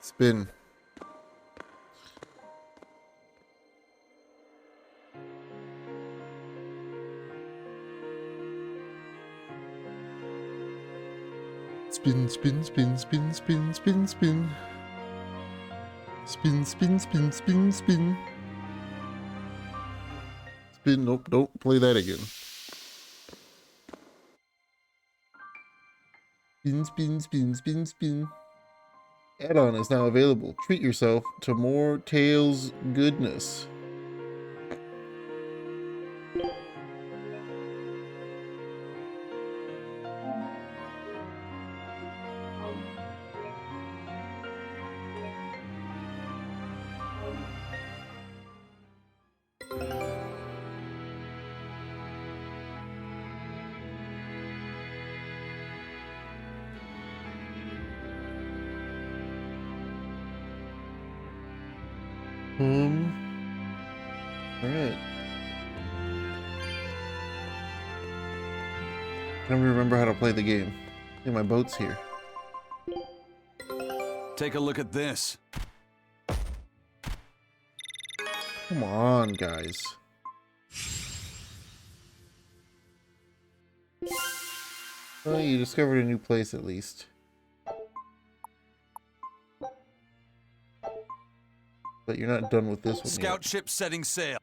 Spin. Spin, spin, spin, spin, spin, spin, spin. Spin, spin, spin, spin, spin. Spin, nope, don't play that again. Spin, spin, spin, spin, spin. Add-on is now available. Treat yourself to more Tails goodness. Alright. I never remember how to play the game. Yeah, my boat's here. Take a look at this. Come on, guys. Well, you discovered a new place at least. But you're not done with this one Scout yet. ship setting sail.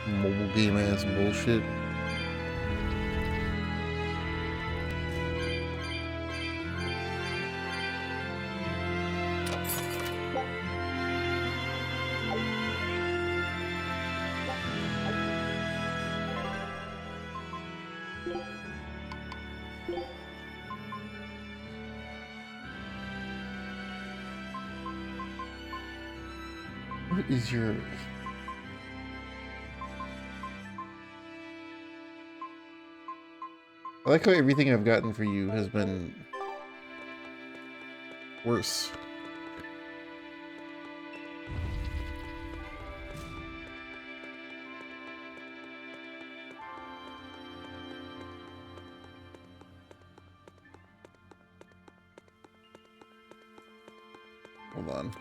Mobile game ass bullshit. What is your... I like how everything I've gotten for you has been worse. Hold on.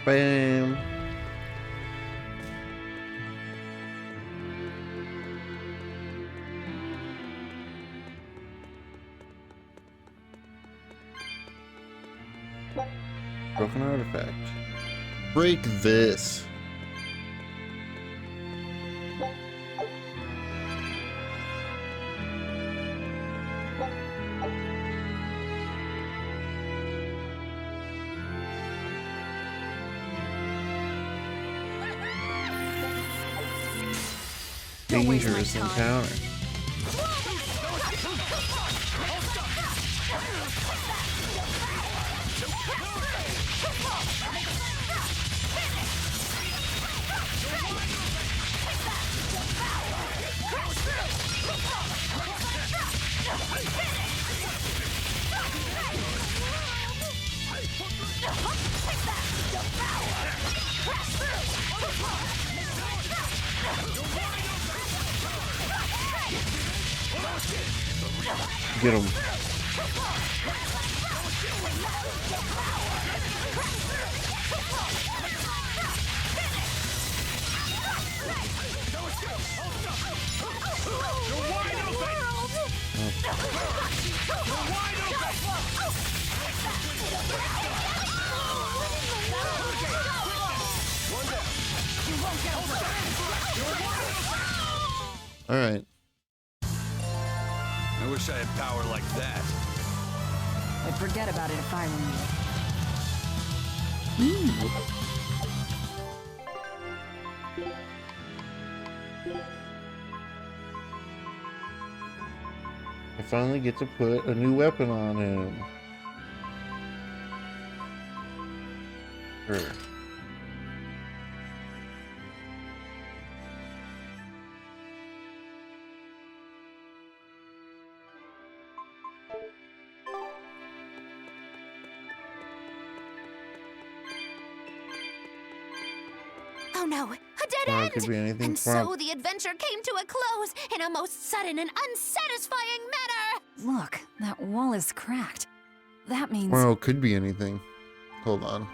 Bam. Broken artifact. Break this. Dangerous encounter. Get him. All right. I wish I had power like that. I'd forget about it if I were you. I finally get to put a new weapon on him. Sure. Oh no, a dead Tomorrow end! could be anything. And Tomorrow- so the adventure came to a close in a most sudden and unsatisfying manner! Look, that wall is cracked. That means... Tomorrow could be anything. Hold on.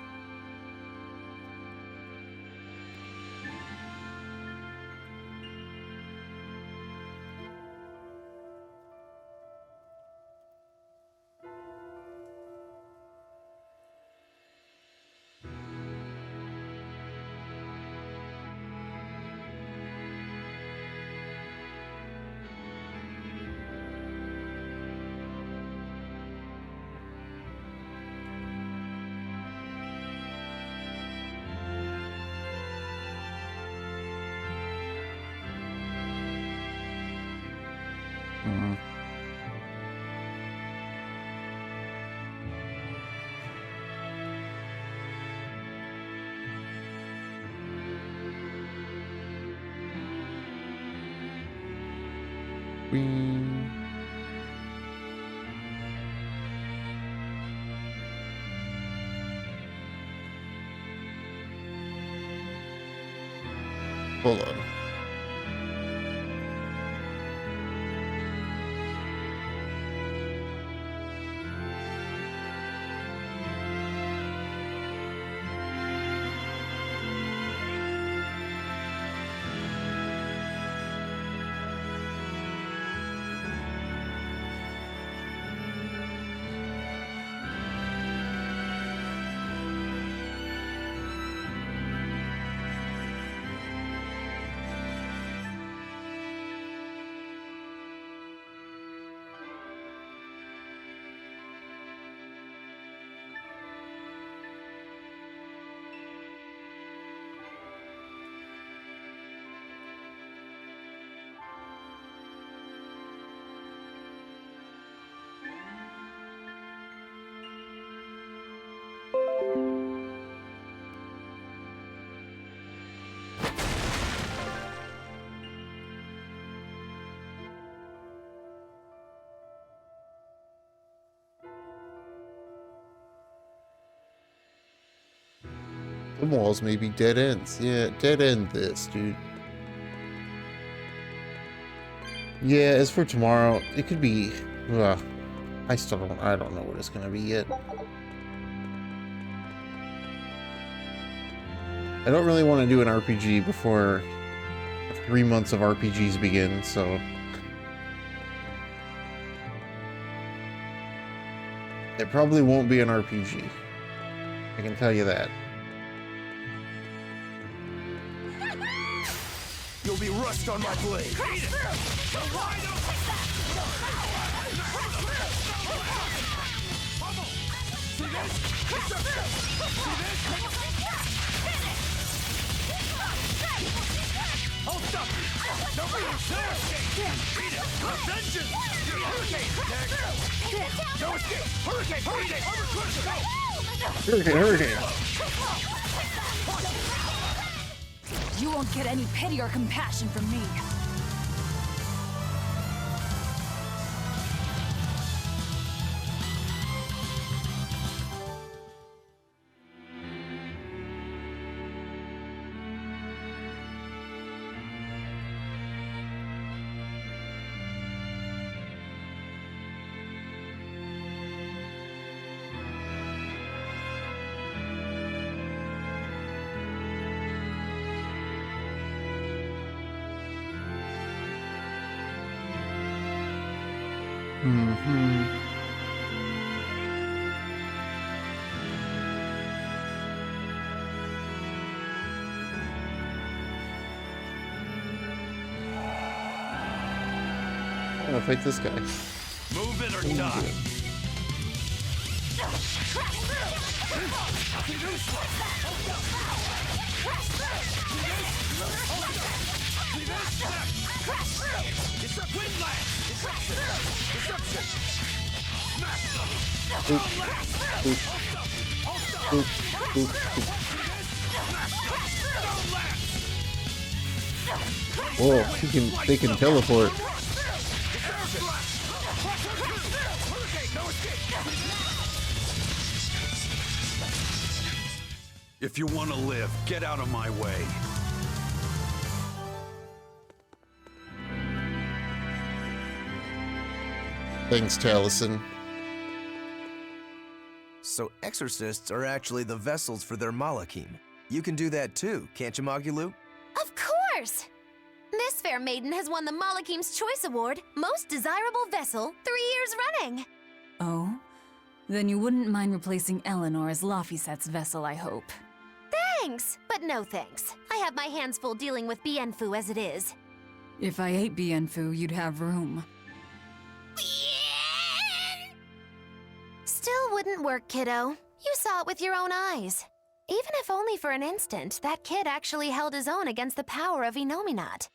Whee. Hold on. The walls may be dead ends. Yeah, dead end this, dude. Yeah, as for tomorrow, it could be... I don't know what it's gonna be yet. I don't really want to do an RPG before 3 months of RPGs begin, so... It probably won't be an RPG. I can tell you that. You'll be rust on my blade. Hold up! Nobody there! Eat it! Vengeance! Hurricane! No escape! Hurricane! Hurricane! Hurricane! You won't get any pity or compassion from me. I'm gonna fight this guy. Move it or die. Whoa, they can teleport. If you want to live, get out of my way. Thanks, Taliesin. So exorcists are actually the vessels for their Malachim. You can do that too, can't you, Magulu? Of course! This fair maiden has won the Malachim's Choice Award, Most Desirable Vessel, 3 years running. Oh? Then you wouldn't mind replacing Eleanor as Laphicet's vessel, I hope. Thanks, but no thanks. I have my hands full dealing with Bienfu as it is. If I ate Bienfu, you'd have room. Still wouldn't work, kiddo. You saw it with your own eyes. Even if only for an instant, that kid actually held his own against the power of Inominat.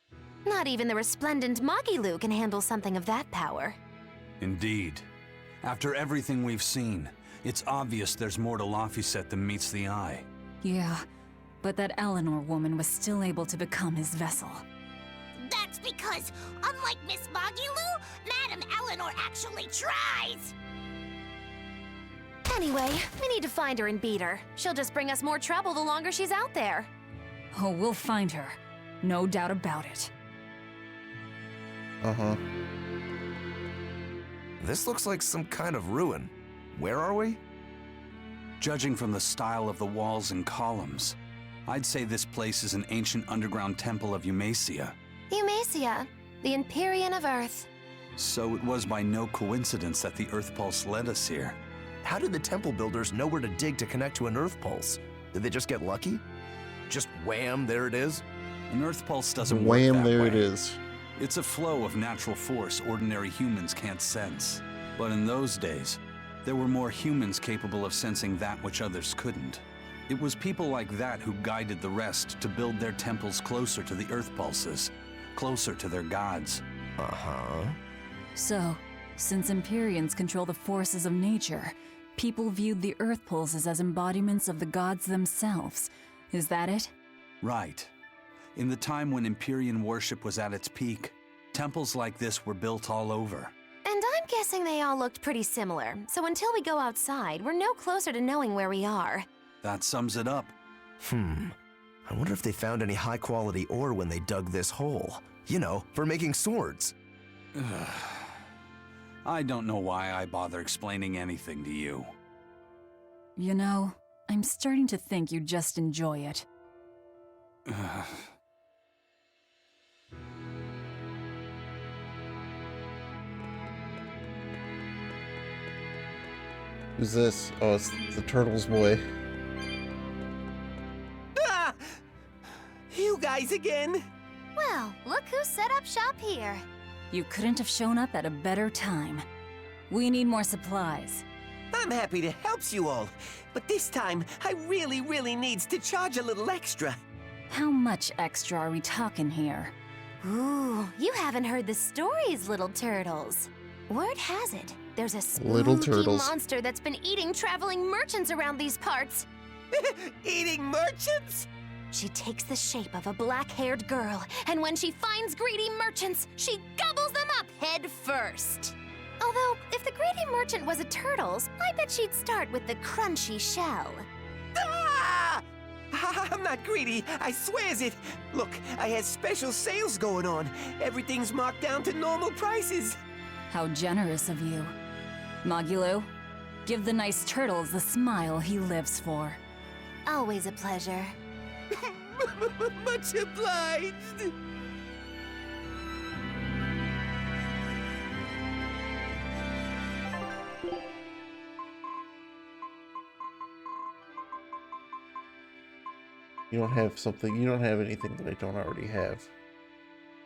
Not even the resplendent Magilu can handle something of that power. Indeed. After everything we've seen, it's obvious there's more to Laphicet than meets the eye. Yeah, but that Eleanor woman was still able to become his vessel. That's because, unlike Miss Magilu, Madame Eleanor actually tries! Anyway, we need to find her and beat her. She'll just bring us more trouble the longer she's out there. Oh, we'll find her. No doubt about it. Uh-huh. This looks like some kind of ruin. Where are we? Judging from the style of the walls and columns, I'd say this place is an ancient underground temple of Eumacia. Eumacia, the Empyrean of Earth. So it was by no coincidence that the Earth Pulse led us here. How did the temple builders know where to dig to connect to an Earth Pulse? Did they just get lucky? Just wham, there it is? An Earth Pulse doesn't work Wham, that there way. it is. It's a flow of natural force ordinary humans can't sense. But in those days, there were more humans capable of sensing that which others couldn't. It was people like that who guided the rest to build their temples closer to the Earth Pulses, closer to their gods. Uh-huh. So, since Empyreans control the forces of nature, people viewed the Earth Pulses as embodiments of the gods themselves. Is that it? Right. In the time when Empyrean worship was at its peak, temples like this were built all over. And I'm guessing they all looked pretty similar, so until we go outside, we're no closer to knowing where we are. That sums it up. I wonder if they found any high-quality ore when they dug this hole. You know, for making swords. I don't know why I bother explaining anything to you. You know, I'm starting to think you just enjoy it. Who's this? Oh, it's the Turtles boy. Ah! You guys again? Well, look who set up shop here. You couldn't have shown up at a better time. We need more supplies. I'm happy to help you all, but this time I really needs to charge a little extra. How much extra are we talking here? Ooh, you haven't heard the stories, little turtles. Word has it, there's a Little spooky turtles. monster that's been eating traveling merchants around these parts. Eating merchants? She takes the shape of a black-haired girl, and when she finds greedy merchants, she gobbles them up head first. Although, if the greedy merchant was a turtles, I bet she'd start with the crunchy shell. Ah! I'm not greedy, I swears it. Look, I have special sales going on. Everything's marked down to normal prices. How generous of you. Magulu, give the nice turtles the smile he lives for. Always a pleasure. Much obliged. You don't have something, you don't have anything that I don't already have.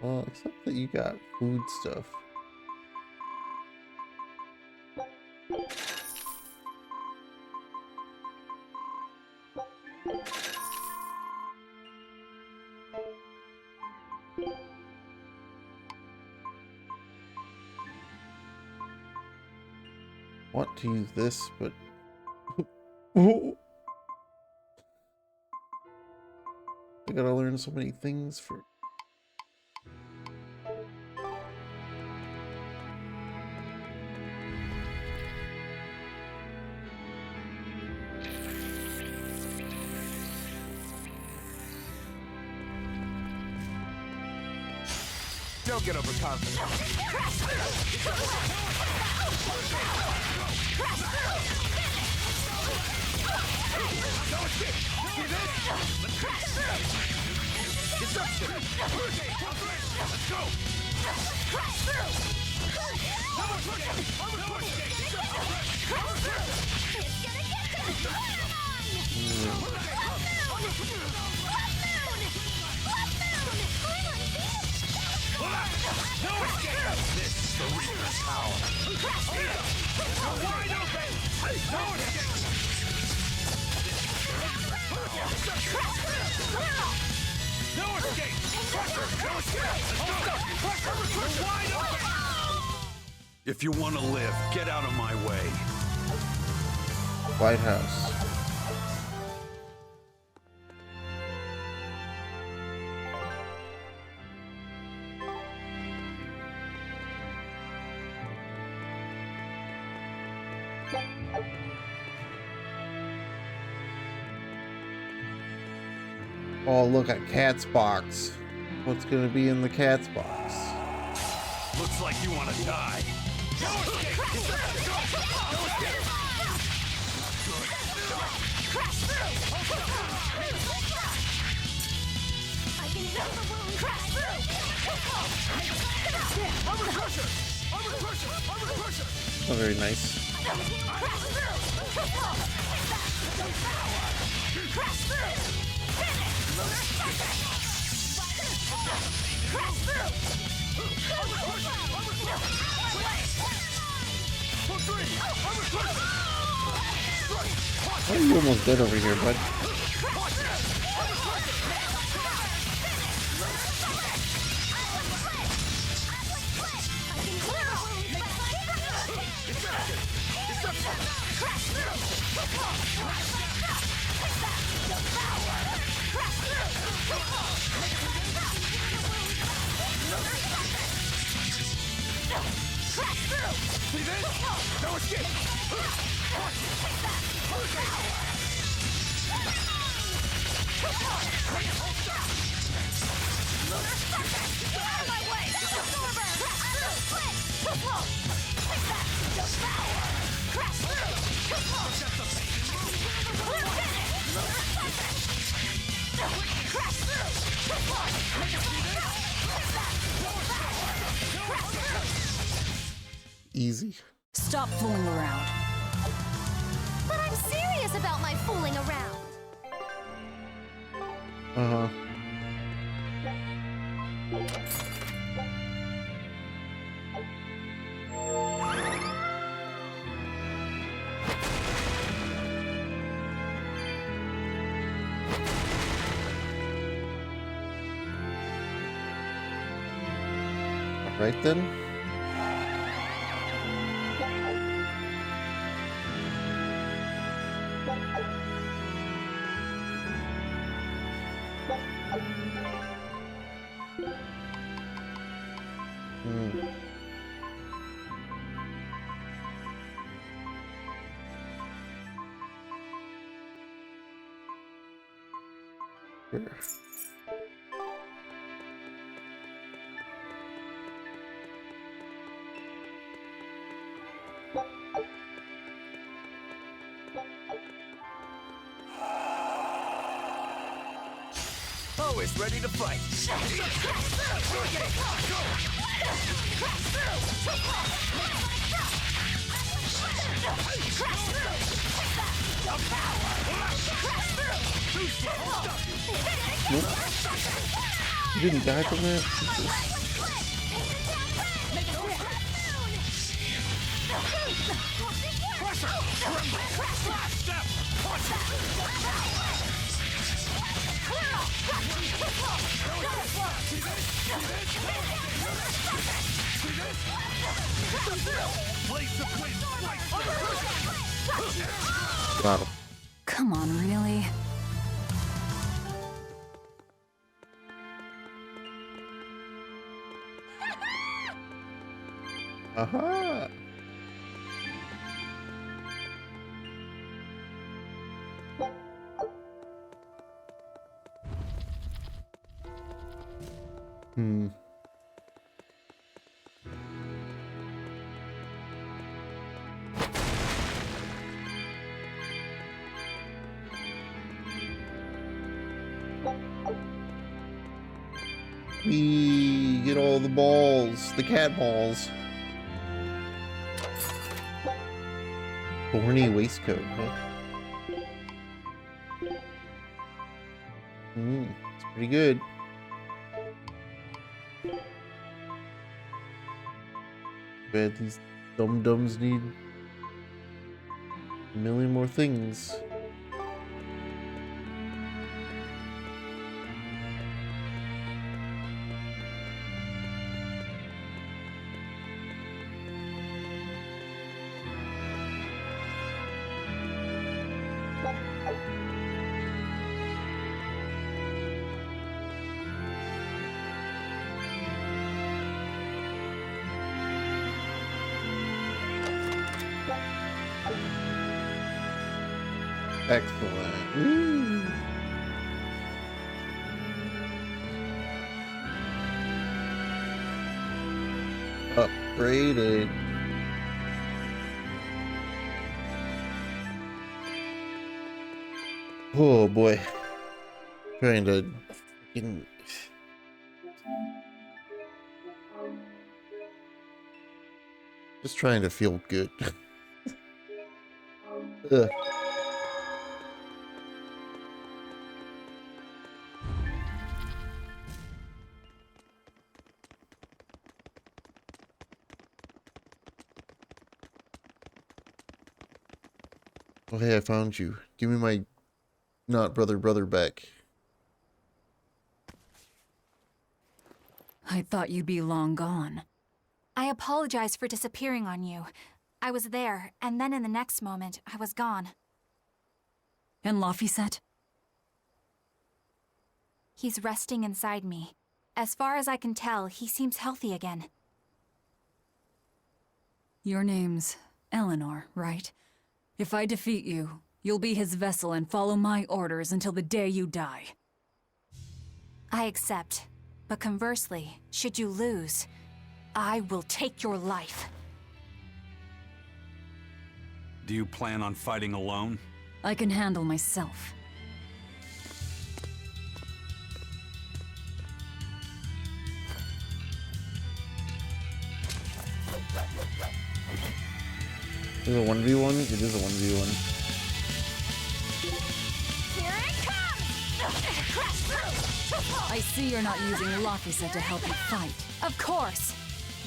Well, except that you got food stuff. Want to use this, but I gotta learn so many things for. Don't get overconfident. If you want to live, get out of my way. White House. Oh, look at Cat's box. What's gonna be in the Cat's box? Looks like you want to die. Oh, very nice. Oh, you almost dead over here, bud. Easy. Stop fooling around. But I'm serious about my fooling around. Uh-huh. Right then. Here. Always ready to fight. Nope. You didn't die from that? Jesus. Got him. Come on, really? Aha! Hmm. We get all the balls, the cat balls. Thorny waistcoat, huh? It's pretty good. Bet these dum-dums need a million more things. Excellent. Woo. Upgraded. Oh boy. Trying to freaking just trying to feel good. Ugh. Oh hey, I found you. Give me my not brother back. I thought you'd be long gone. I apologize for disappearing on you. I was there, and then in the next moment, I was gone. And Laphicet? He's resting inside me. As far as I can tell, he seems healthy again. Your name's Eleanor, right? If I defeat you, you'll be his vessel and follow my orders until the day you die. I accept. But conversely, should you lose, I will take your life. Do you plan on fighting alone? I can handle myself. Is it a 1v1? It is a 1v1. Here it comes! Crash through! I see you're not using Laphicet to help you fight. Of course!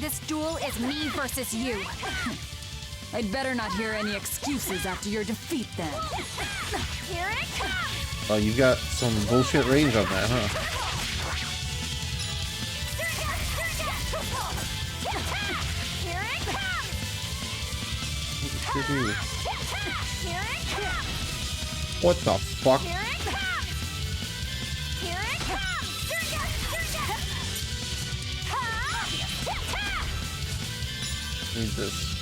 This duel is me versus you. I'd better not hear any excuses after your defeat then. Here it comes! Oh, you got some bullshit range on that, huh? Here it comes! What did you do? Here it comes! What the fuck? Here it comes! Here it comes! Need this.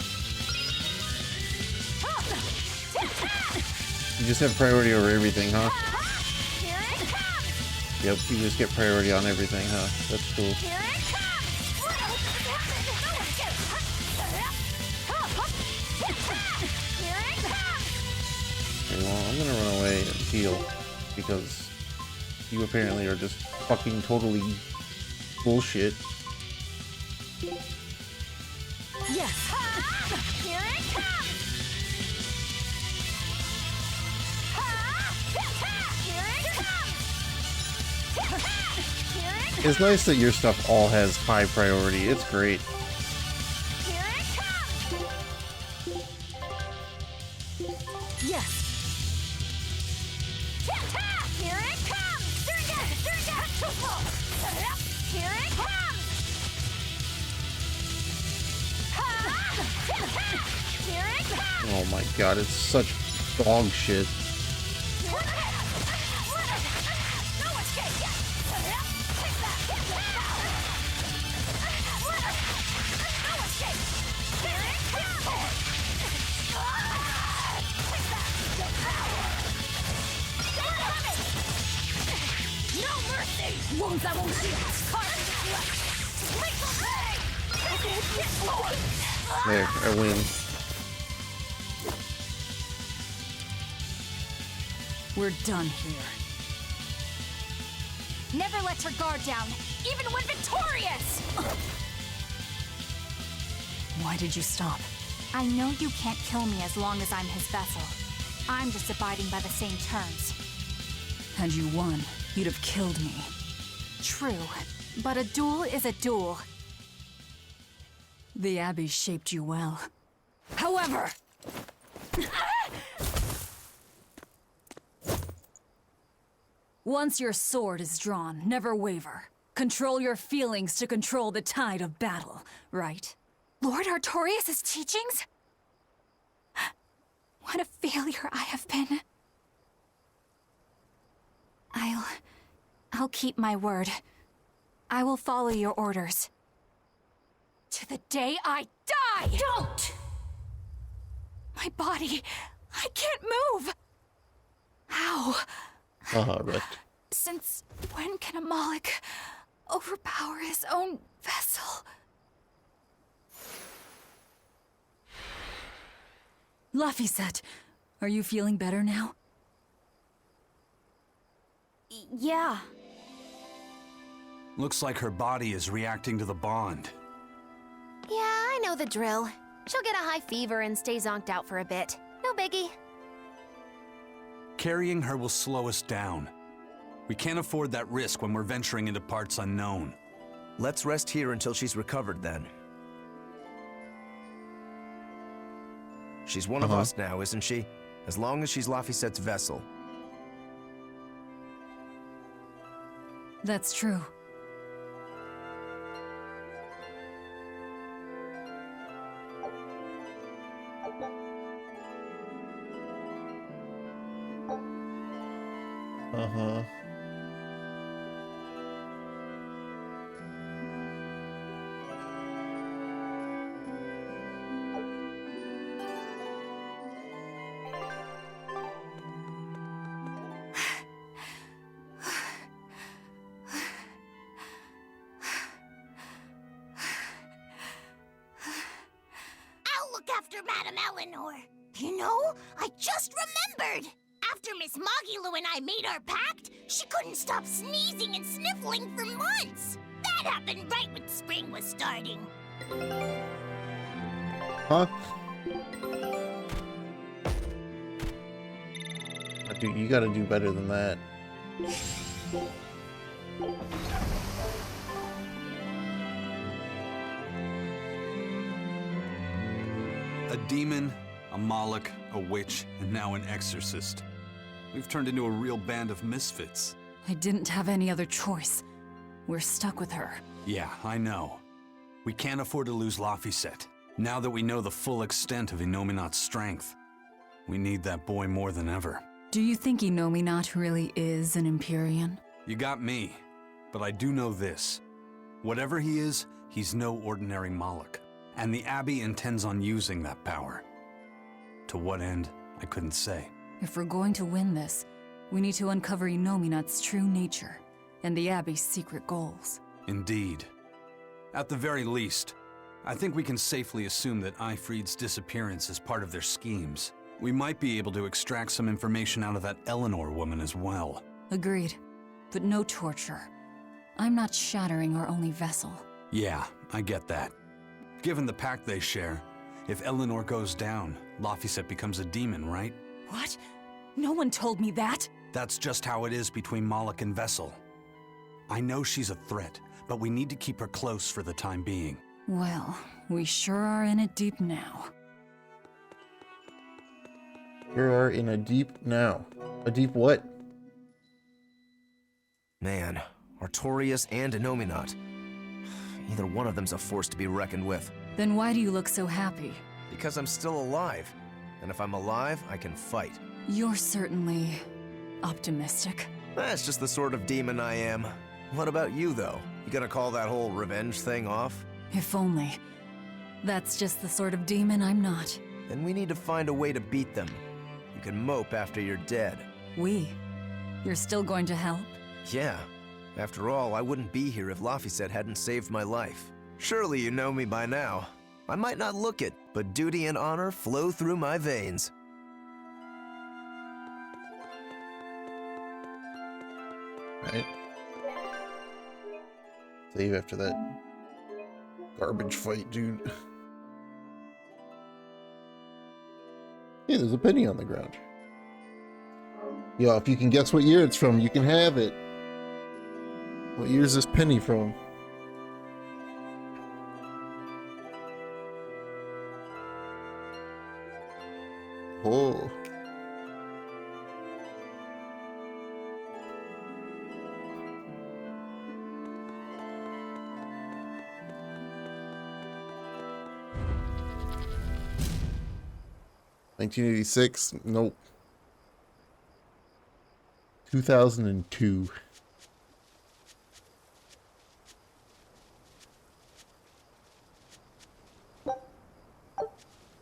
You just have priority over everything, huh? Here it comes! Yep, you just get priority on everything, huh? That's cool. Here it Okay, well, I'm gonna run away and heal because you apparently are just fucking totally bullshit. Yes! Here it comes! Here it comes! Here it comes! It's nice that your stuff all has high priority. It's great. Here it comes! Yes! Here it comes! Here it comes! Oh my god, it's such dog shit. There, I win. We're done here. Never let your guard down, even when victorious! Why did you stop? I know you can't kill me as long as I'm his vessel. I'm just abiding by the same terms. Had you won, you'd have killed me. True, but a duel is a duel. The Abbey shaped you well. However... Once your sword is drawn, never waver. Control your feelings to control the tide of battle, right? Lord Artorias' teachings? What a failure I have been. I'll keep my word. I will follow your orders. To the day I die! Don't! My body, I can't move! How? Right. Since when can a Moloch overpower his own vessel? Laphicet, are you feeling better now? Yeah. Looks like her body is reacting to the bond. Yeah, I know the drill. She'll get a high fever and stay zonked out for a bit. No biggie. Carrying her will slow us down. We can't afford that risk when we're venturing into parts unknown. Let's rest here until she's recovered then. She's one of us now, isn't she? As long as she's Laphicet's vessel. That's true. I'll look after Madame Eleanor. You know, I just remembered. After Miss Mogulu and I made our pact, she couldn't stop sneezing and sniffling for months. That happened right when spring was starting. Huh? Dude, you gotta do better than that. A demon, a Moloch, a witch, and now an exorcist. We've turned into a real band of misfits. I didn't have any other choice. We're stuck with her. Yeah, I know. We can't afford to lose Laphicet. Now that we know the full extent of Inominat's strength, we need that boy more than ever. Do you think Inominat really is an Empyrean? You got me, but I do know this. Whatever he is, he's no ordinary Moloch. And the Abbey intends on using that power. To what end, I couldn't say. If we're going to win this, we need to uncover Inominat's true nature and the Abbey's secret goals. Indeed. At the very least, I think we can safely assume that Ifrid's disappearance is part of their schemes. We might be able to extract some information out of that Eleanor woman as well. Agreed, but no torture. I'm not shattering our only vessel. Yeah, I get that. Given the pact they share, if Eleanor goes down, Laphicet becomes a demon, right? What? No one told me that! That's just how it is between Moloch and Vessel. I know she's a threat, but we need to keep her close for the time being. Well, we sure are in it deep now. We are in a deep now. A deep what? Man, Artorias and Inominat. Either one of them's a force to be reckoned with. Then why do you look so happy? Because I'm still alive. And if I'm alive, I can fight. You're certainly optimistic. That's just the sort of demon I am. What about you, though? You gonna call that whole revenge thing off? If only. That's just the sort of demon I'm not. Then we need to find a way to beat them. You can mope after you're dead. We? You're still going to help? Yeah. After all, I wouldn't be here if Laphicet hadn't saved my life. Surely you know me by now. I might not look it, but duty and honor flow through my veins. Right? Save after that garbage fight, dude. Hey, there's a penny on the ground. Yo, if you can guess what year it's from, you can have it. What year is this penny from? Oh. $1986? Nope. 2002.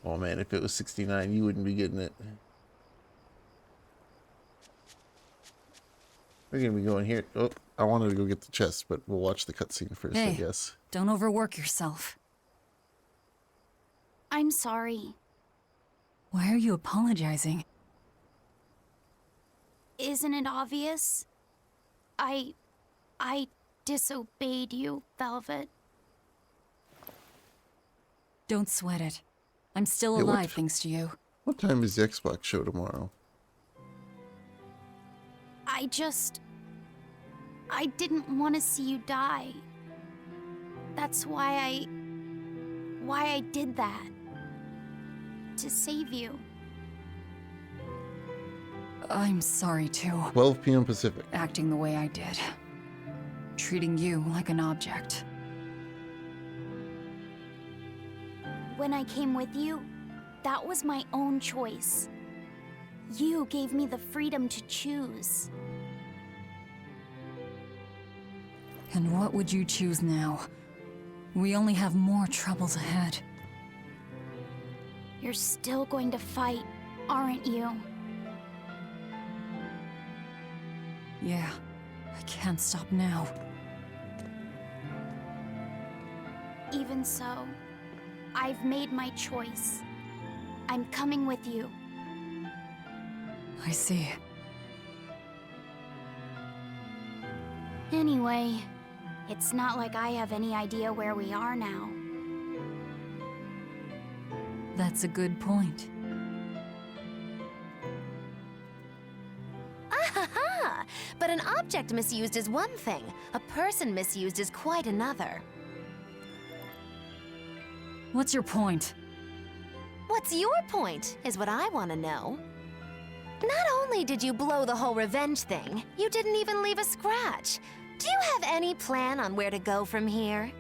Oh man, if it was 69, you wouldn't be getting it. We're gonna be going here. Oh, I wanted to go get the chest, but we'll watch the cutscene first, I guess. Don't overwork yourself. I'm sorry. Why are you apologizing? Isn't it obvious? I disobeyed you, Velvet. Don't sweat it. I'm still Hey, what alive thanks to you. What time is the Xbox show tomorrow? I didn't want to see you die. That's why I did that. To save you. I'm sorry too. 12 p.m. Pacific. Acting the way I did. Treating you like an object. When I came with you, that was my own choice. You gave me the freedom to choose. And what would you choose now? We only have more troubles ahead. You're still going to fight, aren't you? Yeah, I can't stop now. Even so, I've made my choice. I'm coming with you. I see. Anyway, it's not like I have any idea where we are now. That's a good point. Ah, but an object misused is one thing. A person misused is quite another. What's your point? What's your point, is what I want to know. Not only did you blow the whole revenge thing, you didn't even leave a scratch. Do you have any plan on where to go from here?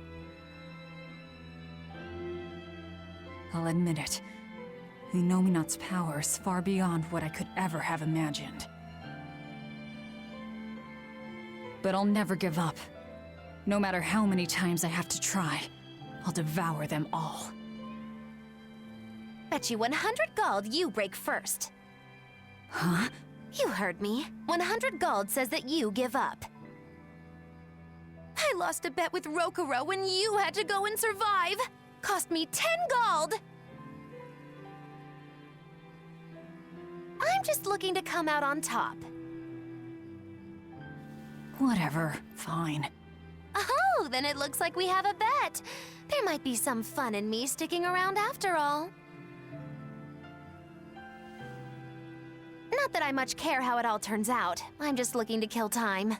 I'll admit it. The Nominat's power is far beyond what I could ever have imagined. But I'll never give up. No matter how many times I have to try, I'll devour them all. Bet you 100 gold you break first. Huh? You heard me. 100 gold says that you give up. I lost a bet with Rokuro when you had to go and survive. Cost me 10 gold. I'm just looking to come out on top. Whatever. Fine. Oh, then it looks like we have a bet. There might be some fun in me sticking around after all. Not that I much care how it all turns out. I'm just looking to kill time.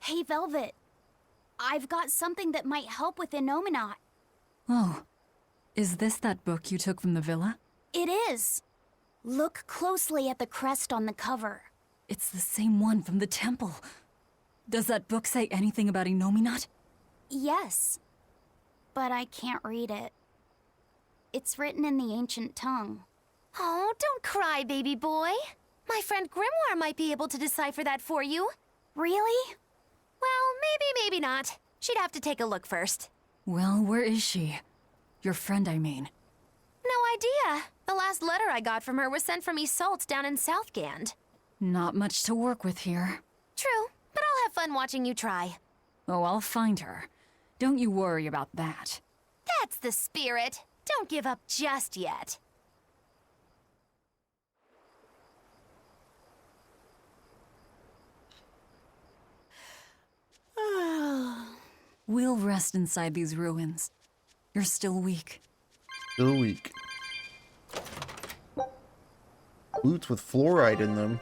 Hey, Velvet. I've got something that might help with Innominat. Oh. Is this that book you took from the villa? It is. Look closely at the crest on the cover. It's the same one from the temple. Does that book say anything about Innominat? Yes, but I can't read it. It's written in the ancient tongue. Oh, don't cry, baby boy. My friend Grimoire might be able to decipher that for you. Really? Well, maybe not. She'd have to take a look first. Well, where is she? Your friend, I mean. No idea. The last letter I got from her was sent from Isolde down in Southgand. Not much to work with here. True, but I'll have fun watching you try. Oh, I'll find her. Don't you worry about that. That's the spirit. Don't give up just yet. We'll rest inside these ruins. You're still weak. Still weak. Boots with fluoride in them.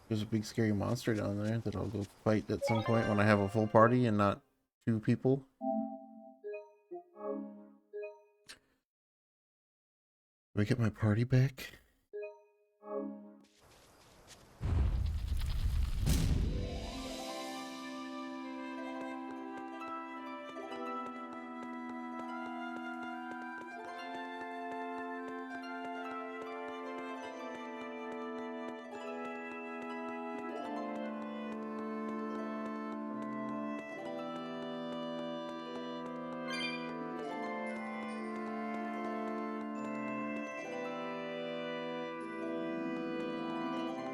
There's a big scary monster down there that I'll go fight at some point when I have a full party and not 2 people. Do I get my party back?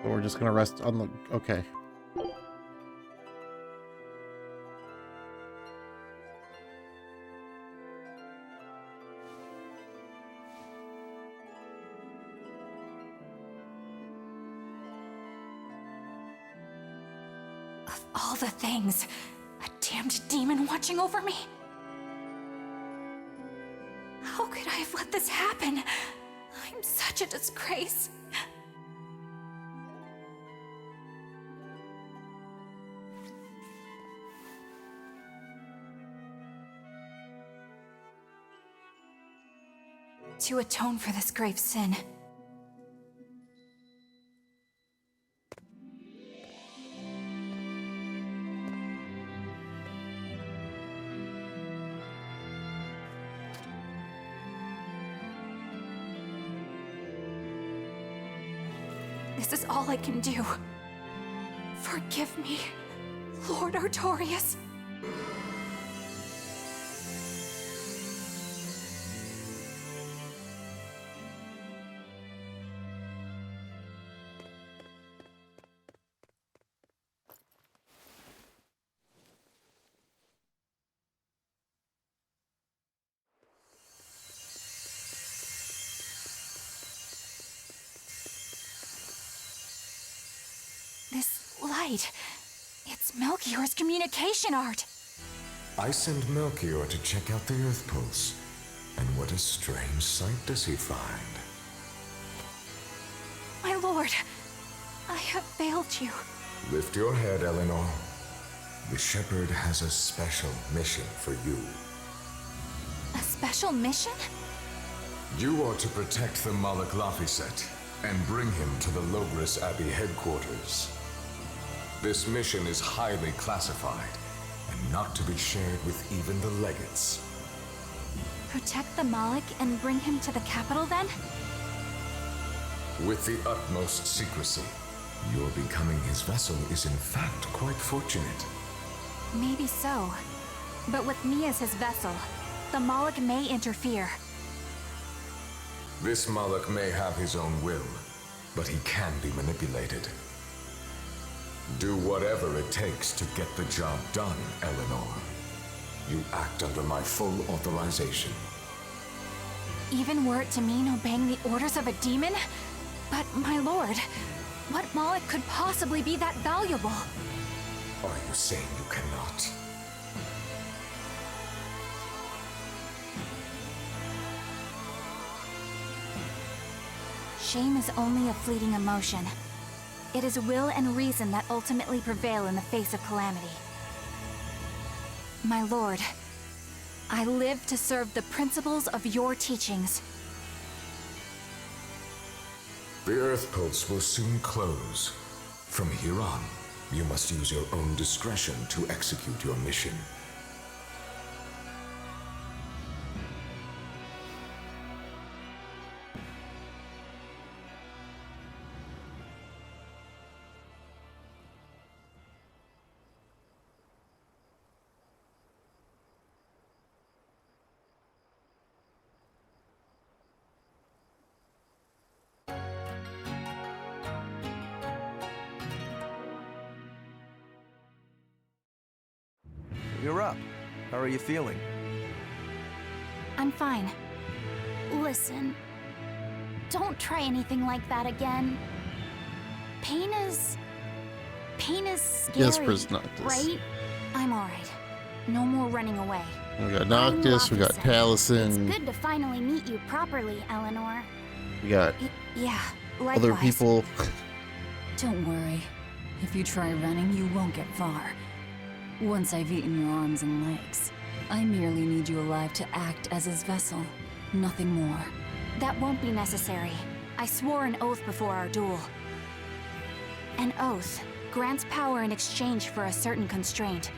So we're just gonna rest on the... Okay. Of all the things, a damned demon watching over me. How could I have let this happen? I'm such a disgrace. To atone for this grave sin. This is all I can do. Forgive me, Lord Artorias. This light, it's Melchior's communication art. I send Melchior to check out the Earth Pulse. And what a strange sight does he find? My lord, I have failed you. Lift your head, Eleanor. The Shepherd has a special mission for you. A special mission? You are to protect the Malak Laphicet and bring him to the Logris Abbey headquarters. This mission is highly classified and not to be shared with even the legates. Protect the Malik and bring him to the capital then? With the utmost secrecy. Your becoming his vessel is in fact quite fortunate. Maybe so. But with me as his vessel, the Malik may interfere. This Malak may have his own will, but he can be manipulated. Do whatever it takes to get the job done, Eleanor. You act under my full authorization. Even were it to mean obeying the orders of a demon? But, my lord, what Malik could possibly be that valuable? Are you saying you cannot? Shame is only a fleeting emotion. It is will and reason that ultimately prevail in the face of calamity. My lord, I live to serve the principles of your teachings. The Earth Pulse will soon close. From here on, you must use your own discretion to execute your mission. You're up. How are you feeling? I'm fine. Listen, don't try anything like that again. Pain is scary, Yes, Noctis. right? I'm alright. No more running away. We got I'm Noctis, we got Lophisette. It's Taliesin, good to finally meet you properly, Eleanor. we got Yeah, likewise. other people. Don't worry. If you try running, you won't get far. Once I've eaten your arms and legs, I merely need you alive to act as his vessel. Nothing more. That won't be necessary. I swore an oath before our duel. An oath grants power in exchange for a certain constraint.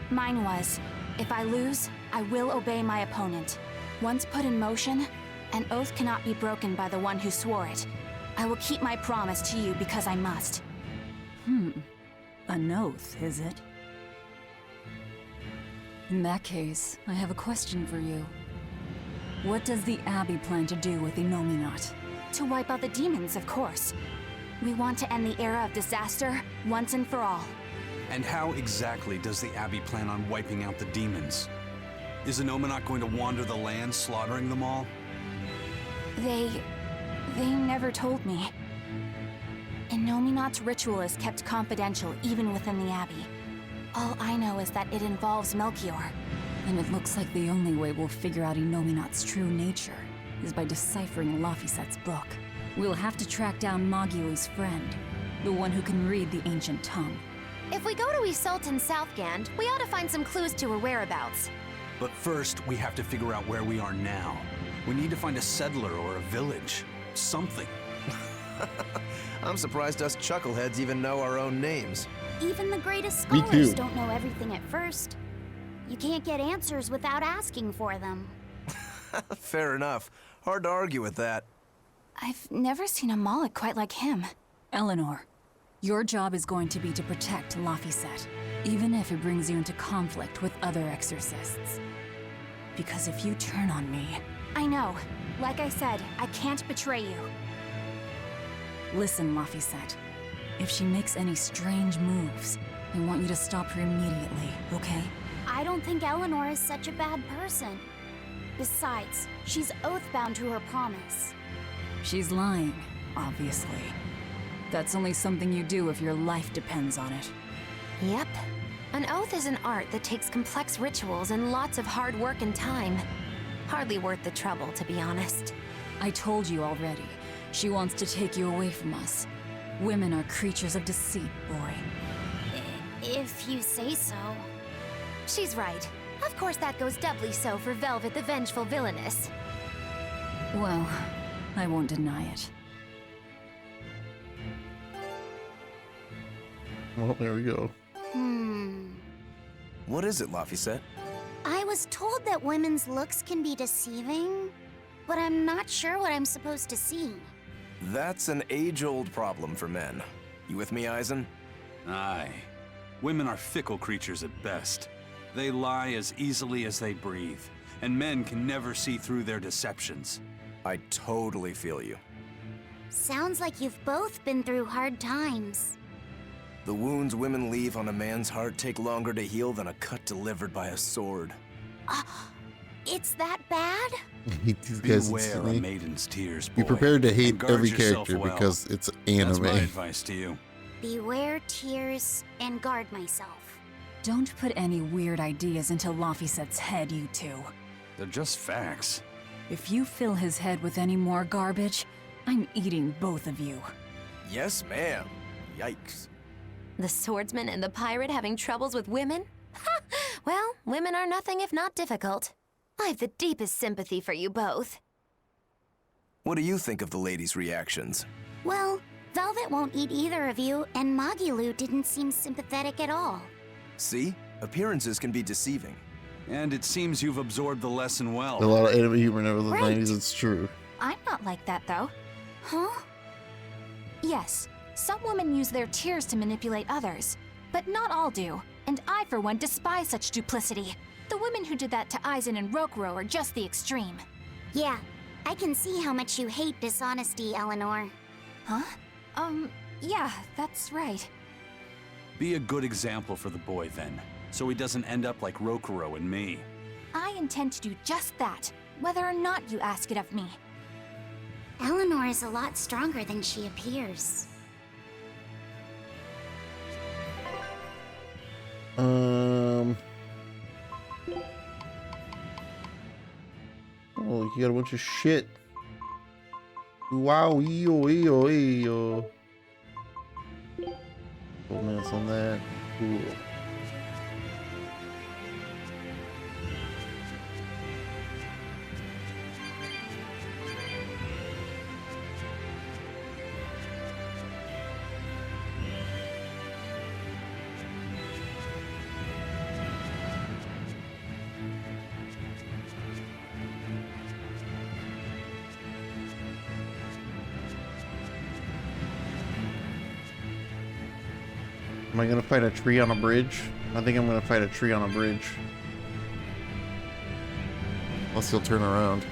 Mine was, if I lose, I will obey my opponent. Once put in motion, an oath cannot be broken by the one who swore it. I will keep my promise to you because I must. An oath, is it? In that case, I have a question for you. What does the Abbey plan to do with Innominat? To wipe out the demons, of course. We want to end the era of disaster once and for all. And how exactly does the Abbey plan on wiping out the demons? Is Innominat going to wander the land, slaughtering them all? They never told me. Innominat's ritual is kept confidential even within the Abbey. All I know is that it involves Melchior. And it looks like the only way we'll figure out Innominat's true nature is by deciphering Laphicet's book. We'll have to track down Magilu's friend, the one who can read the ancient tongue. If we go to Isolde and Southgand, we ought to find some clues to her whereabouts. But first, we have to figure out where we are now. We need to find a settler or a village. Something. I'm surprised us chuckleheads even know our own names. Even the greatest Me scholars too. don't know everything at first. You can't get answers without asking for them. Fair enough. Hard to argue with that. I've never seen a Moloch quite like him. Eleanor, your job is going to be to protect Laphicet, even if it brings you into conflict with other exorcists. Because if you turn on me... I know. Like I said, I can't betray you. Listen, Laphicet. If she makes any strange moves, I want you to stop her immediately, okay? I don't think Eleanor is such a bad person. Besides, she's oath-bound to her promise. She's lying, obviously. That's only something you do if your life depends on it. Yep. An oath is an art that takes complex rituals and lots of hard work and time. Hardly worth the trouble, to be honest. I told you already. She wants to take you away from us. Women are creatures of deceit, boy. If you say so. She's right. Of course that goes doubly so for Velvet the Vengeful Villainess. Well, I won't deny it. Well, there we go. What is it, Laphicet? I was told that women's looks can be deceiving, but I'm not sure what I'm supposed to see. That's an age-old problem for men. You with me, Eisen? Aye. Women are fickle creatures at best. They lie as easily as they breathe, and men can never see through their deceptions. I totally feel you. Sounds like you've both been through hard times. The wounds women leave on a man's heart take longer to heal than a cut delivered by a sword. It's that bad? These guys, Beware a maiden's tears, boy. be prepared to hate and guard every yourself character well. because it's That's my anime. advice to you. Beware tears and guard myself. Don't put any weird ideas into Laphicet's head, you two. They're just facts. If you fill his head with any more garbage, I'm eating both of you. Yes, ma'am. Yikes. The swordsman and the pirate having troubles with women? Ha! Well, women are nothing if not difficult. I've the deepest sympathy for you both. What do you think of the ladies' reactions? Well, Velvet won't eat either of you, and Magilu didn't seem sympathetic at all. See? Appearances can be deceiving. And it seems you've absorbed the lesson well. A lot of anime humor never the Right. 90s, it's true. I'm not like that, though. Huh? Yes, some women use their tears to manipulate others, but not all do. And I, for one, despise such duplicity. The women who did that to Aizen and Rokuro are just the extreme. Yeah, I can see how much you hate dishonesty, Eleanor. Huh? Yeah, that's right. Be a good example for the boy, then, so he doesn't end up like Rokuro and me. I intend to do just that, whether or not you ask it of me. Eleanor is a lot stronger than she appears. Oh, you got a bunch of shit. Wow, EO. 12 minutes on that. Cool. Am I gonna fight a tree on a bridge? I think I'm gonna fight a tree on a bridge. Unless he'll turn around.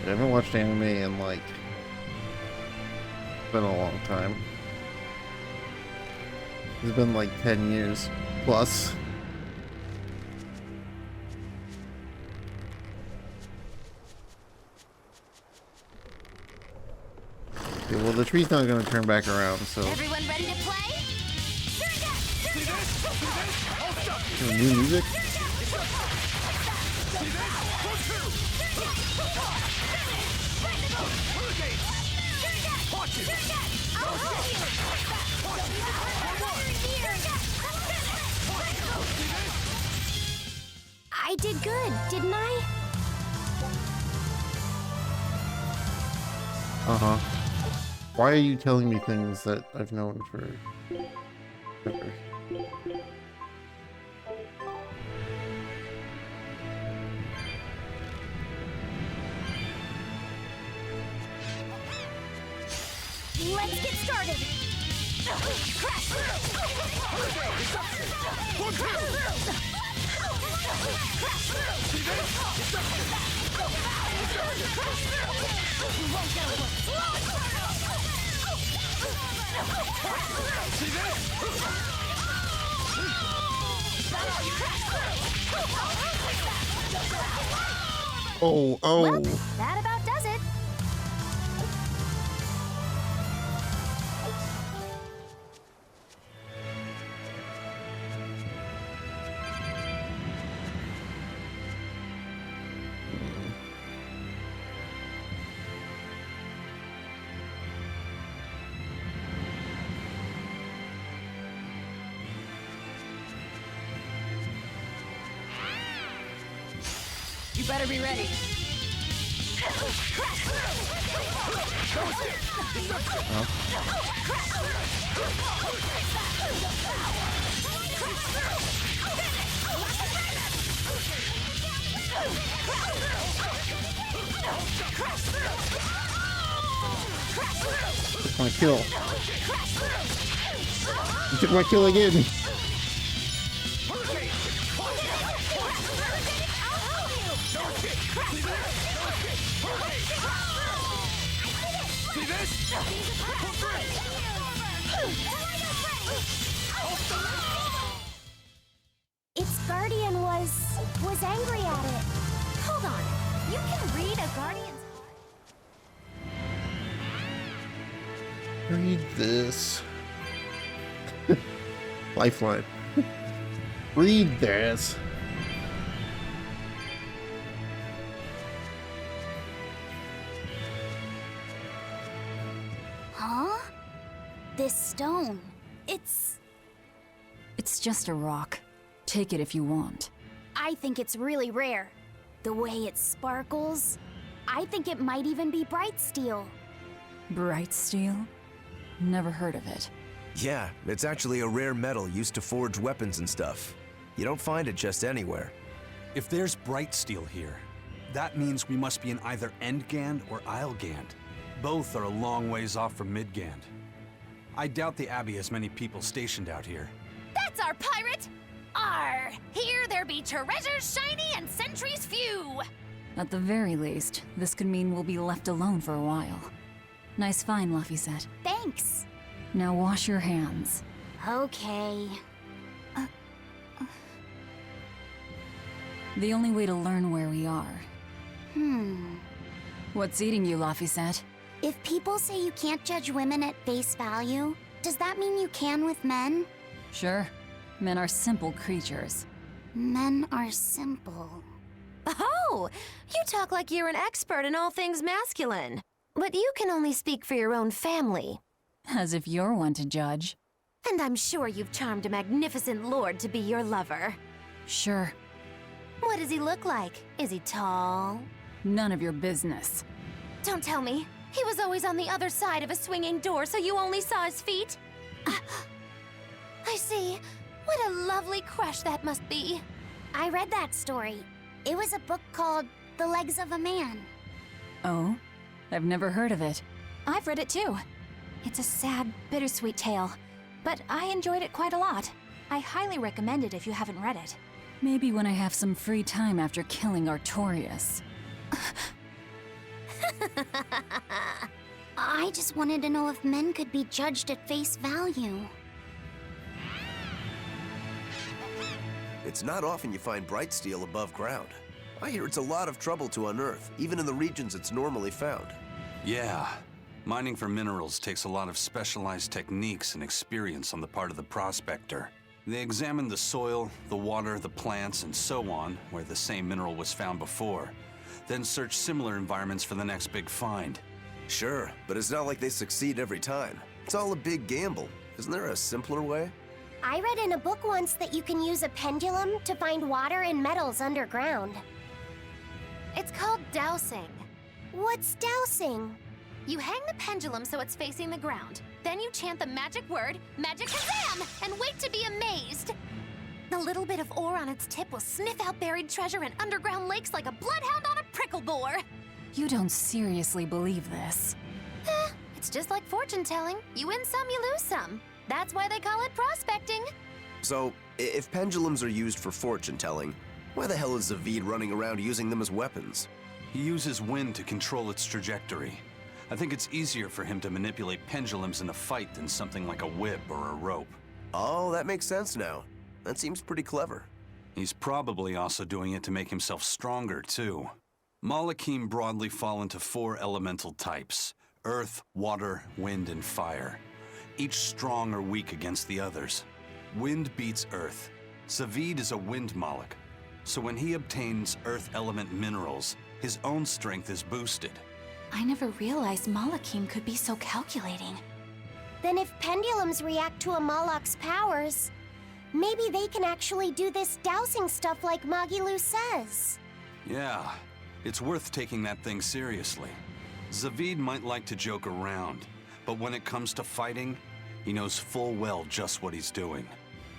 I haven't watched anime in like... It's been a long time. It's been like 10 years plus. Okay, well, the tree's not going to turn back around, so... Everyone ready to play? New music? I did good, didn't I? Uh-huh. Why are you telling me things that I've known for... forever? Let's get started! Oh, Well, that about does it. You better be ready. Took my kill. You took my kill again. Its guardian was angry at it. Hold on. You can read a guardian's heart. Read this. Lifeline. Read this. This stone, it's just a rock. Take it if you want. I think it's really rare. The way it sparkles, I think it might even be bright steel. Bright steel? Never heard of it. Yeah, it's actually a rare metal used to forge weapons and stuff. You don't find it just anywhere. If there's bright steel here, that means we must be in either Endgand or Islegand. Both are a long ways off from Midgand. I doubt the Abbey has many people stationed out here. That's our pirate! Arr! Here there be treasures shiny and sentries few! At the very least, this could mean we'll be left alone for a while. Nice find, Laphicet. Thanks. Now wash your hands. Okay. The only way to learn where we are. What's eating you, Laphicet? If people say you can't judge women at face value, does that mean you can with men? Sure. Men are simple creatures. Men are simple. Oh! You talk like you're an expert in all things masculine. But you can only speak for your own family. As if you're one to judge. And I'm sure you've charmed a magnificent lord to be your lover. Sure. What does he look like? Is he tall? None of your business. Don't tell me. He was always on the other side of a swinging door, so you only saw his feet? I see. What a lovely crush that must be. I read that story. It was a book called The Legs of a Man. Oh? I've never heard of it. I've read it too. It's a sad, bittersweet tale, but I enjoyed it quite a lot. I highly recommend it if you haven't read it. Maybe when I have some free time after killing Artorias. I just wanted to know if men could be judged at face value. It's not often you find bright steel above ground. I hear it's a lot of trouble to unearth, even in the regions it's normally found. Yeah. Mining for minerals takes a lot of specialized techniques and experience on the part of the prospector. They examine the soil, the water, the plants, and so on, where the same mineral was found before. Then search similar environments for the next big find. Sure, but it's not like they succeed every time. It's all a big gamble. Isn't there a simpler way? I read in a book once that you can use a pendulum to find water and metals underground. It's called dowsing. What's dowsing? You hang the pendulum so it's facing the ground. Then you chant the magic word, Magic Kazam, and wait to be amazed. The little bit of ore on its tip will sniff out buried treasure in underground lakes like a bloodhound on a prickle bore. You don't seriously believe this. It's just like fortune telling. You win some, you lose some. That's why they call it prospecting. So, if pendulums are used for fortune telling, why the hell is Zavid running around using them as weapons? He uses wind to control its trajectory. I think it's easier for him to manipulate pendulums in a fight than something like a whip or a rope. Oh, that makes sense now. That seems pretty clever. He's probably also doing it to make himself stronger, too. Malachim broadly fall into 4 elemental types: earth, water, wind, and fire. Each strong or weak against the others. Wind beats earth. Zavid is a wind Malach, so when he obtains earth element minerals, his own strength is boosted. I never realized Malachim could be so calculating. Then if pendulums react to a Moloch's powers, maybe they can actually do this dowsing stuff like Magilu says. Yeah, it's worth taking that thing seriously. Zavid might like to joke around, but when it comes to fighting, he knows full well just what he's doing.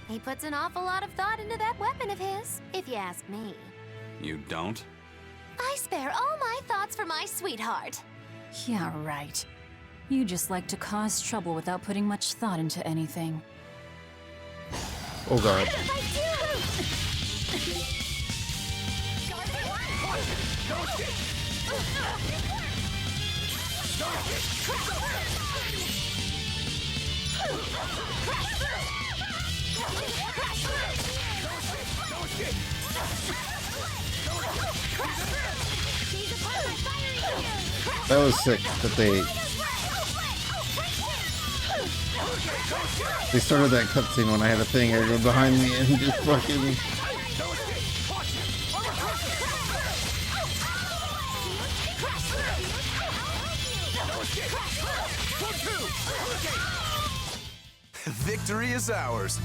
He puts an awful lot of thought into that weapon of his, if you ask me. You don't? I spare all my thoughts for my sweetheart. Yeah, right. You just like to cause trouble without putting much thought into anything. Oh god. That was sick that they started that cutscene when I had a thing everyone behind me and just fucking. Victory is ours.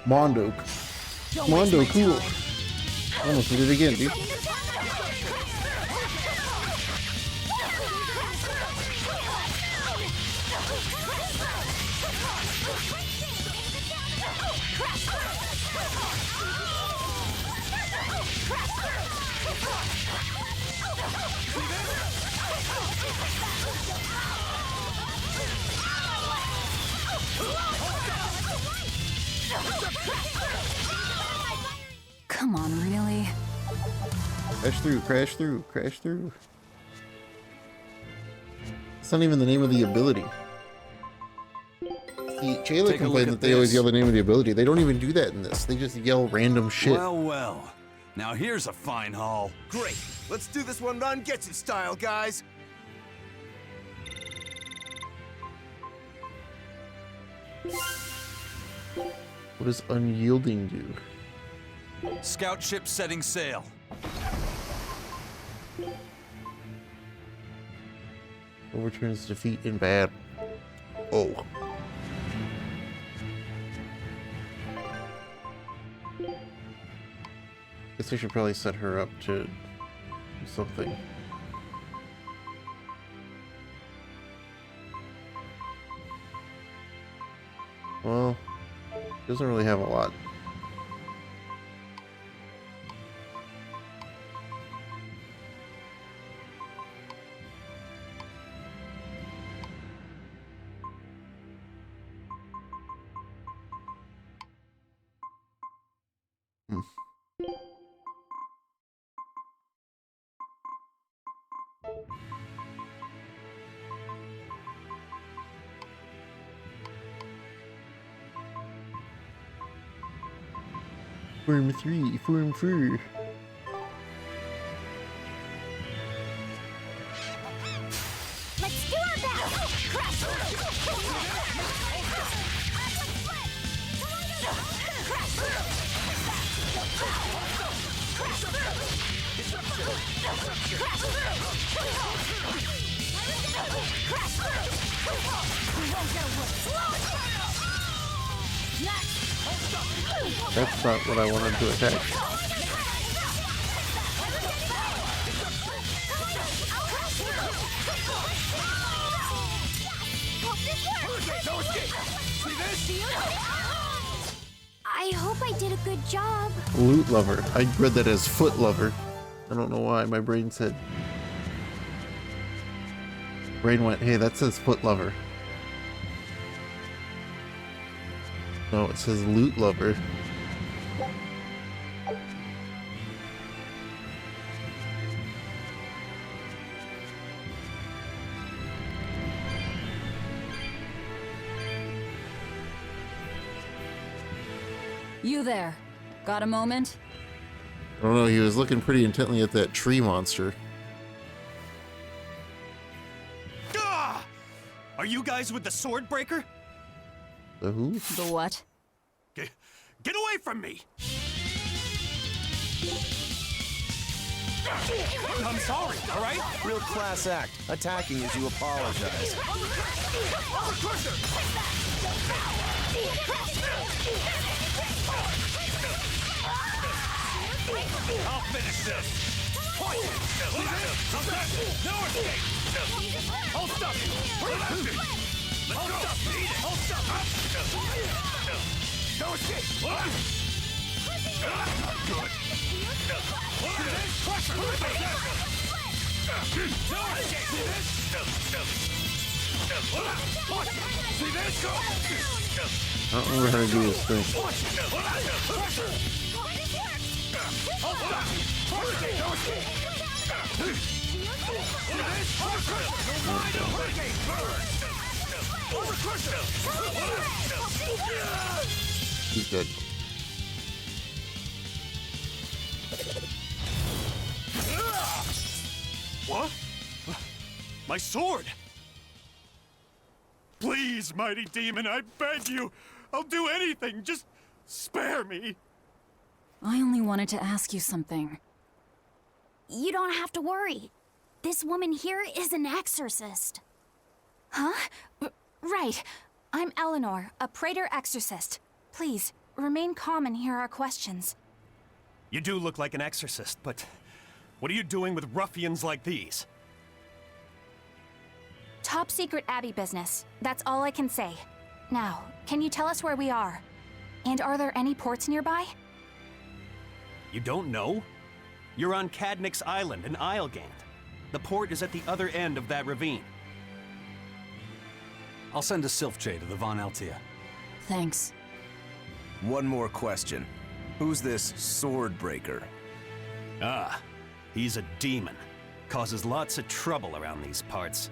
Mondo. Mondo, cool. Almost did it again, dude. Come on, really? Crash through, crash through, crash through. It's not even the name of the ability. See, Jayla complained that they always yell the name of the ability. They don't even do that in this. They just yell random shit. Well, well. Now here's a fine haul. Great. Let's do this one Ron Getsu style, guys. What does unyielding do? Scout ship setting sail. Overturns defeat in battle. Oh. Guess I should probably set her up to do something. Well, doesn't really have a lot. Form 3, Form 4. Let's do our best! Crash! That's not what I wanted to attack. I hope I did a good job. Loot lover. I read that as foot lover. I don't know why. My brain said. Brain went, hey, that says foot lover. No, it says loot lover. You there. Got a moment? I don't know, he was looking pretty intently at that tree monster. Ah! Are you guys with the sword breaker? The who? The what? Get away from me! I'm sorry, all right? Real class act. Attacking as you apologize. I'll finish this. No escape. I'll stop you. I'll stop you. I'll stop you. No escape. Good. Crusher. No escape. See this? I don't remember how to do this thing. He's dead. What? My sword! Please, mighty demon, I beg you! I'll do anything, just spare me! I only wanted to ask you something. You don't have to worry. This woman here is an exorcist. Huh? Right. I'm Eleanor, a Praetor exorcist. Please, remain calm and hear our questions. You do look like an exorcist, but what are you doing with ruffians like these? Top secret Abbey business. That's all I can say. Now, can you tell us where we are? And are there any ports nearby? You don't know? You're on Cadnix Island in Islegand. The port is at the other end of that ravine. I'll send a Sylph-J to the Von Altea. Thanks. One more question. Who's this sword breaker? Ah, he's a demon. Causes lots of trouble around these parts.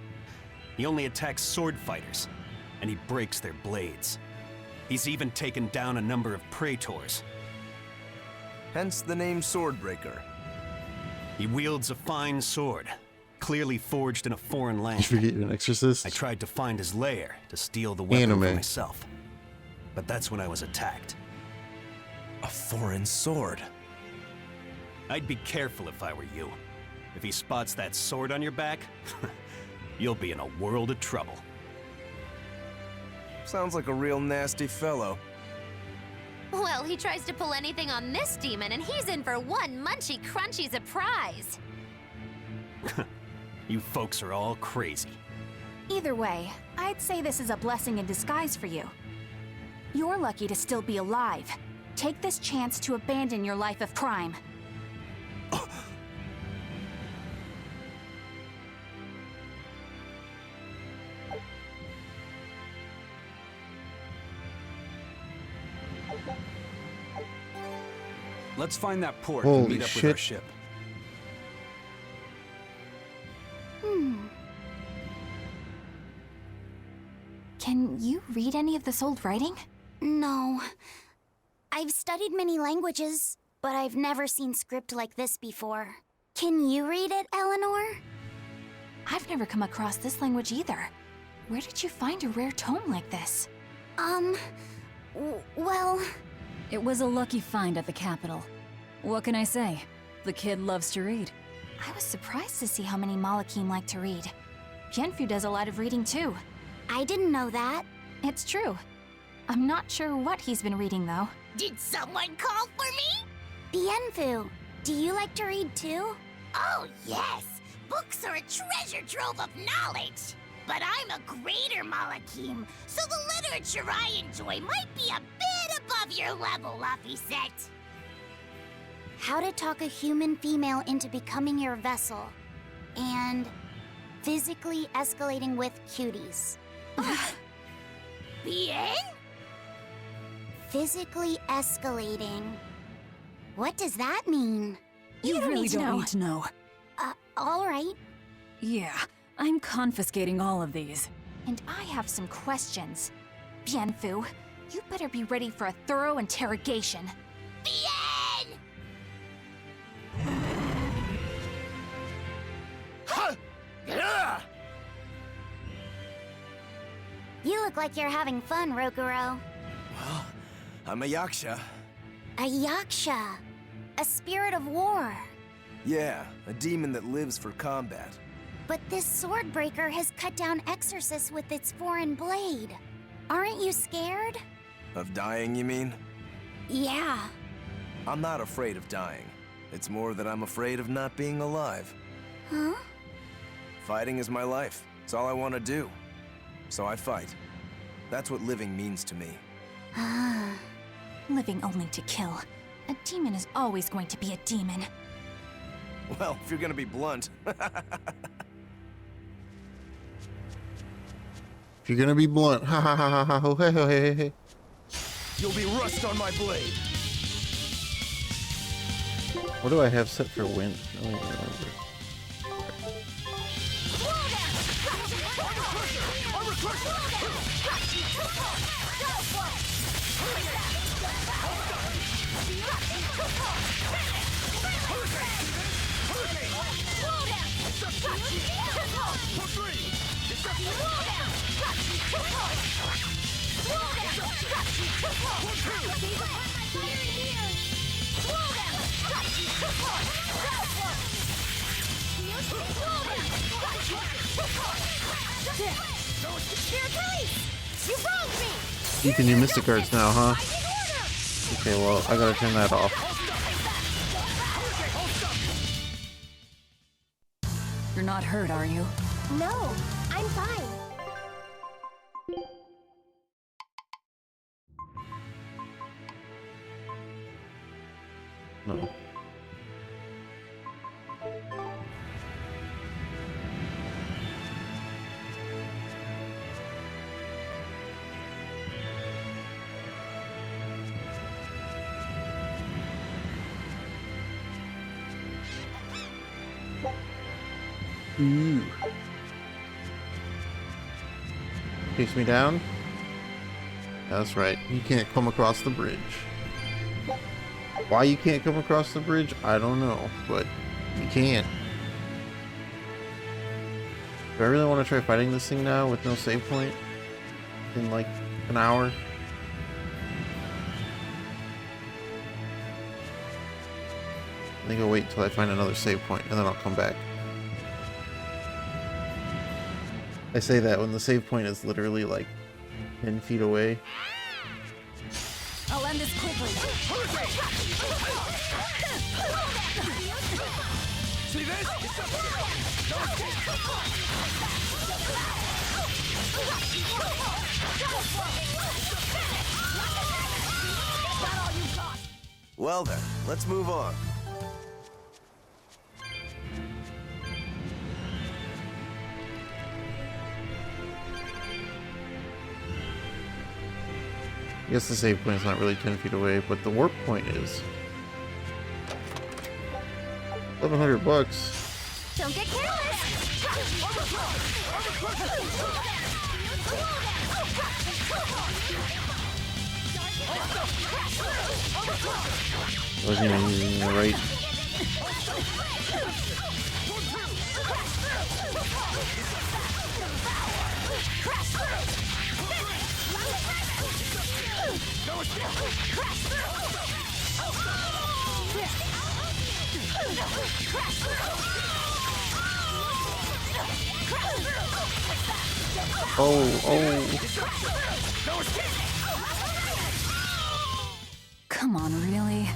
He only attacks sword fighters, and he breaks their blades. He's even taken down a number of praetors. Hence the name Swordbreaker. He wields a fine sword, clearly forged in a foreign You land. forget you're an exorcist? I tried to find his lair to steal the weapon for Anime. myself. But that's when I was attacked. A foreign sword. I'd be careful if I were you. If he spots that sword on your back, you'll be in a world of trouble. Sounds like a real nasty fellow. Well, he tries to pull anything on this demon, and he's in for one munchy crunchy surprise. You folks are all crazy. Either way, I'd say this is a blessing in disguise for you. You're lucky to still be alive. Take this chance to abandon your life of crime. Let's find that port Holy and meet up with our shit. ship. Can you read any of this old writing? No. I've studied many languages, but I've never seen script like this before. Can you read it, Eleanor? I've never come across this language either. Where did you find a rare tome like this? Well... It was a lucky find at the capital. What can I say? The kid loves to read. I was surprised to see how many Malakim like to read. Bienfu does a lot of reading too. I didn't know that. It's true. I'm not sure what he's been reading though. Did someone call for me? Bienfu, do you like to read too? Oh, yes. Books are a treasure trove of knowledge. But I'm a greater Malakim, so the literature I enjoy might be a bit above your level, Laphicet. How to talk a human female into becoming your vessel. And physically escalating with cuties. Bien? Physically escalating. What does that mean? You really don't need to know. All right. Yeah, I'm confiscating all of these. And I have some questions. Bienfu, you better be ready for a thorough interrogation. Bien! You look like you're having fun, Rokuro. Well, I'm a Yaksha. A Yaksha. A spirit of war. Yeah, a demon that lives for combat. But this swordbreaker has cut down exorcists with its foreign blade. Aren't you scared? Of dying, you mean? Yeah. I'm not afraid of dying. It's more that I'm afraid of not being alive. Huh? Fighting is my life. It's all I want to do. So I fight. That's what living means to me. Living only to kill. A demon is always going to be a demon. Well, if you're gonna be blunt. If you're gonna be blunt, ha ha ha ha ha ho hey ho hey hey hey. You'll be rust on my blade. What do I have set for wind? I don't even remember. You can do Mystic Arts now, huh? Okay, well, I gotta turn that off. You're not hurt, are you? No, I'm fine. No. Ooh. Chase me down? That's right. You can't come across the bridge. Why you can't come across the bridge, I don't know, but you can. Do I really want to try fighting this thing now with no save point? In like an hour? I think I'll wait until I find another save point and then I'll come back. I say that when the save point is literally like 10 feet away. I'll end this quickly. See this? Well then, let's move on. I guess the save point is not really 10 feet away, but the warp point is. $1,100 bucks. Don't get careless. Wasn't even using the right. Oh. Come on, really?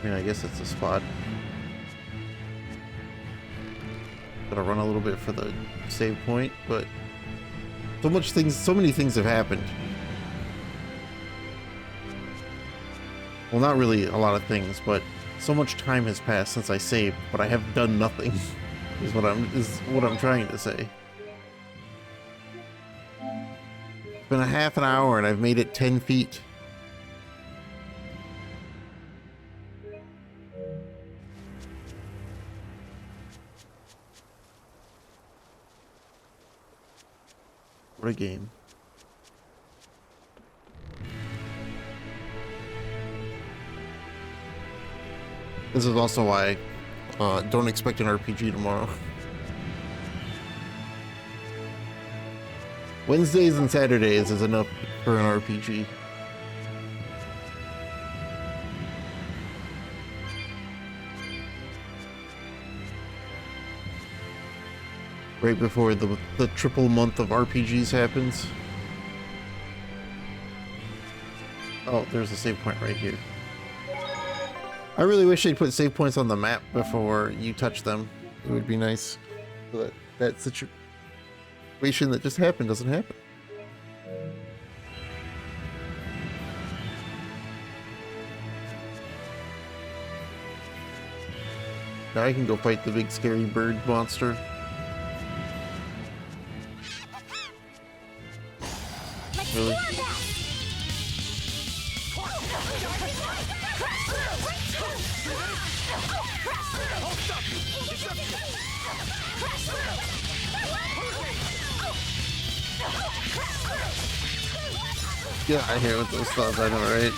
I mean, I guess it's a spot. Gotta run a little bit for the save point, but so many things have happened. Well, not really a lot of things, but so much time has passed since I saved, but I have done nothing. is what I'm trying to say. It's been a half an hour and I've made it 10 feet. What a game. This is also why don't expect an RPG tomorrow. Wednesdays and Saturdays is enough for an RPG. Right before the triple month of RPGs happens. Oh, there's a save point right here. I really wish they'd put save points on the map before you touch them. It would be nice so that situation that just happened doesn't happen. Now I can go fight the big scary bird monster. Really? Get out of here with those stuff, I know, right?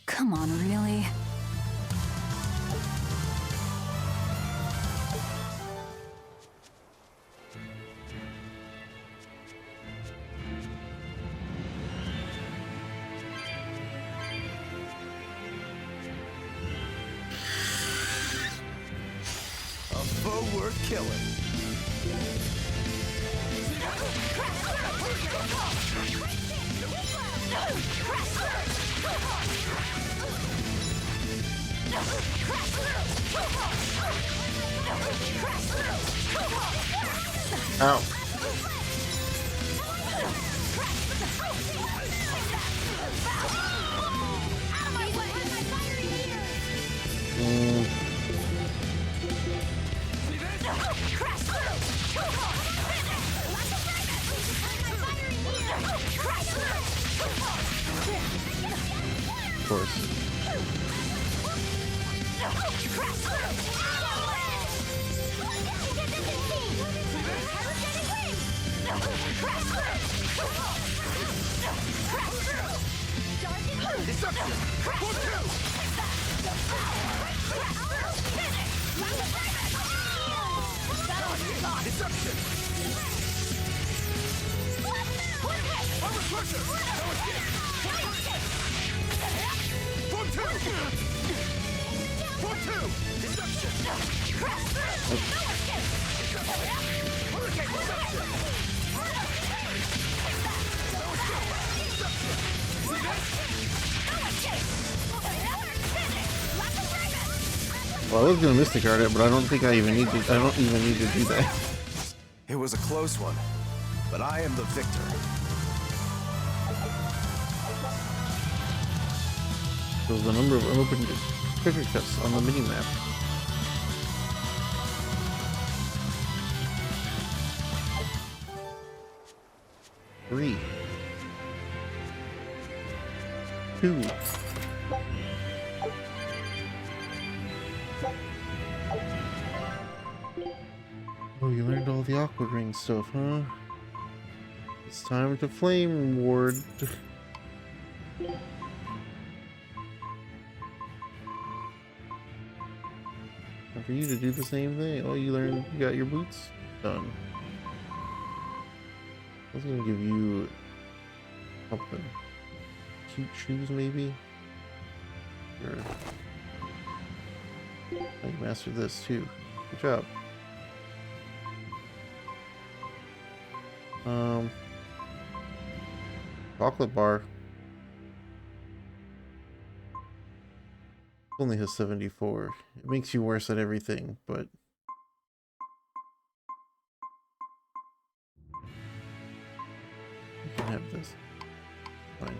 Come on, really? A foe worth killing. Ow. Of course. Well, I was gonna Mystic Guard it, but I don't think I even need to. I don't even need to do that. It was a close one, but I am the victor. There's the number of unopened treasure chests on the minimap. Three. 2. Oh, you learned all the Aqua Ring stuff, huh? It's time to Flame Ward. And for you to do the same thing. Oh, you learned, you got your boots done. I was gonna give you something. Cute shoes, maybe? Sure. I can master this too. Good job. Chocolate bar. Only has 74. It makes you worse at everything, but you can have this. Fine.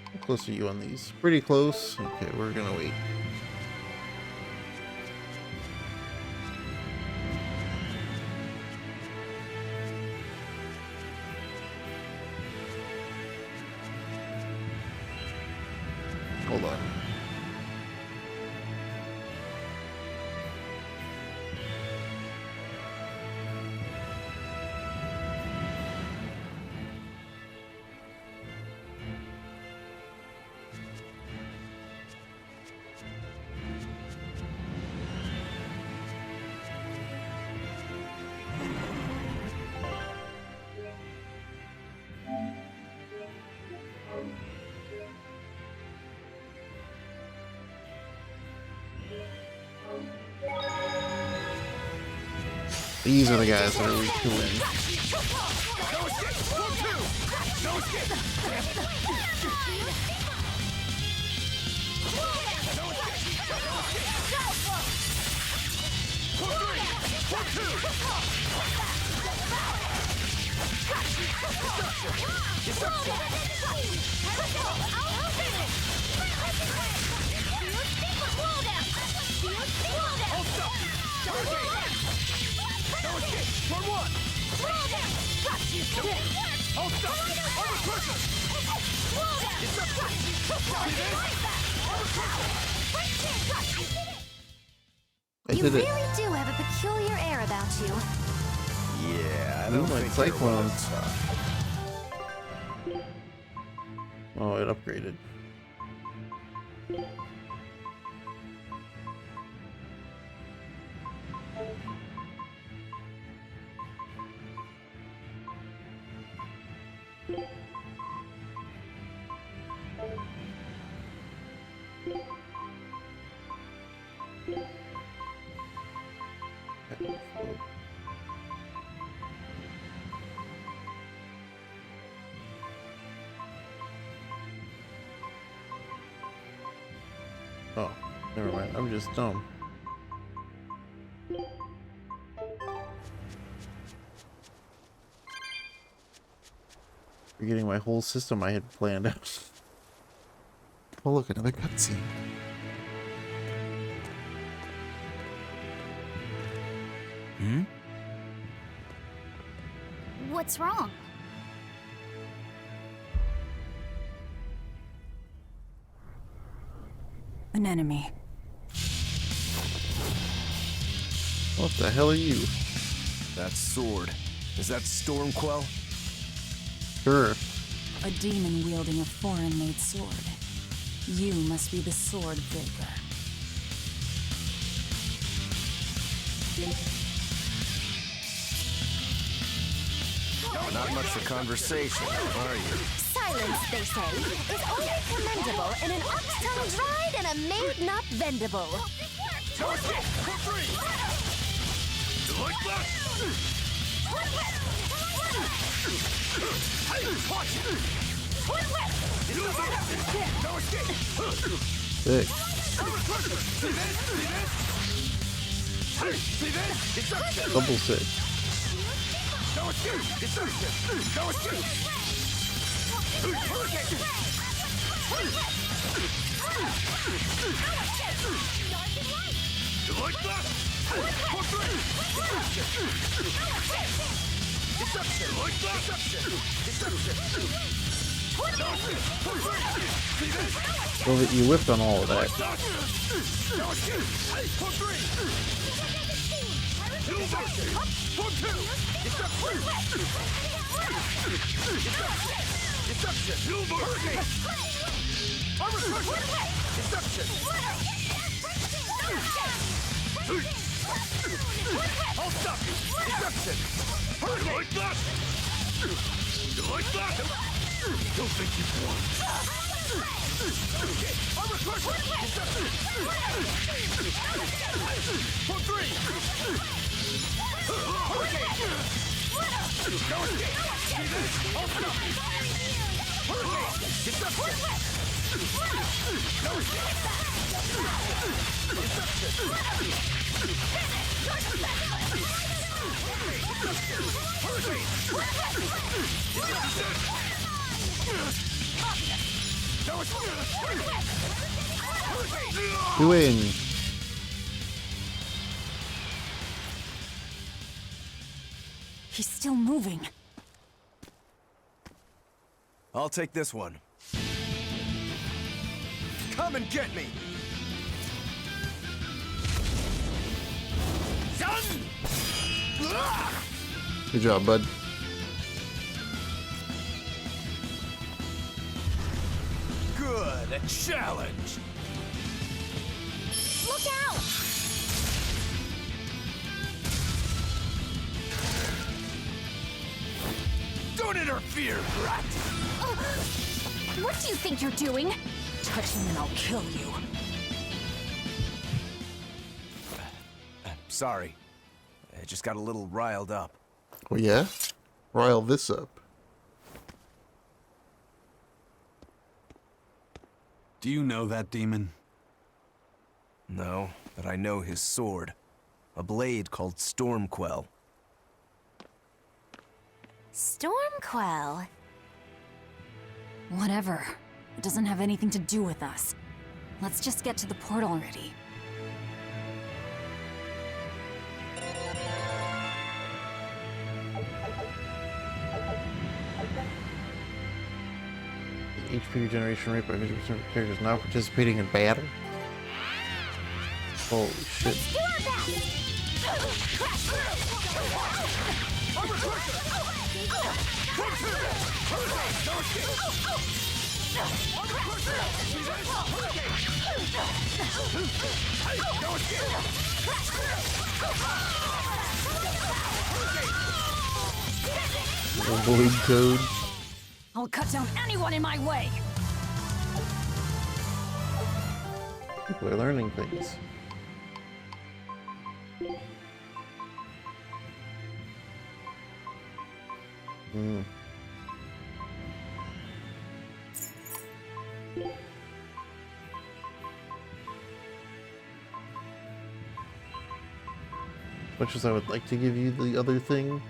How close are you on these? Pretty close. Okay, we're gonna wait. Hold on. These are the guys that are weak to win. I You did really it. do have a peculiar air about you. Yeah, I Ooh, don't my think you're cyclone. well tough. Oh, it upgraded. Oh, never mind. I'm just dumb. Forgetting my whole system I had planned out. Oh, look, another cutscene. What's wrong? An enemy. What the hell are you? That sword. Is that Stormquell? Sure. A demon wielding a foreign-made sword. You must be the sword breaker. Not much for conversation, are you? Silence, they say, is only commendable in an ox tongue dried and a maid not bendable. Sick. Double sick. Well, that you whipped on all of that. Doing. He's still moving. I'll take this one. Come and get me! Good job, bud. Good, a challenge! Look out! Don't interfere, brat! What do you think you're doing? Touch him and I'll kill you. Sorry. I just got a little riled up. Oh yeah? Rile this up. Do you know that demon? No, but I know his sword. A blade called Stormquell. Stormquell. Whatever. It doesn't have anything to do with us. Let's just get to the port already. The HP regeneration rate by 50% of characters now participating in battle. Holy shit. Do our Void code. I'll cut down anyone in my way! People are learning things. As much as I would like to give you the other thing,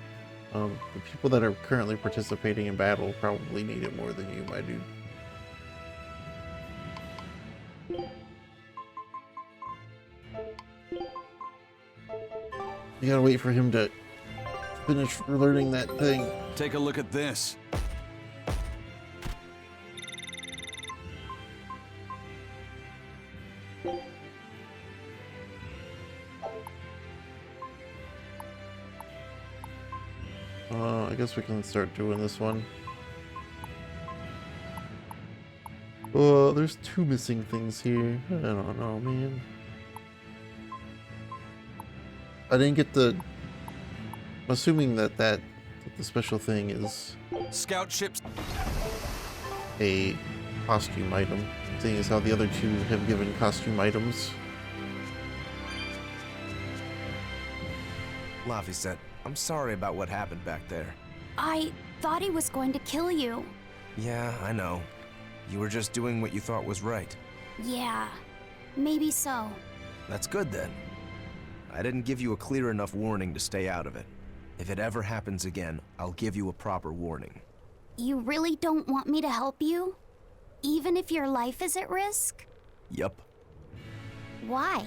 the people that are currently participating in battle probably need it more than you, my dude. You gotta wait for him to finish learning that thing. Take a look at this. I guess we can start doing this one. Oh, there's two missing things here. I don't know, man. I didn't get the... I'm assuming that the special thing is Scout ships. a costume item, seeing as how the other two have given costume items. Laphicet, I'm sorry about what happened back there. I thought he was going to kill you. Yeah, I know. You were just doing what you thought was right. Yeah, maybe so. That's good then. I didn't give you a clear enough warning to stay out of it. If it ever happens again, I'll give you a proper warning. You really don't want me to help you? Even if your life is at risk? Yup. Why?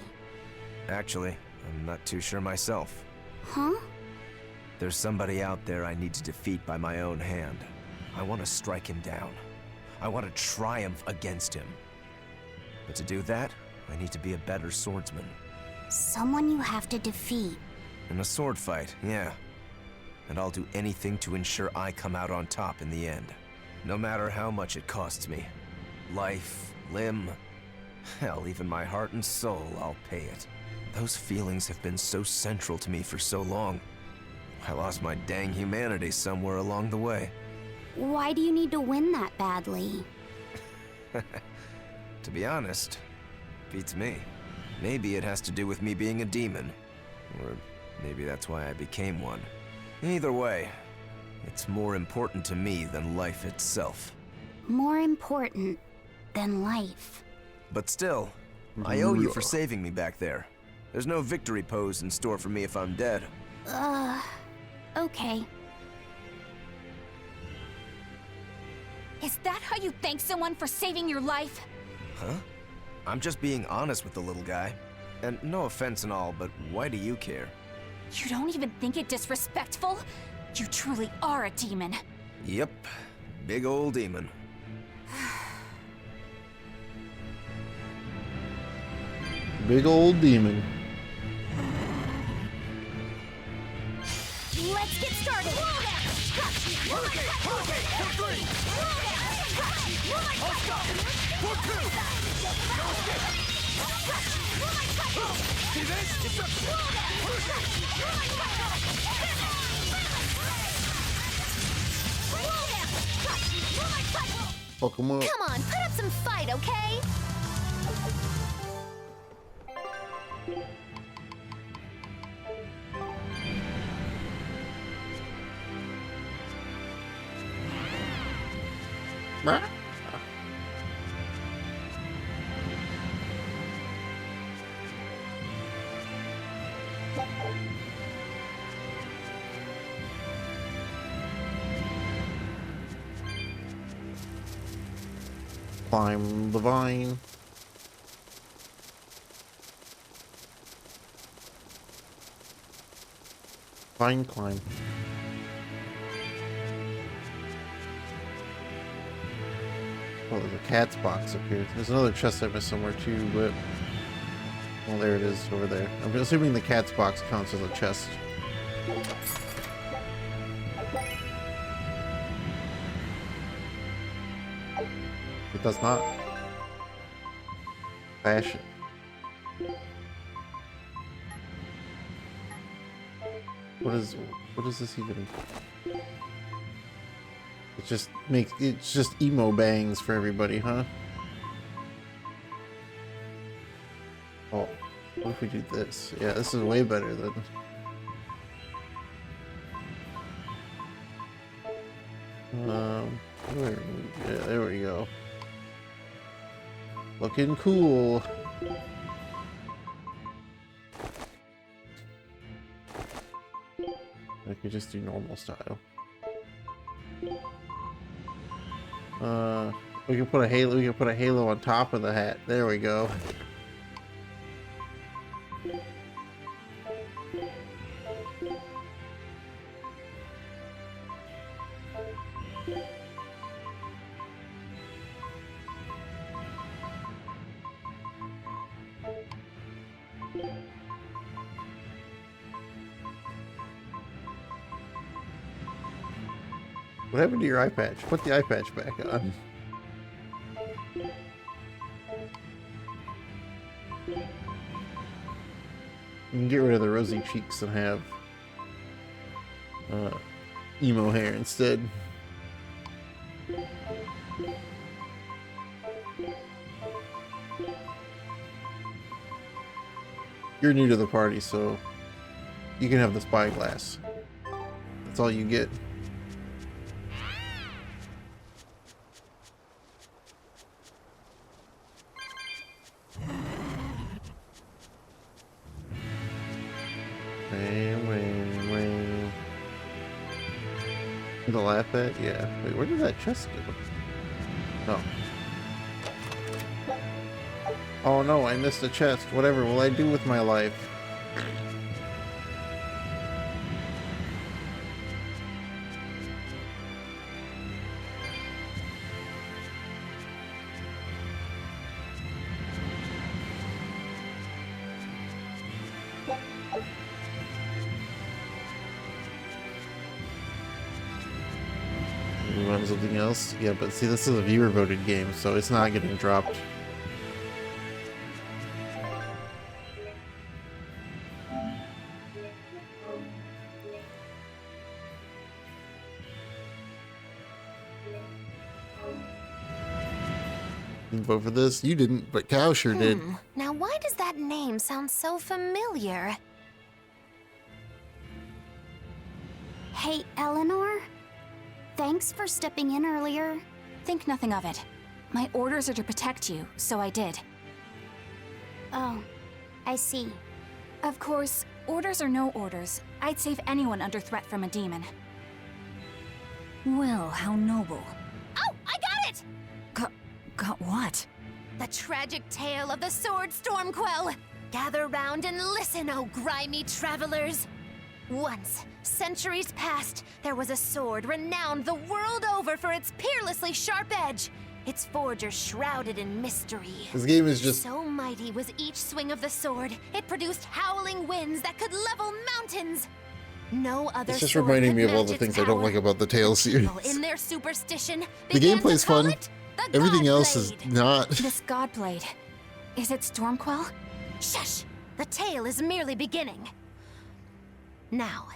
Actually, I'm not too sure myself. Huh? There's somebody out there I need to defeat by my own hand. I want to strike him down. I want to triumph against him. But to do that, I need to be a better swordsman. Someone you have to defeat. In a sword fight, yeah. And I'll do anything to ensure I come out on top in the end. No matter how much it costs me. Life, limb, hell, even my heart and soul, I'll pay it. Those feelings have been so central to me for so long. I lost my dang humanity somewhere along the way. Why do you need to win that badly? To be honest, beats me. Maybe it has to do with me being a demon. Or maybe that's why I became one. Either way, it's more important to me than life itself. More important than life. But still, I owe you for saving me back there. There's no victory pose in store for me if I'm dead. Okay. Is that how you thank someone for saving your life? Huh? I'm just being honest with the little guy. And no offense and all, but why do you care? You don't even think it disrespectful? You truly are a demon. Yep. Big old demon. Big old demon. Let's get started! Fuck 'em up. Come on, put up some fight, okay? Climb the vine. Vine climb. Oh, there's a cat's box up here. There's another chest I missed somewhere too, but... Well, there it is, over there. I'm assuming the cat's box counts as a chest. It does not. Fashion. What is this even? It's just emo bangs for everybody, huh? Oh, what if we do this? Yeah, this is way better than... yeah, there we go. Looking cool. I could just do normal style. We can put a halo. We can put a halo on top of the hat. There we go. What happened to your eye patch? Put the eye patch back on. You can get rid of the rosy cheeks and have emo hair instead. You're new to the party, so you can have the spyglass. That's all you get. To laugh at? Yeah. Wait, where did that chest go? Oh. Oh no, I missed a chest. Whatever will I do with my life? Something else? Yeah, but see, this is a viewer voted game, so it's not getting dropped. You vote for this? You didn't, but Cow sure did. Now why does that name sound so familiar? Hey, Eleanor? Thanks for stepping in earlier. Think nothing of it. My orders are to protect you, so I did. Oh, I see. Of course, orders or no orders, I'd save anyone under threat from a demon. Well, how noble. Oh, I got it! Got what? The tragic tale of the sword Stormquell. Gather round and listen, oh grimy travelers. Once, centuries past, there was a sword renowned the world over for its peerlessly sharp edge. Its forger shrouded in mystery. This game is just... So mighty was each swing of the sword, it produced howling winds that could level mountains. No other It's just sword reminding could me of all the match things its I don't power. like about the Tales series. People in their superstition The began gameplay's to call fun. it the Everything God else is Blade. not. This Godblade. Is it Stormquell? Shush! The tale is merely beginning. Now,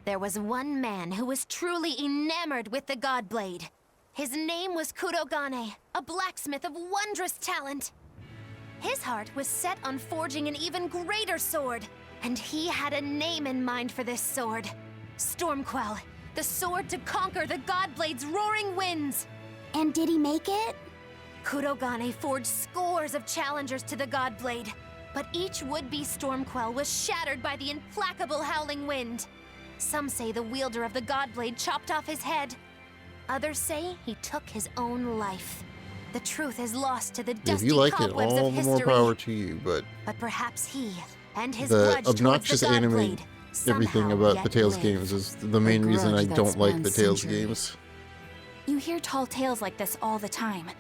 there was one man who was truly enamored with the Godblade. His name was Kurogane, a blacksmith of wondrous talent. His heart was set on forging an even greater sword, and he had a name in mind for this sword. Stormquell, the sword to conquer the Godblade's roaring winds. And did he make it? Kurogane forged scores of challengers to the Godblade, but each would-be Stormquell was shattered by the implacable howling wind. Some say the wielder of the Godblade chopped off his head. Others say he took his own life. the truth is lost to the If dusty you like it, cobwebs all of the history. more power to you, but But perhaps he and his the grudge obnoxious towards the anime, Godblade everything somehow about yet the Tales live. games is the main A reason I grudge that don't like the spans Tales centuries. games. You hear tall tales like this all the time.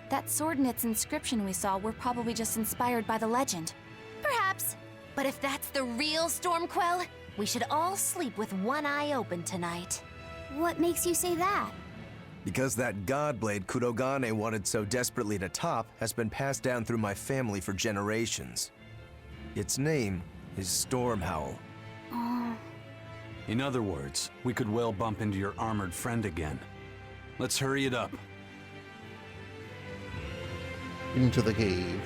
That sword and its inscription we saw were probably just inspired by the legend. Perhaps. But if that's the real Stormquell, we should all sleep with one eye open tonight. What makes you say that? Because that Godblade Kurogane wanted so desperately to top has been passed down through my family for generations. Its name is Stormhowl. In other words, we could well bump into your armored friend again. Let's hurry it up. Into the cave.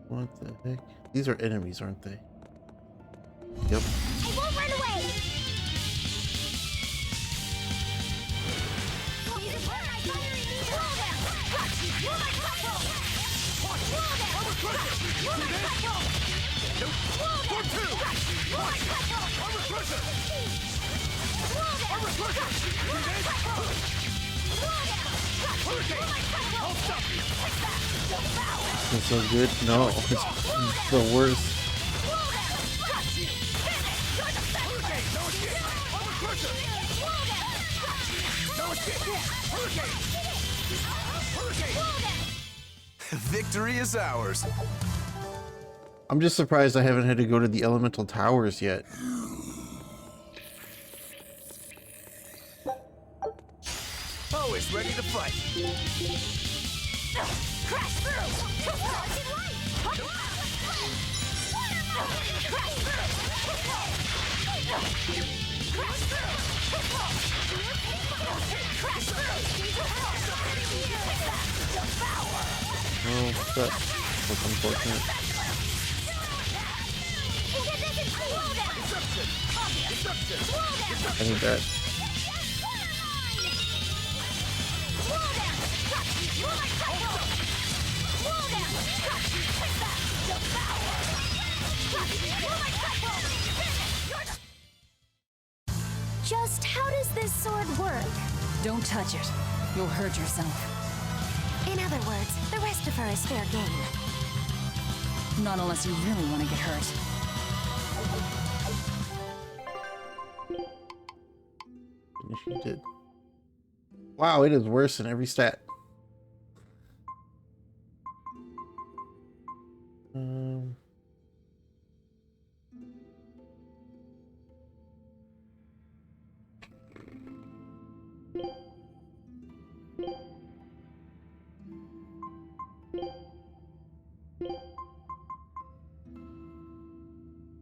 What the heck? These are enemies, aren't they? Yep. I won't run away! These are my fiery needles! Roll them! Roll my crumble! Roll them! Roll my crumble! Roll them! Roll my crumble! Roll them! Roll my crumble! Roll my crumble! It's so good. No, it's the worst. Victory is ours. I'm just surprised I haven't had to go to the elemental towers yet. Always ready to fight. Crash through! Crash Oh, that's unfortunate. I need that. Just how does this sword work? Don't touch it. You'll hurt yourself. In other words, the rest of her is fair game. Not unless you really want to get hurt. Finish you did. Wow, it is worse in every stat.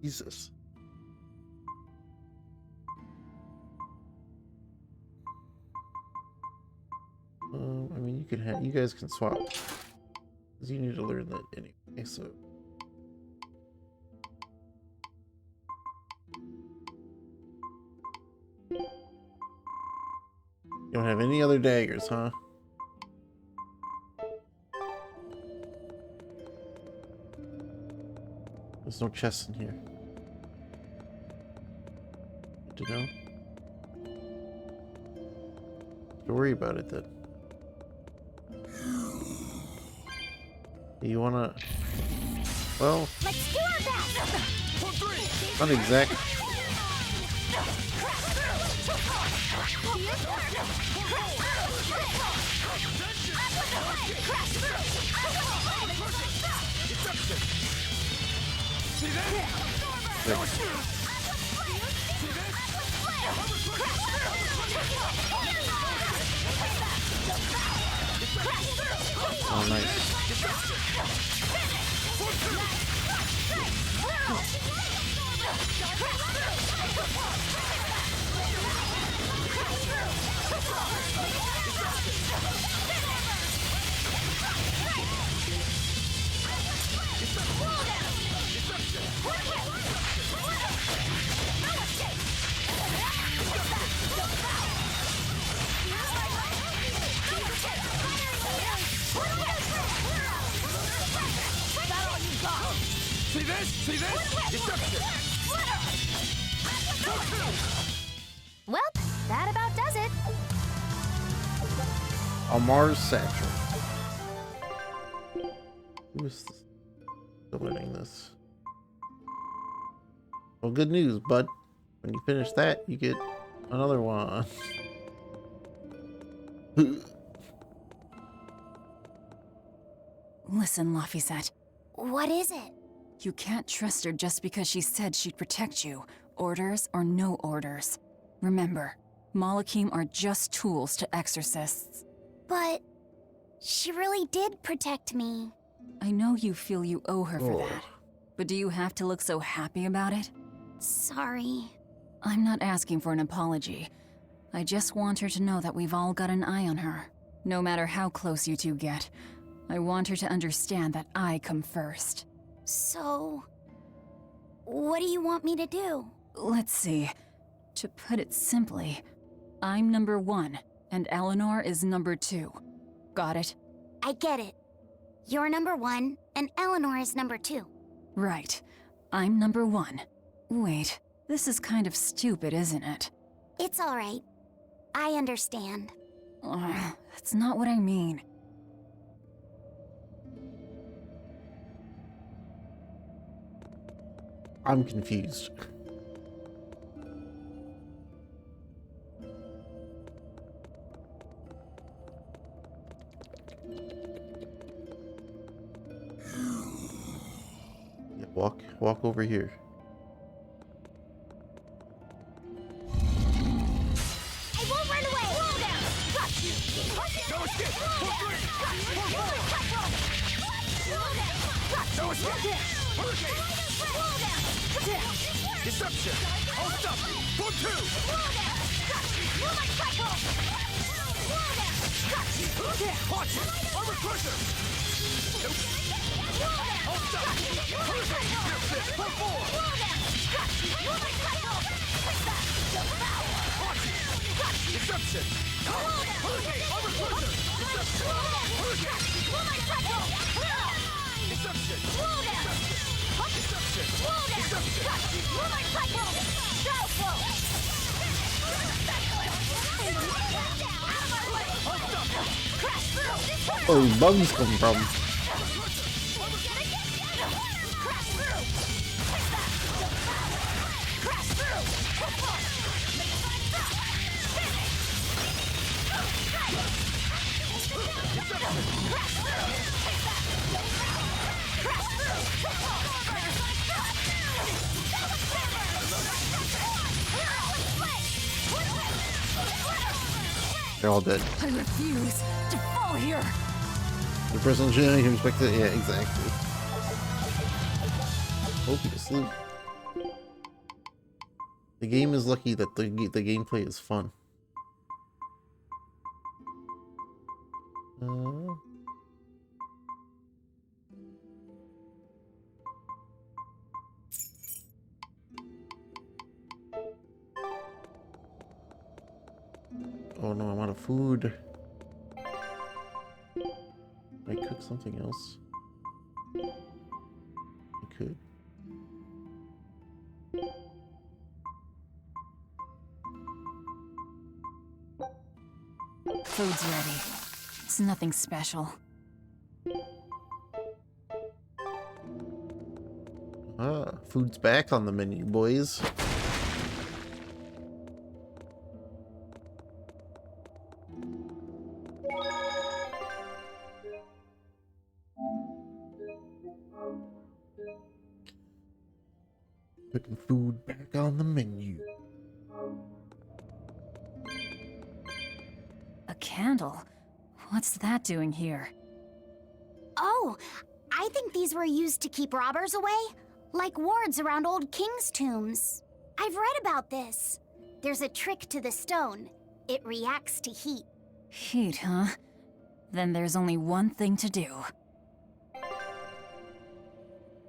Jesus. I mean, you guys can swap. 'Cause you need to learn that anyway, so. You don't have any other daggers, huh? There's no chests in here. Good to know. Don't worry about it then. You wanna... Well... Let's do our best! Not exactly. Oh, nice. See this? See this? Deception! Well, that about does it. A Mars satchel. Who's still learning this? Well, good news, bud. When you finish that, you get another one. Listen, Laphicet. What is it? You can't trust her just because she said she'd protect you. Orders or no orders. Remember, Malakim are just tools to exorcists. But she really did protect me. I know you feel you owe her for Oh. that. But do you have to look so happy about it? Sorry. I'm not asking for an apology. I just want her to know that we've all got an eye on her. No matter how close you two get. I want her to understand that I come first. So, what do you want me to do? Let's see. To put it simply, I'm number 1, and Eleanor is number 2. Got it? I get it. You're number 1, and Eleanor is number 2. Right. I'm number 1. Wait, this is kind of stupid, isn't it? It's alright. I understand. That's not what I mean. I'm confused. Yeah, walk over here. I won't run away! Roll down! Got you! No escape! Pull through! No escape! Hurricane! Deception! Hold up! Pull two! Watch it! Armor crusher! Nope. Hold up! Hurricane! Pull four! Watch it! Deception! Hurricane! Armor crusher! Deception! Hurricane! Deception! Oh, these bugs come from. They're all dead. I refuse to fall here! The person generally can expect it. Yeah, exactly. Hope you sleep. The game is lucky that the gameplay is fun. Oh no, I'm out of food. I cook something else. I could. Food's ready. It's nothing special. Ah, food's back on the menu, boys. Putting food back on the menu. A candle? What's that doing here? Oh, I think these were used to keep robbers away, like wards around old kings' tombs. I've read about this. There's a trick to the stone. It reacts to heat. Heat, huh? Then there's only one thing to do.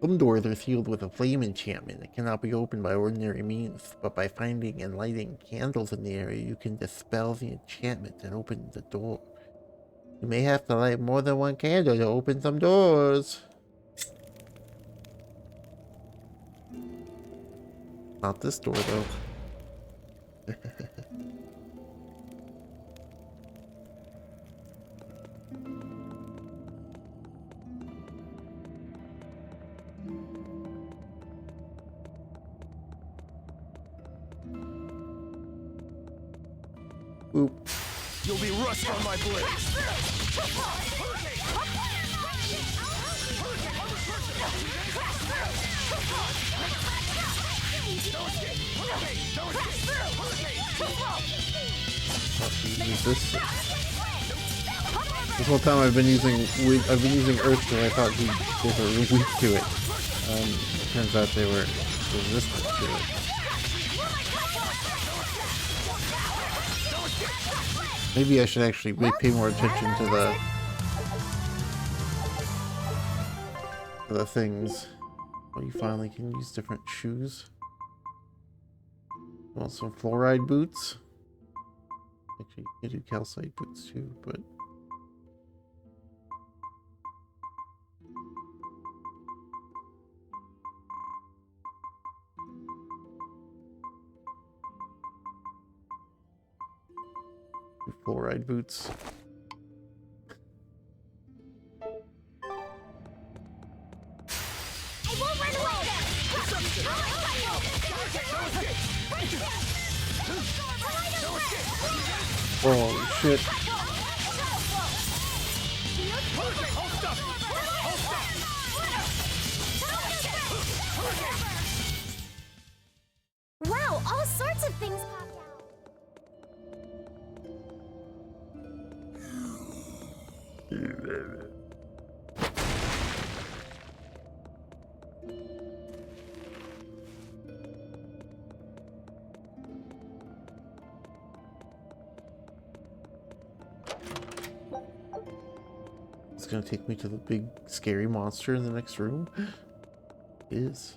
Some doors are sealed with a flame enchantment that cannot be opened by ordinary means, but by finding and lighting candles in the area, you can dispel the enchantment and open the door. You may have to light more than one candle to open some doors. Not this door, though. Oop. You'll be rust on my blade. Use this. This whole time I've been using Earth because I thought they were weak to it. Turns out they were resistant to it. Maybe I should actually pay more attention to the things. Oh, you finally can use different shoes. Want some fluoride boots? Actually, you can do calcite boots too, but fluoride boots. I won't run away! Oh shit. Wow, all sorts of things popped out. It's gonna take me to the big scary monster in the next room. It is.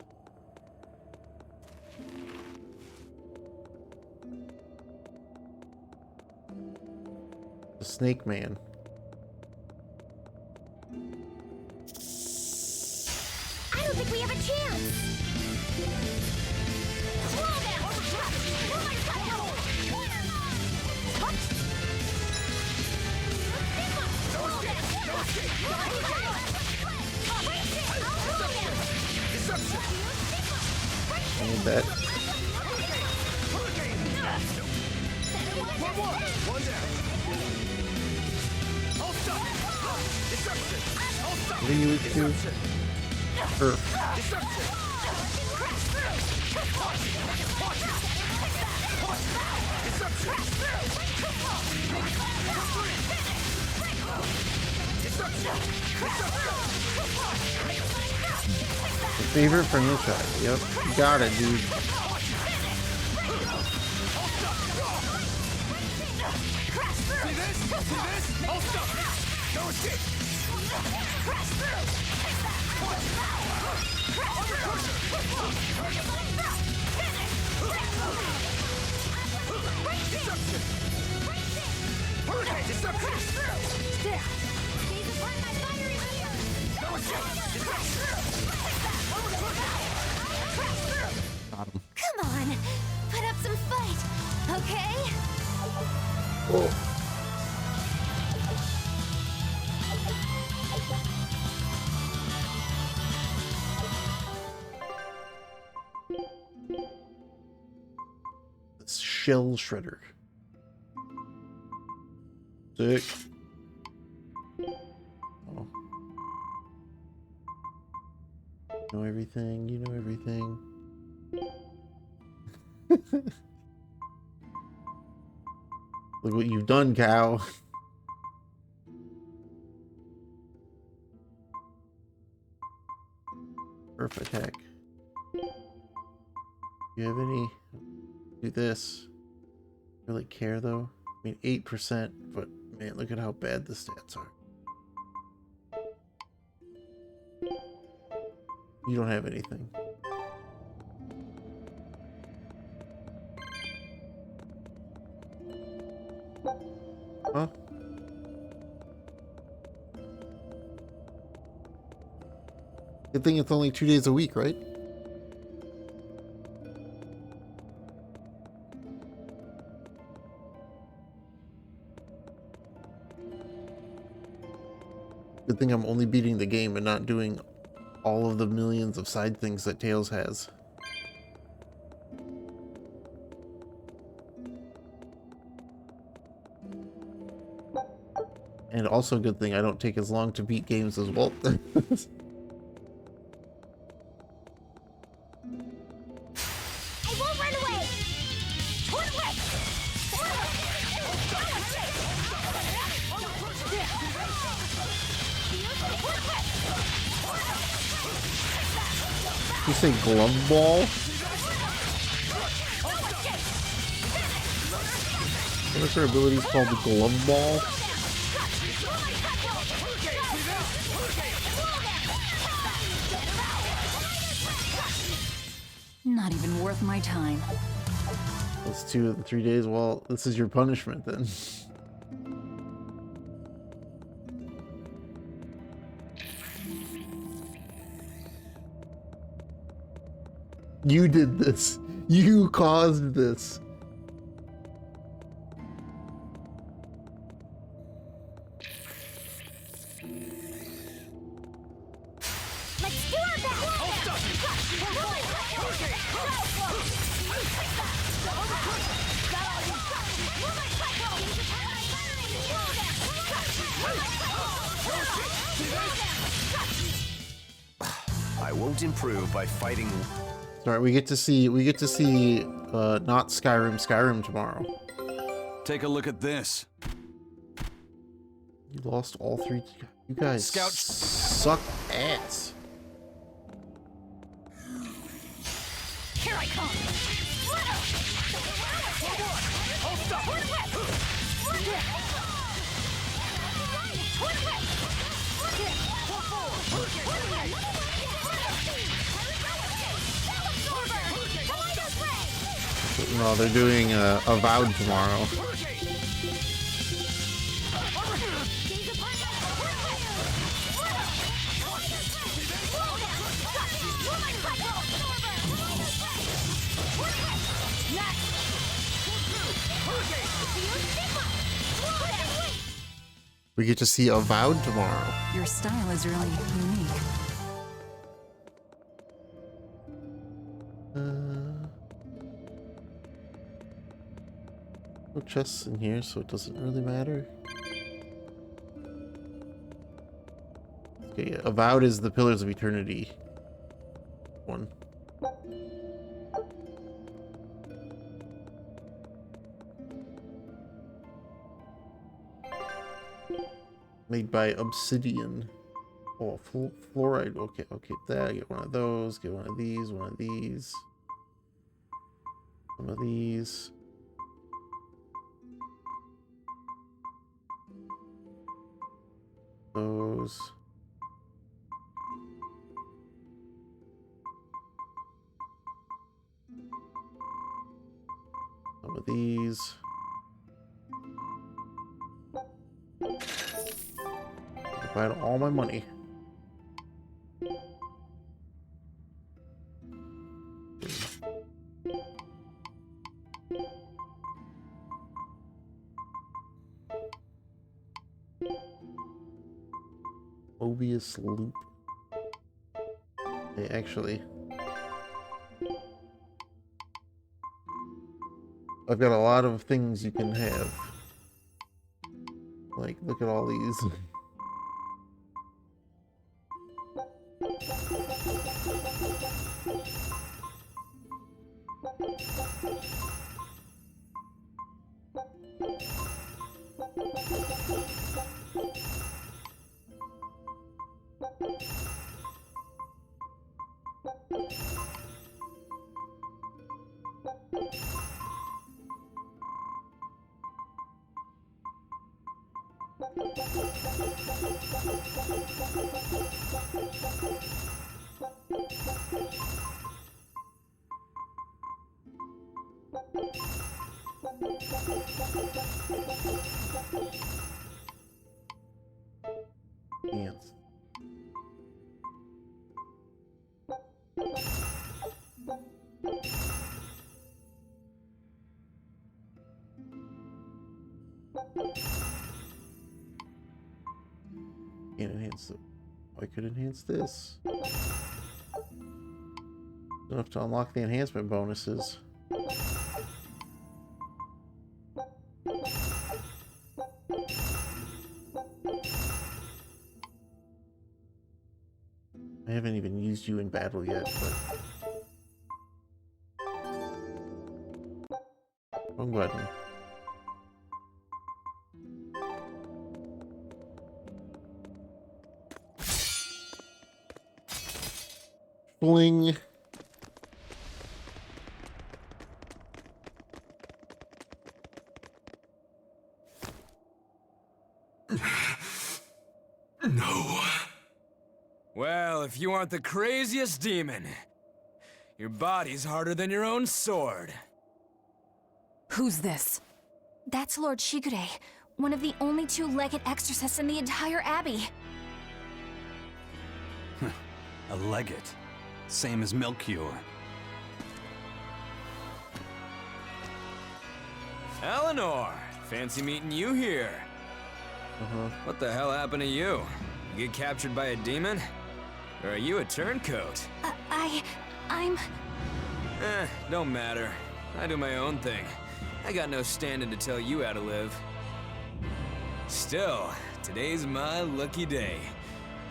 The Snake Man. I don't think we have a chance. I need that. What are you weak to? Earth. Favorite franchise. Yep. You got it, dude. Come on, put up some fight, okay? Oh. Shell Shredder. Sick. Oh. You know everything, you know everything. Look what you've done, cow. Perfect attack. You have any? Do this. Really care though? I mean 8%, but man, look at how bad the stats are. You don't have anything. Huh? Good thing it's only 2 days a week, right? thing I'm only beating the game and not doing all of the millions of side things that Tails has. And also a good thing I don't take as long to beat games as well. I won't run away! Toward way! You say glove ball? What is her abilities called? The glove ball? Not even worth my time. That's 2 of the 3 days. Well, this is your punishment then. You did this. You caused this. Let's do our I won't improve by fighting. Sorry, we get to see not Skyrim tomorrow. Take a look at this. You lost all 3. You guys Scout suck ass. Here I come! No, they're doing Avowed tomorrow. We get to see Avowed tomorrow. Your style is really unique. No chests in here, so it doesn't really matter. Okay, yeah, Avowed is the Pillars of Eternity one. Made by Obsidian. Oh, fluoride. Okay, I'll keep that. Get one of those. Get one of these. One of these. One of these. Those. Some of these. If I had all my money. Mobius loop. Hey, actually, I've got a lot of things you can have. Like, look at all these. Ants. In here. enhance it. I could enhance this. Enough to unlock the enhancement bonuses. I haven't even used you in battle yet, but... Wrong button. Fling. No. Well, if you aren't the craziest demon, your body's harder than your own sword. Who's this? That's Lord Shigure, one of the only two-legged exorcists in the entire abbey. A legate. Same as Melchior. Eleanor, fancy meeting you here. What the hell happened to you? You get captured by a demon? Or are you a turncoat? I'm... Don't matter. I do my own thing. I got no standing to tell you how to live. Still, today's my lucky day.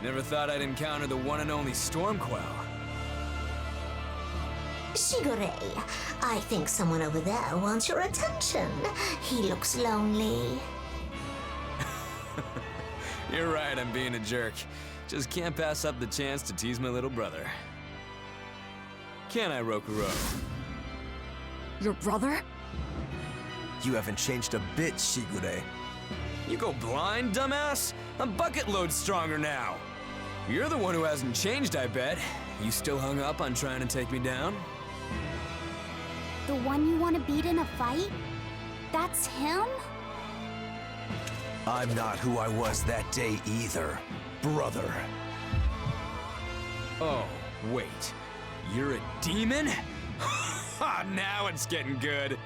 Never thought I'd encounter the one and only Stormquell. Shigure, I think someone over there wants your attention. He looks lonely. You're right, I'm being a jerk. Just can't pass up the chance to tease my little brother. Can I, Rokuro? Your brother? You haven't changed a bit, Shigure. You go blind, dumbass? I'm bucket load stronger now. You're the one who hasn't changed, I bet. You still hung up on trying to take me down? The one you want to beat in a fight? That's him? I'm not who I was that day either, brother. Oh, wait. You're a demon? Now it's getting good.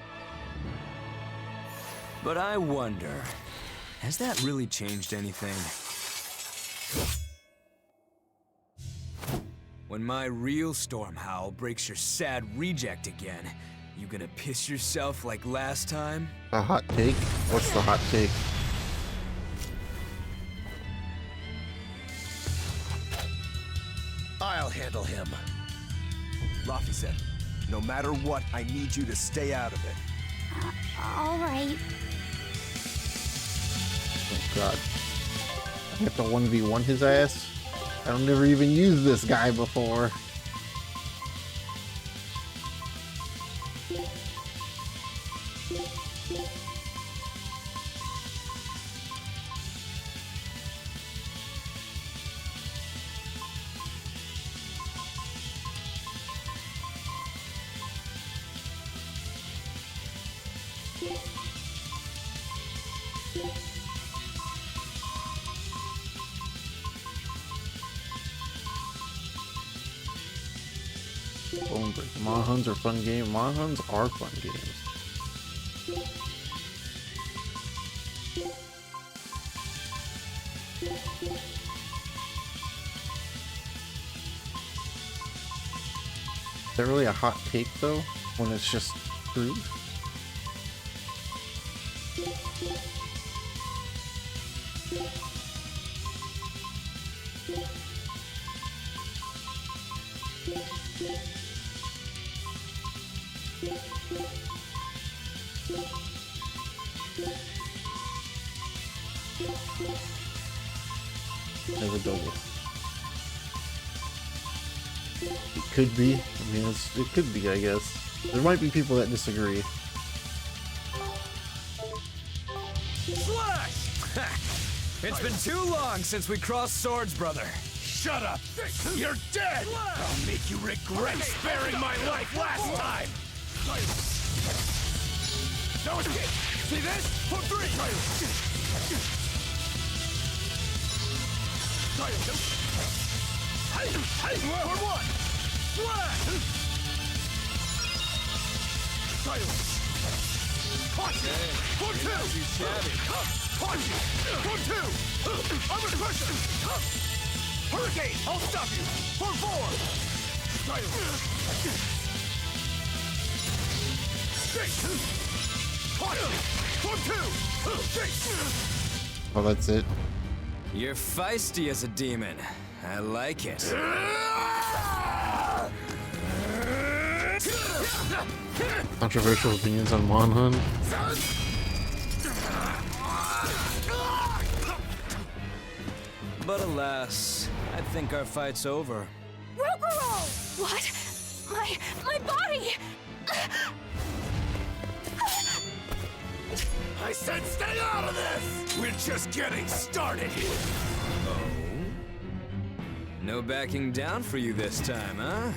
But I wonder, has that really changed anything? When my real storm howl breaks your sad reject again, you gonna piss yourself like last time? A hot take? What's the hot take? I'll handle him. Laffy said, no matter what, I need you to stay out of it. All right. Oh god. I have to 1v1 his ass? I've never even used this guy before. Monhuns are fun games. Monhuns are fun games. Is that really a hot take though, when it's just true? Never done it. It could be. I mean, it could be, I guess. There might be people that disagree. Slash! It's been too long since we crossed swords, brother. Shut up! You're dead! I'll make you regret sparing my life last time! No escape! See this? For free! Forward one! Slash! Punch! Form 2! Too shabby. Punch! Form 2! I'm gonna crush him! Hurricane! I'll stop you! Form 4! Punch! Form 2! Oh, that's it. You're feisty as a demon. I like it. Controversial opinions on Monhun. But alas, I think our fight's over. Rokuro! What? My body! I said stay out of this! We're just getting started here. No backing down for you this time, huh?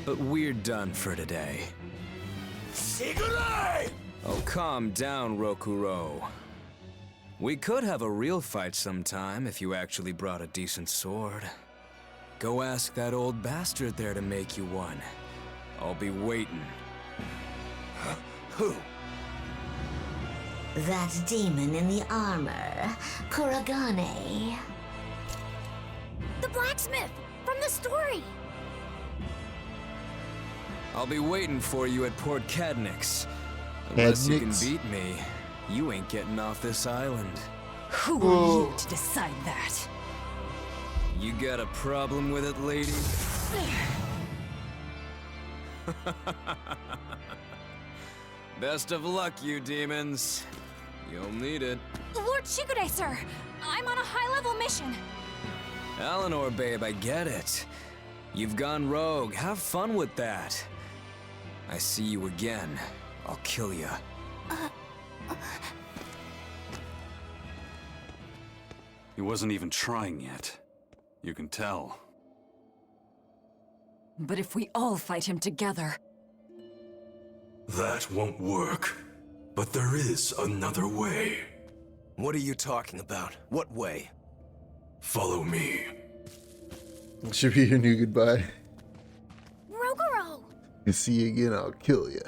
But we're done for today. Shigure! Oh, calm down, Rokuro. We could have a real fight sometime if you actually brought a decent sword. Go ask that old bastard there to make you one. I'll be waiting. Who? That demon in the armor, Kuragane. The blacksmith! From the story! I'll be waiting for you at Port Cadnix. Unless you can Cadnix. beat me, you ain't getting off this island. Who are you to decide that? You got a problem with it, lady? Best of luck, you demons. You'll need it. Lord Shigure, sir! I'm on a high-level mission. Eleanor, babe, I get it. You've gone rogue. Have fun with that. I see you again. I'll kill you. He wasn't even trying yet. You can tell. But if we all fight him together... That won't work. But there is another way. What are you talking about? What way? Follow me. It should be your new goodbye. Rokuro! You see you again, I'll kill you.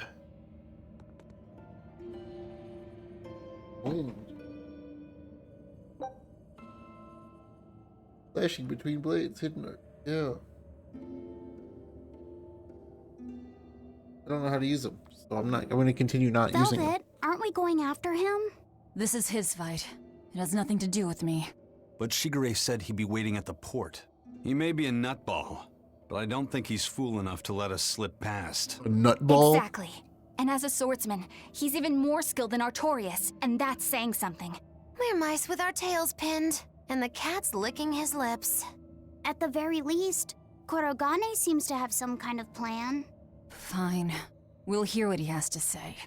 Flashing between blades, hidden. Yeah. I don't know how to use them, so I'm going to continue not using them. Velvet, aren't we going after him? This is his fight. It has nothing to do with me. But Shigure said he'd be waiting at the port. He may be a nutball, but I don't think he's fool enough to let us slip past. A nutball? Exactly. And as a swordsman, he's even more skilled than Artorias, and that's saying something. We're mice with our tails pinned, and the cat's licking his lips. At the very least, Kurogane seems to have some kind of plan. Fine. We'll hear what he has to say.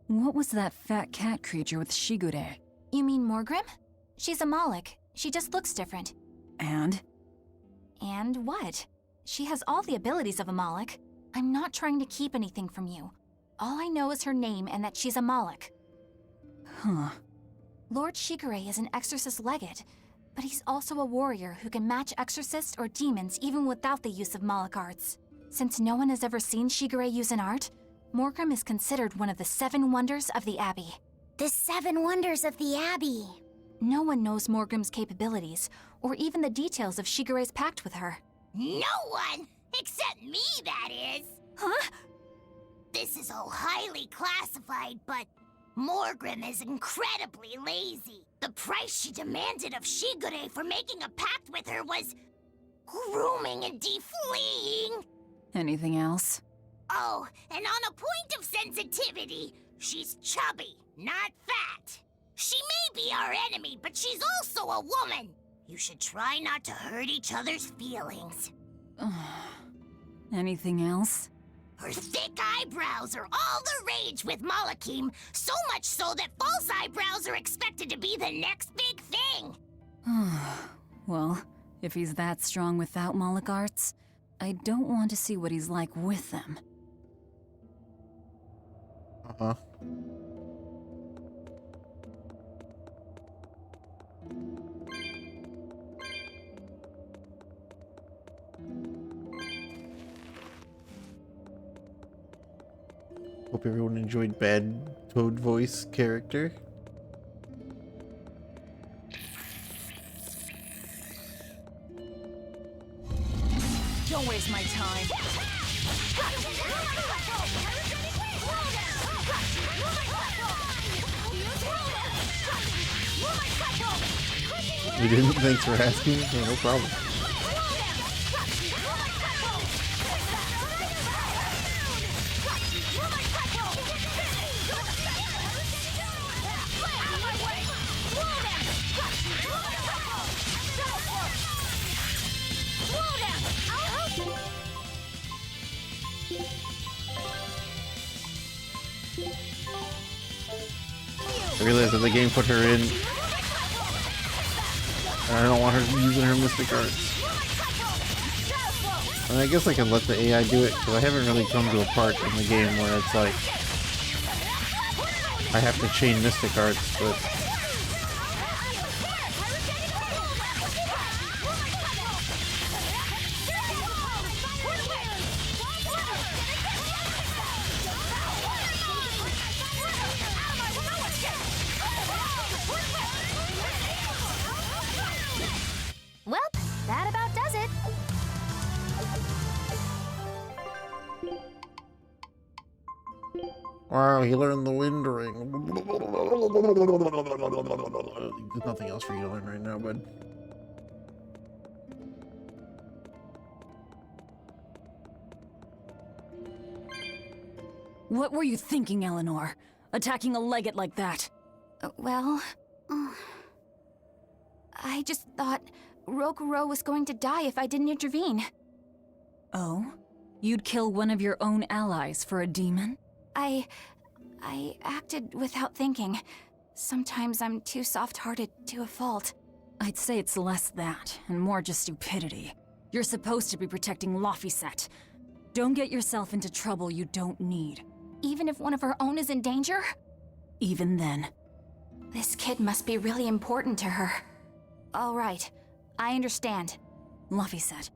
What was that fat cat creature with Shigure? You mean Morgrim? She's a Moloch. She just looks different. And? And what? She has all the abilities of a Moloch. I'm not trying to keep anything from you. All I know is her name and that she's a Moloch. Huh. Lord Shigure is an exorcist legate, but he's also a warrior who can match exorcists or demons even without the use of Moloch arts. Since no one has ever seen Shigure use an art, Morgrim is considered one of the 7 wonders of the Abbey. The 7 wonders of the Abbey. No one knows Morgrim's capabilities, or even the details of Shigure's pact with her. No one! Except me, that is! Huh? This is all highly classified, but Morgrim is incredibly lazy. The price she demanded of Shigure for making a pact with her was grooming and defleeing. Anything else? Oh, and on a point of sensitivity, she's chubby, not fat. She may be our enemy, but she's also a woman. You should try not to hurt each other's feelings. Anything else? Her thick eyebrows are all the rage with Malakim, so much so that false eyebrows are expected to be the next big thing. Well, if he's that strong without Moloch arts, I don't want to see what he's like with them. Uh-huh. Hope everyone enjoyed Bad Toad voice character. Don't waste my time. You didn't? Thanks for asking. Yeah, no problem. I realized that the game put her in, and I don't want her using her mystic arts. And I guess I can let the AI do it, because I haven't really come to a part in the game where it's like I have to chain mystic arts, but Well, that about does it. wow, he learned the wind ring. There's nothing else for you to learn right now, bud. What were you thinking, Eleanor? Attacking a legate like that? Well, I just thought Rokuro was going to die if I didn't intervene. Oh? You'd kill one of your own allies for a demon? I acted without thinking. Sometimes I'm too soft-hearted to a fault. I'd say it's less that, and more just stupidity. You're supposed to be protecting Laphicet. Don't get yourself into trouble you don't need. Even if one of her own is in danger? Even then. This kid must be really important to her. All right, I understand. Laphicet,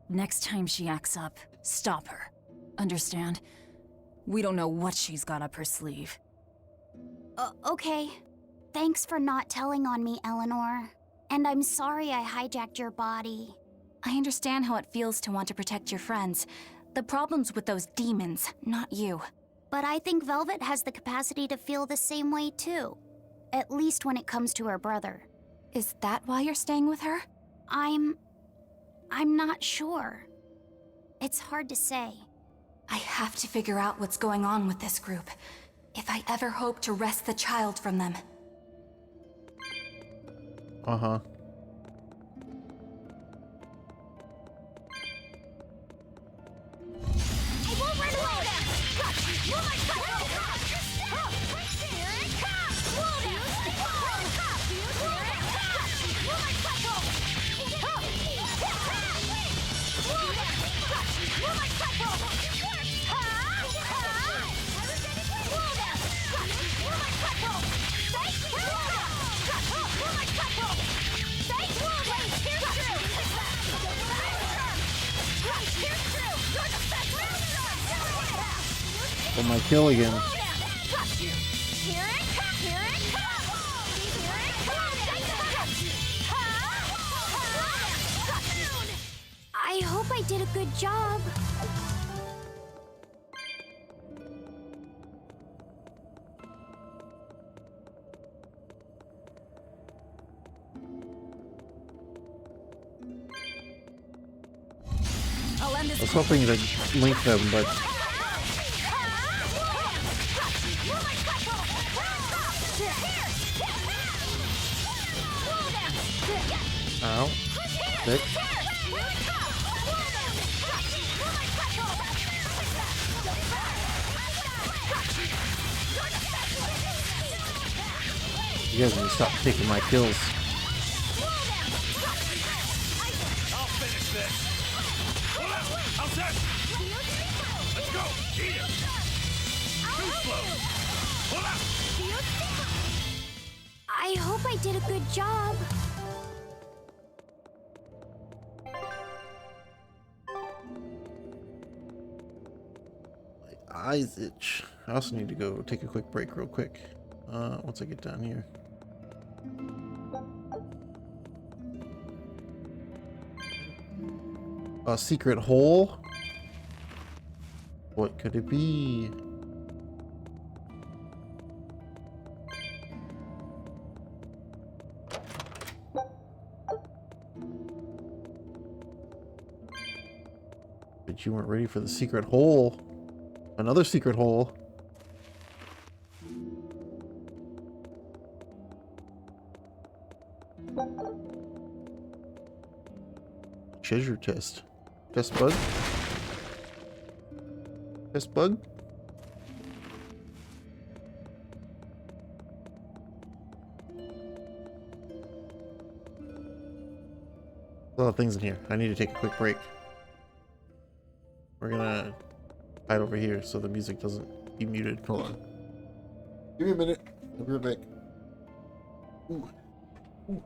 next time she acts up, stop her. Understand? We don't know what she's got up her sleeve. Okay. Thanks for not telling on me, Eleanor. And I'm sorry I hijacked your body. I understand how it feels to want to protect your friends. The problem's with those demons, not you. But I think Velvet has the capacity to feel the same way too. At least when it comes to her brother. Is that why you're staying with her? I'm not sure. It's hard to say. I have to figure out what's going on with this group, if I ever hope to wrest the child from them. Uh-huh. I won't run away! Here it For my kill again. I hope I did a good job. I was hoping to link them, but ow. Sick. You guys need to stop taking my kills. I'll finish this. Hold up! I'll set. Let's go! Eat it! Too slow! Hold up! I hope I did a good job. My eyes itch. I also need to go take a quick break real quick. Once I get down here. A secret hole? What could it be? But you weren't ready for the secret hole. Another secret hole. Treasure chest. Chest bug? Chest bug? A lot of things in here. I need to take a quick break. We're gonna hide over here so the music doesn't be muted. Hold on. Give me a minute. I'll be right back. Ooh. Ooh.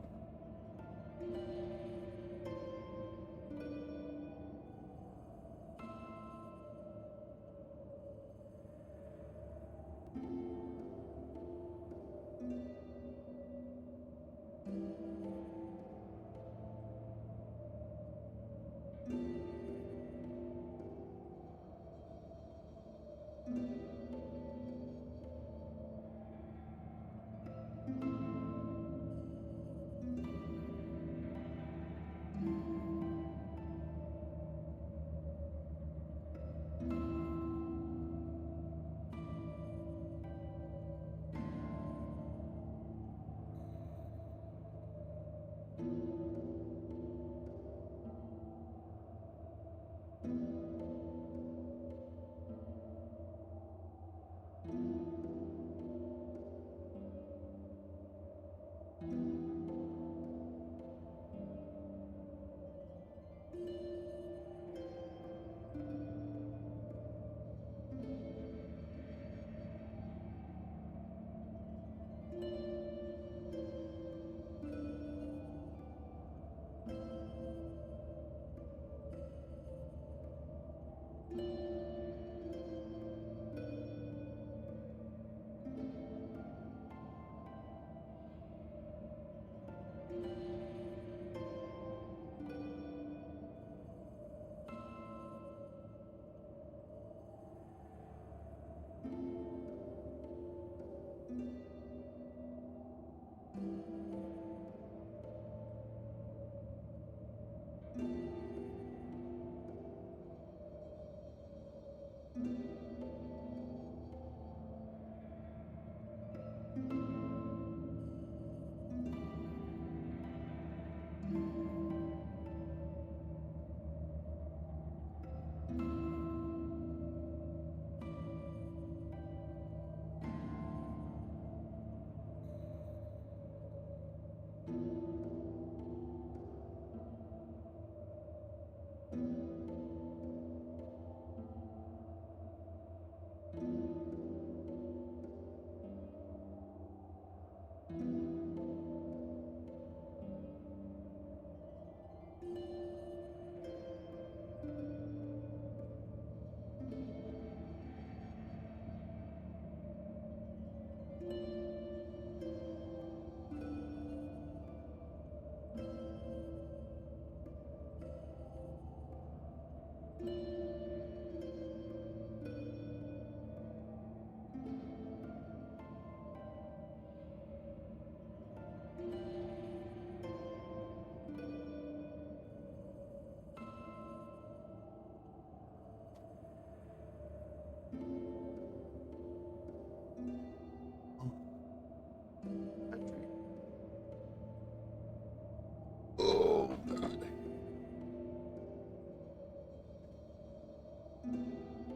Oh, God.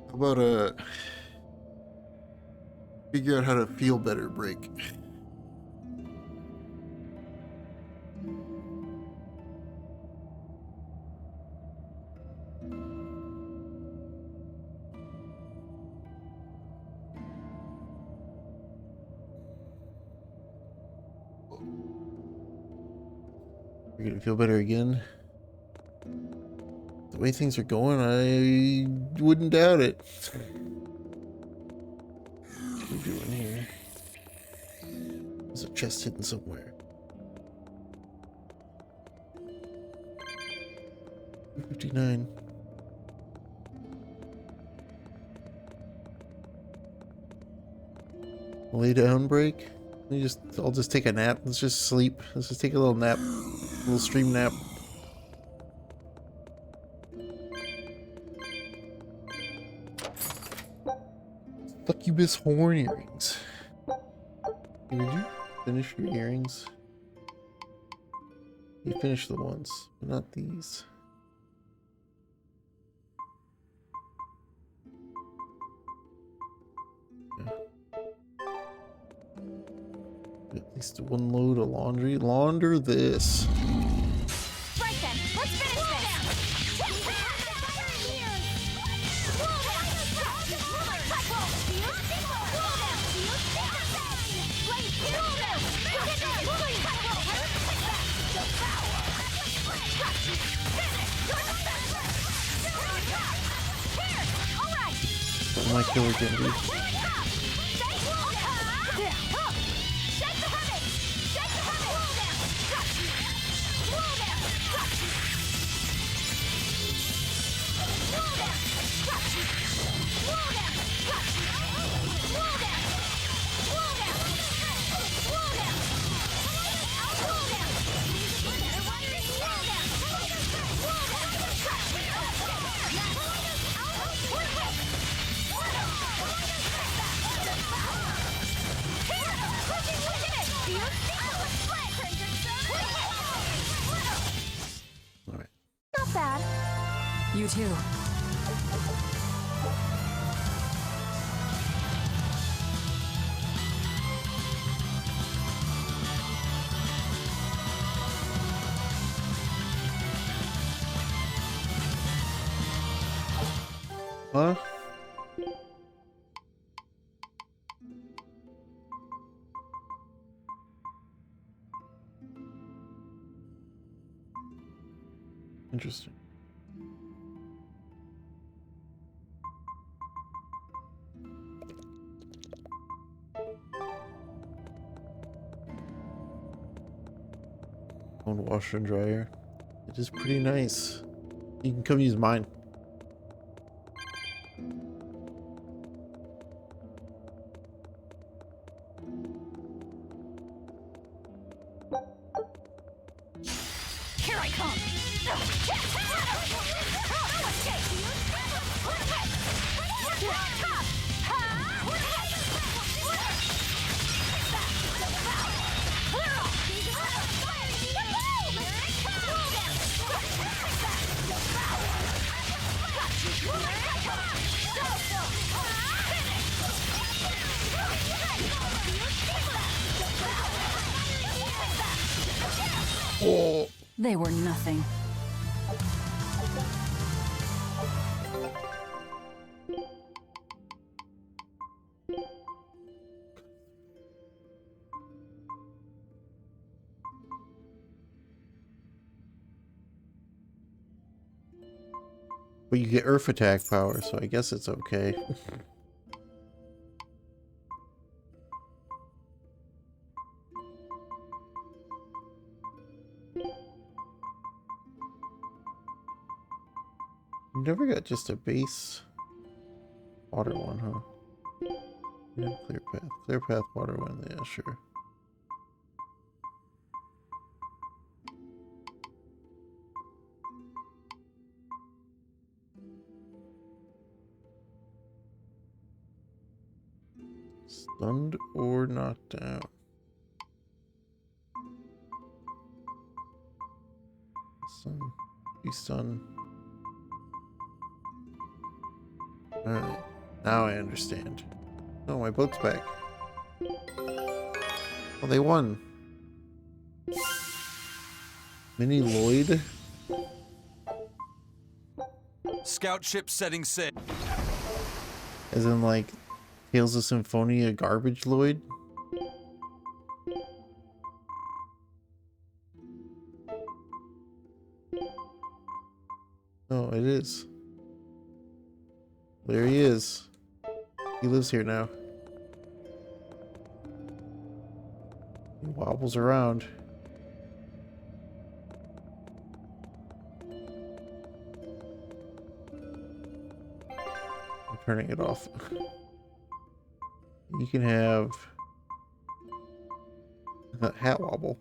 How about figure out how to feel better break? You're gonna feel better again? The way things are going, I wouldn't doubt it. What are we doing here? There's a chest hidden somewhere. 59. Lay down break. I'll just take a nap. Let's just sleep. Let's just take a little nap. A little stream nap. Succubus horn earrings. Did you finish your earrings? You finished the ones, but not these. Yeah. At least one load of laundry. Launder this. Right then, let's finish this! What am I killer gonna do? Alright. Not bad. You too. Huh? Interesting. Phone washer and dryer. It is pretty nice. You can come use mine. Here I come! Oh. They were nothing. But you get Earth attack power, so I guess it's okay. You never got just a base water one, huh? Yeah, clear path. Clear path water one, yeah, sure. Stunned or knocked down. Stun. Be stunned. Alright. Now I understand. Oh, my boat's back. Oh, they won. Mini Lloyd? Scout ship setting sail. As in, like, Tales of Symphonia garbage Lloyd? Oh, it is. There he is. He lives here now. wobbles around. I'm turning it off. You can have that hat wobble.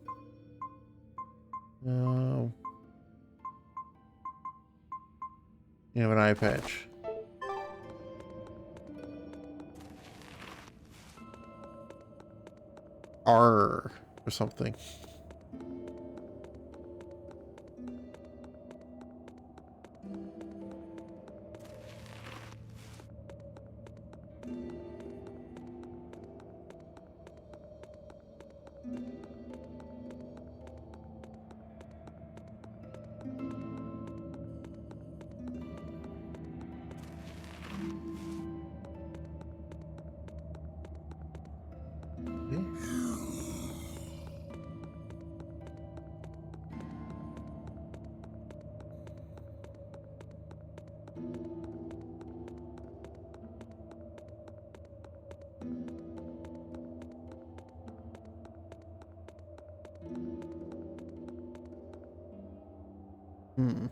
You have an eye patch. R or something. Hmm.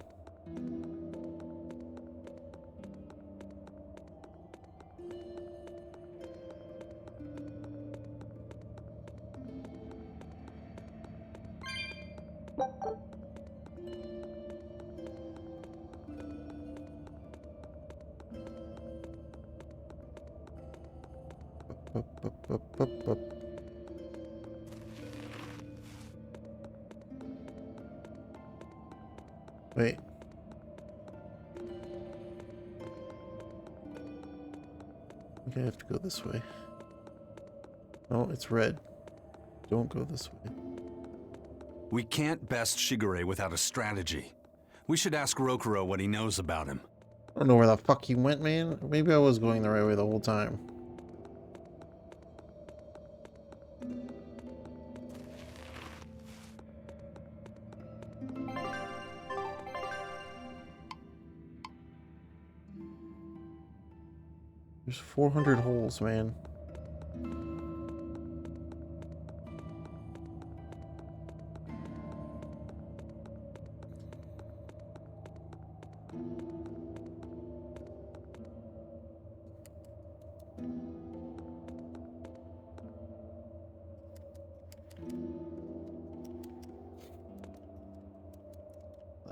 Up. Wait. I think I have to go this way. No, it's red. Don't go this way. We can't best Shigure without a strategy. We should ask Rokuro what he knows about him. I don't know where the fuck he went, man. Maybe I was going the right way the whole time. There's 400 holes, man.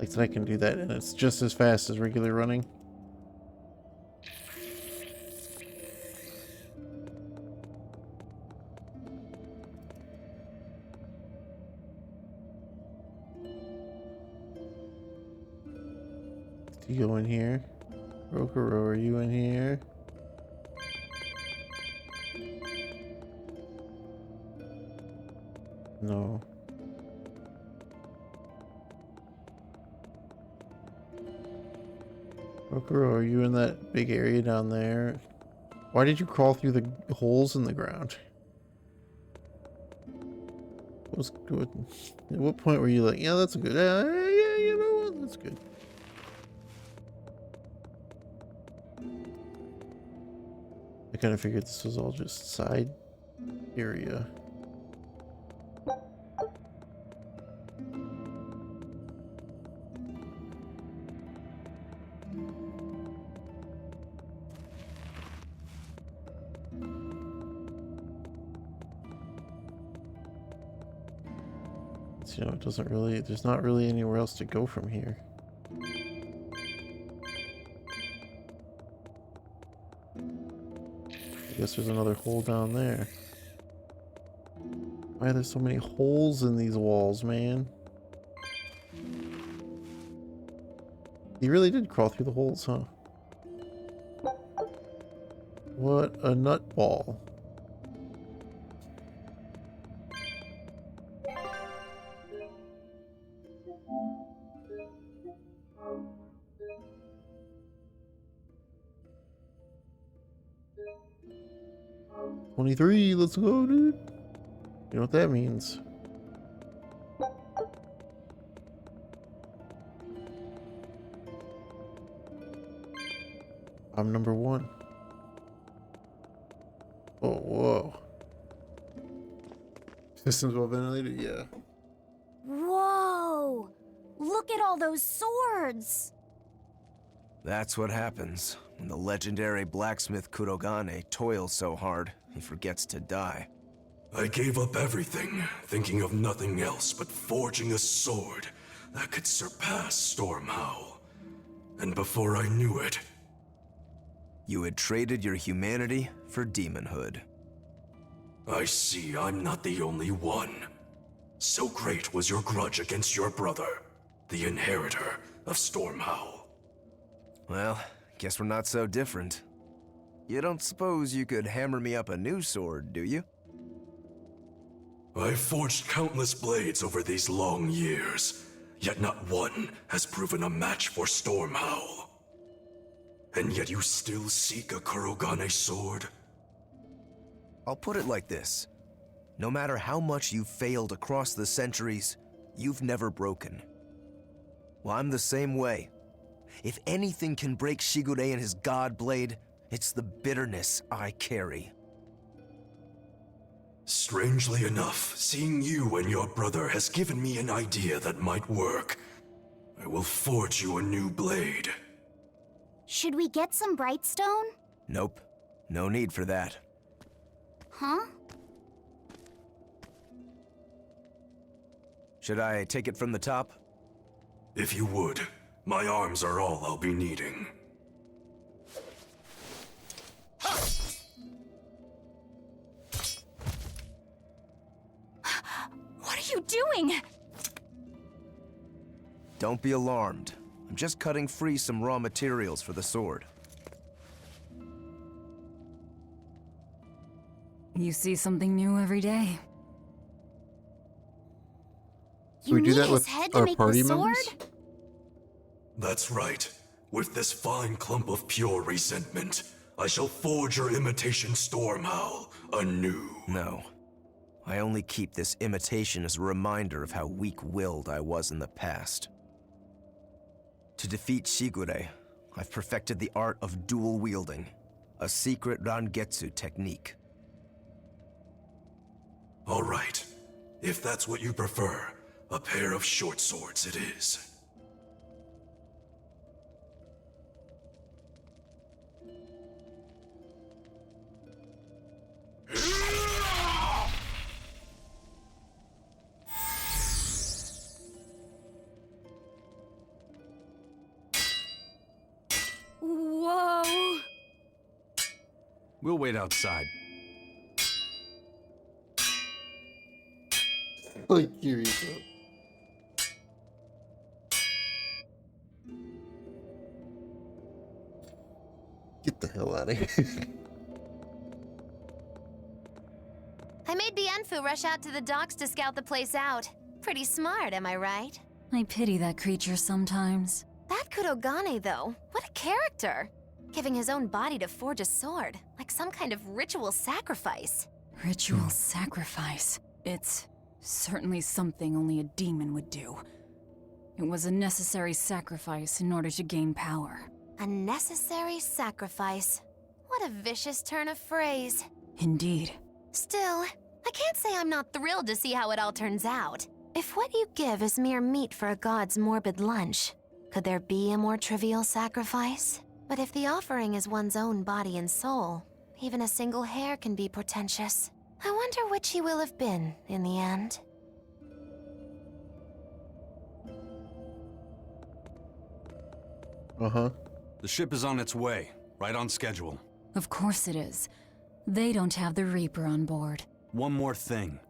Like that I can do that and it's just as fast as regular running. Do you go in here? Rokuro, are you in here? No. Rokuro, are you in that big area down there? Why did you crawl through the holes in the ground? What was good? At what point were you like, yeah, that's good. Yeah, you know what? That's good. I kind of figured this was all just side area. You know, it doesn't really, there's not really anywhere else to go from here. I guess there's another hole down there. Why are there so many holes in these walls, man? He really did crawl through the holes, huh? What a nutball. $23, let's go, dude. You know what that means. I'm number 1. Oh, whoa. Systems well ventilated? Yeah. Whoa! Look at all those swords! That's what happens when the legendary blacksmith Kurogane toils so hard, he forgets to die. I gave up everything, thinking of nothing else but forging a sword that could surpass Stormhowl. And before I knew it... You had traded your humanity for demonhood. I see I'm not the only one. So great was your grudge against your brother, the inheritor of Stormhowl. Well, guess we're not so different. You don't suppose you could hammer me up a new sword, do you? I've forged countless blades over these long years, yet not one has proven a match for Stormhowl. And yet you still seek a Kurogane sword? I'll put it like this. No matter how much you've failed across the centuries, you've never broken. Well, I'm the same way. If anything can break Shigure and his god blade, it's the bitterness I carry. Strangely enough, seeing you and your brother has given me an idea that might work. I will forge you a new blade. Should we get some Brightstone? Nope. No need for that. Huh? Should I take it from the top? If you would. My arms are all I'll be needing. What are you doing? Don't be alarmed. I'm just cutting free some raw materials for the sword. You see something new every day. Do we do need that his with head to our make party the sword? members? That's right. With this fine clump of pure resentment, I shall forge your imitation Stormhowl anew. No. I only keep this imitation as a reminder of how weak-willed I was in the past. To defeat Shigure, I've perfected the art of dual wielding, a secret Rangetsu technique. All right. If that's what you prefer, a pair of short swords it is. Whoa! We'll wait outside. Like Kirito. Get the hell out of here. I made Bienfu rush out to the docks to scout the place out. Pretty smart, am I right? I pity that creature sometimes. That Kurogane, though, what a character! Giving his own body to forge a sword, like some kind of ritual sacrifice. Ritual sacrifice. It's certainly something only a demon would do. It was a necessary sacrifice in order to gain power. A necessary sacrifice. What a vicious turn of phrase. Indeed. Still, I can't say I'm not thrilled to see how it all turns out. If what you give is mere meat for a god's morbid lunch, could there be a more trivial sacrifice? But if the offering is one's own body and soul, even a single hair can be portentous. I wonder which he will have been in the end. Uh-huh. The ship is on its way, right on schedule. Of course it is. They don't have the Reaper on board. One more thing.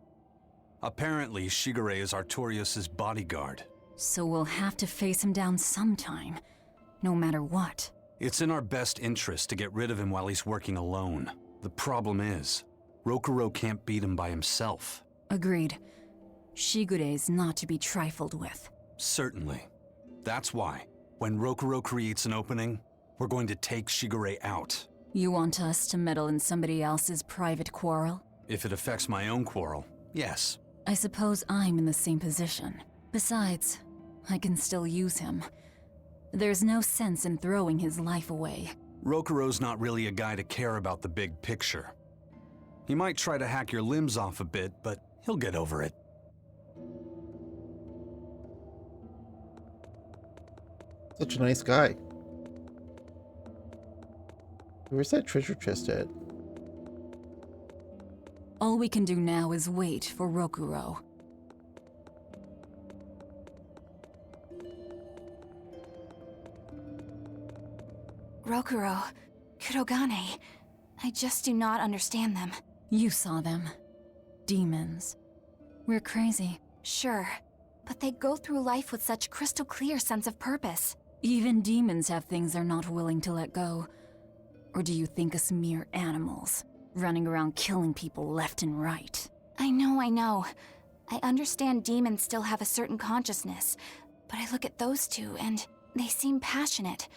Apparently, Shigure is Artorius' bodyguard. So we'll have to face him down sometime, no matter what. It's in our best interest to get rid of him while he's working alone. The problem is, Rokuro can't beat him by himself. Agreed. Shigure is not to be trifled with. Certainly. That's why, when Rokuro creates an opening, we're going to take Shigure out. You want us to meddle in somebody else's private quarrel? If it affects my own quarrel, yes. I suppose I'm in the same position. Besides, I can still use him. There's no sense in throwing his life away. Rokuro's not really a guy to care about the big picture. He might try to hack your limbs off a bit, but He'll get over it. Such a nice guy. Where's that treasure chest at? All we can do now is wait for Rokuro. Rokuro, Kurogane, I just do not understand them. You saw them. Demons. We're crazy. Sure, but they go through life with such crystal clear sense of purpose. Even demons have things they're not willing to let go. Or do you think us mere animals, running around killing people left and right? I know. I understand demons still have a certain consciousness, but I look at those two and they seem passionate,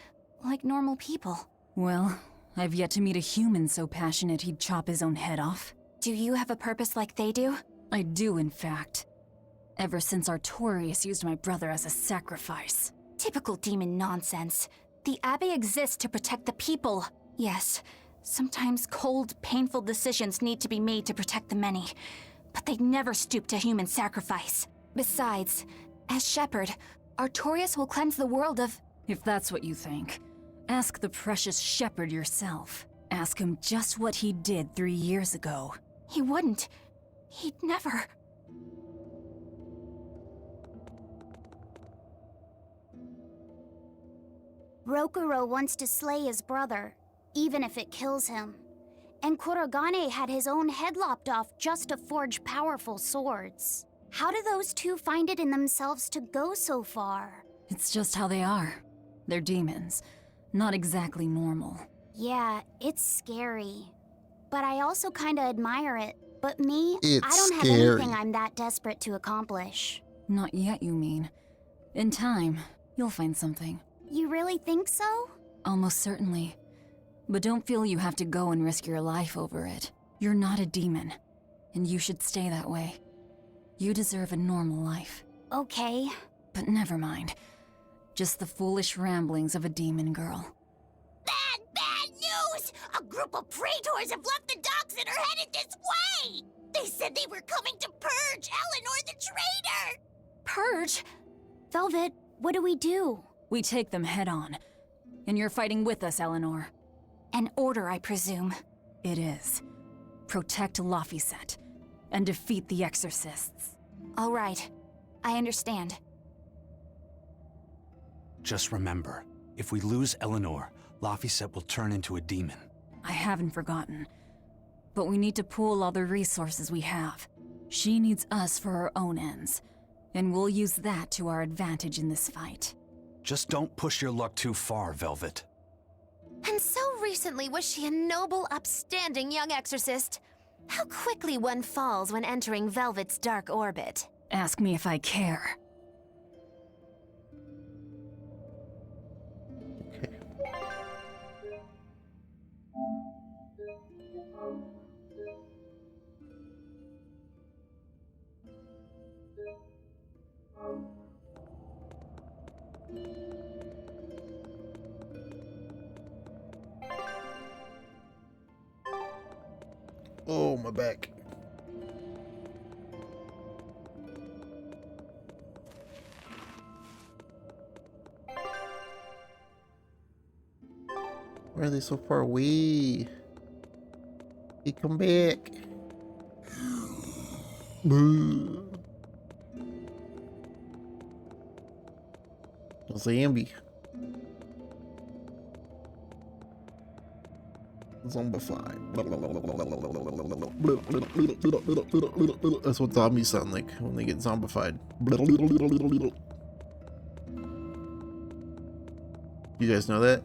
like normal people. Well, I've yet to meet a human so passionate he'd chop his own head off. Do you have a purpose like they do? I do, in fact. Ever since Artorius used my brother as a sacrifice. Typical demon nonsense. The Abbey exists to protect the people. Yes, sometimes cold, painful decisions need to be made to protect the many, but they never stoop to human sacrifice. Besides, as shepherd, Artorius will cleanse the world of... If that's what you think, ask the precious shepherd yourself. Ask him just what he did 3 years ago. He wouldn't. He'd never... Rokuro wants to slay his brother, even if it kills him. And Kurogane had his own head lopped off just to forge powerful swords. How do those two find it in themselves to go so far? It's just how they are. They're demons. Not exactly normal. Yeah, it's scary. But I also kinda admire it. But me, It's I don't have scary. anything I'm that desperate to accomplish. Not yet, you mean. In time, you'll find something. You really think so? Almost certainly. But don't feel you have to go and risk your life over it. You're not a demon, and you should stay that way. You deserve a normal life. Okay. But never mind. Just the foolish ramblings of a demon girl. Bad news! A group of praetors have left the docks and are headed this way! They said they were coming to purge Eleanor the traitor! Purge? Velvet, what do we do? We take them head on. And you're fighting with us, Eleanor. An order, I presume. It is. Protect Laphicet and defeat the exorcists. All right. I understand. Just remember, if we lose Eleanor, Laphicet will turn into a demon. I haven't forgotten. But we need to pool all the resources we have. She needs us for her own ends. And we'll use that to our advantage in this fight. Just don't push your luck too far, Velvet. And so recently was she a noble, upstanding young exorcist. How quickly one falls when entering Velvet's dark orbit. Ask me if I care. Okay. Oh, my back. Why are they so far away? Hey, come back. Boo. Zambi. Zombified. That's what zombies sound like when they get zombified. You guys know that?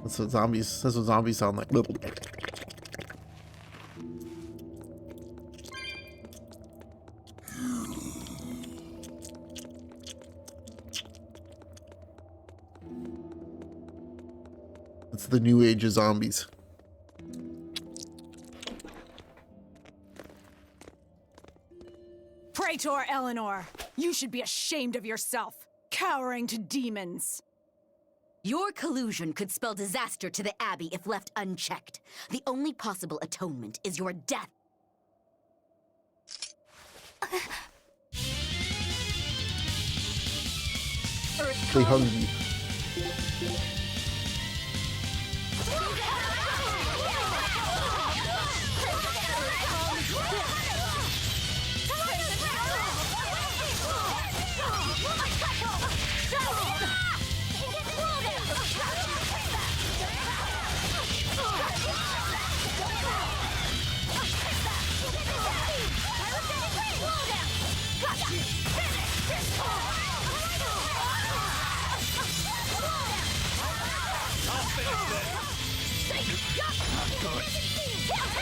That's what zombies sound like. It's the new age of zombies. Praetor Eleanor, you should be ashamed of yourself, cowering to demons. Your collusion could spell disaster to the Abbey if left unchecked. The only possible atonement is your death. Stay hungry.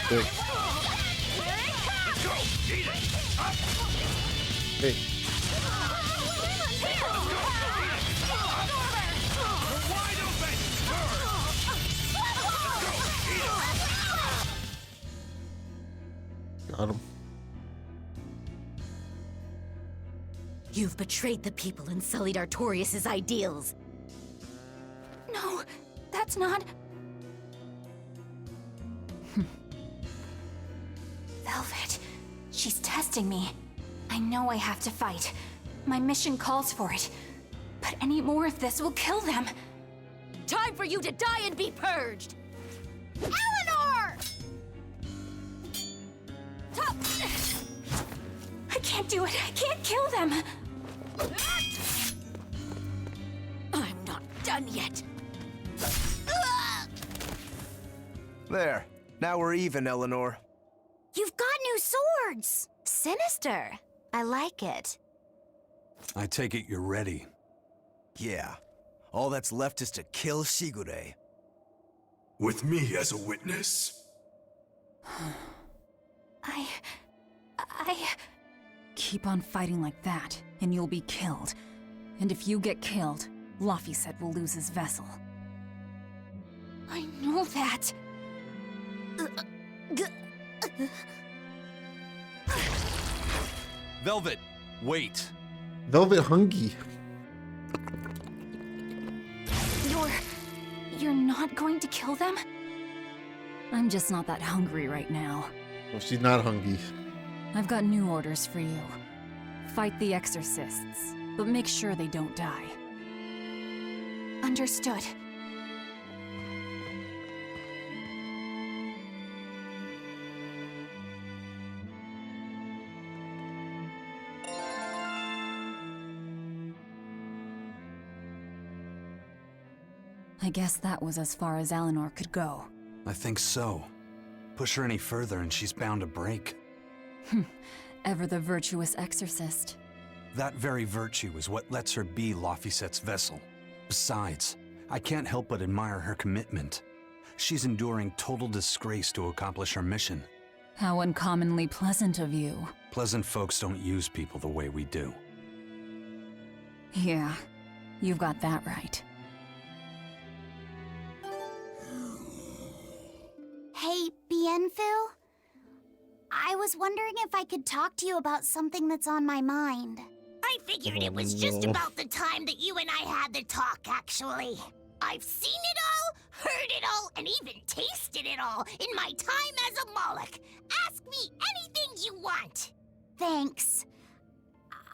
Good. Hey. Got him. You've betrayed the people and sullied Artorias' ideals. No, that's not... Velvet, she's testing me. I know I have to fight. My mission calls for it. But any more of this will kill them. Time for you to die and be purged! Eleanor! I can't do it. I can't kill them. I'm not done yet. There. Now we're even, Eleanor. You've got new swords! Sinister. I like it. I take it you're ready. Yeah. All that's left is to kill Shigure. With me as a witness. I... Keep on fighting like that, and you'll be killed. And if you get killed, Laphicet will lose his vessel. I know that. Velvet, wait. Velvet hungry. You're not going to kill them? I'm just not that hungry right now. Well, she's not hungry. I've got new orders for you. Fight the exorcists, but make sure they don't die. Understood. I guess that was as far as Eleanor could go. I think so. Push her any further and she's bound to break. Ever the virtuous exorcist. That very virtue is what lets her be Laphicet's vessel. Besides, I can't help but admire her commitment. She's enduring total disgrace to accomplish her mission. How uncommonly pleasant of you. Pleasant folks don't use people the way we do. Yeah, you've got that right. Hey, Bienfil? I was wondering if I could talk to you about something that's on my mind. I figured it was just about the time that you and I had the talk, actually. I've seen it all, heard it all, and even tasted it all in my time as a Moloch. Ask me anything you want. Thanks.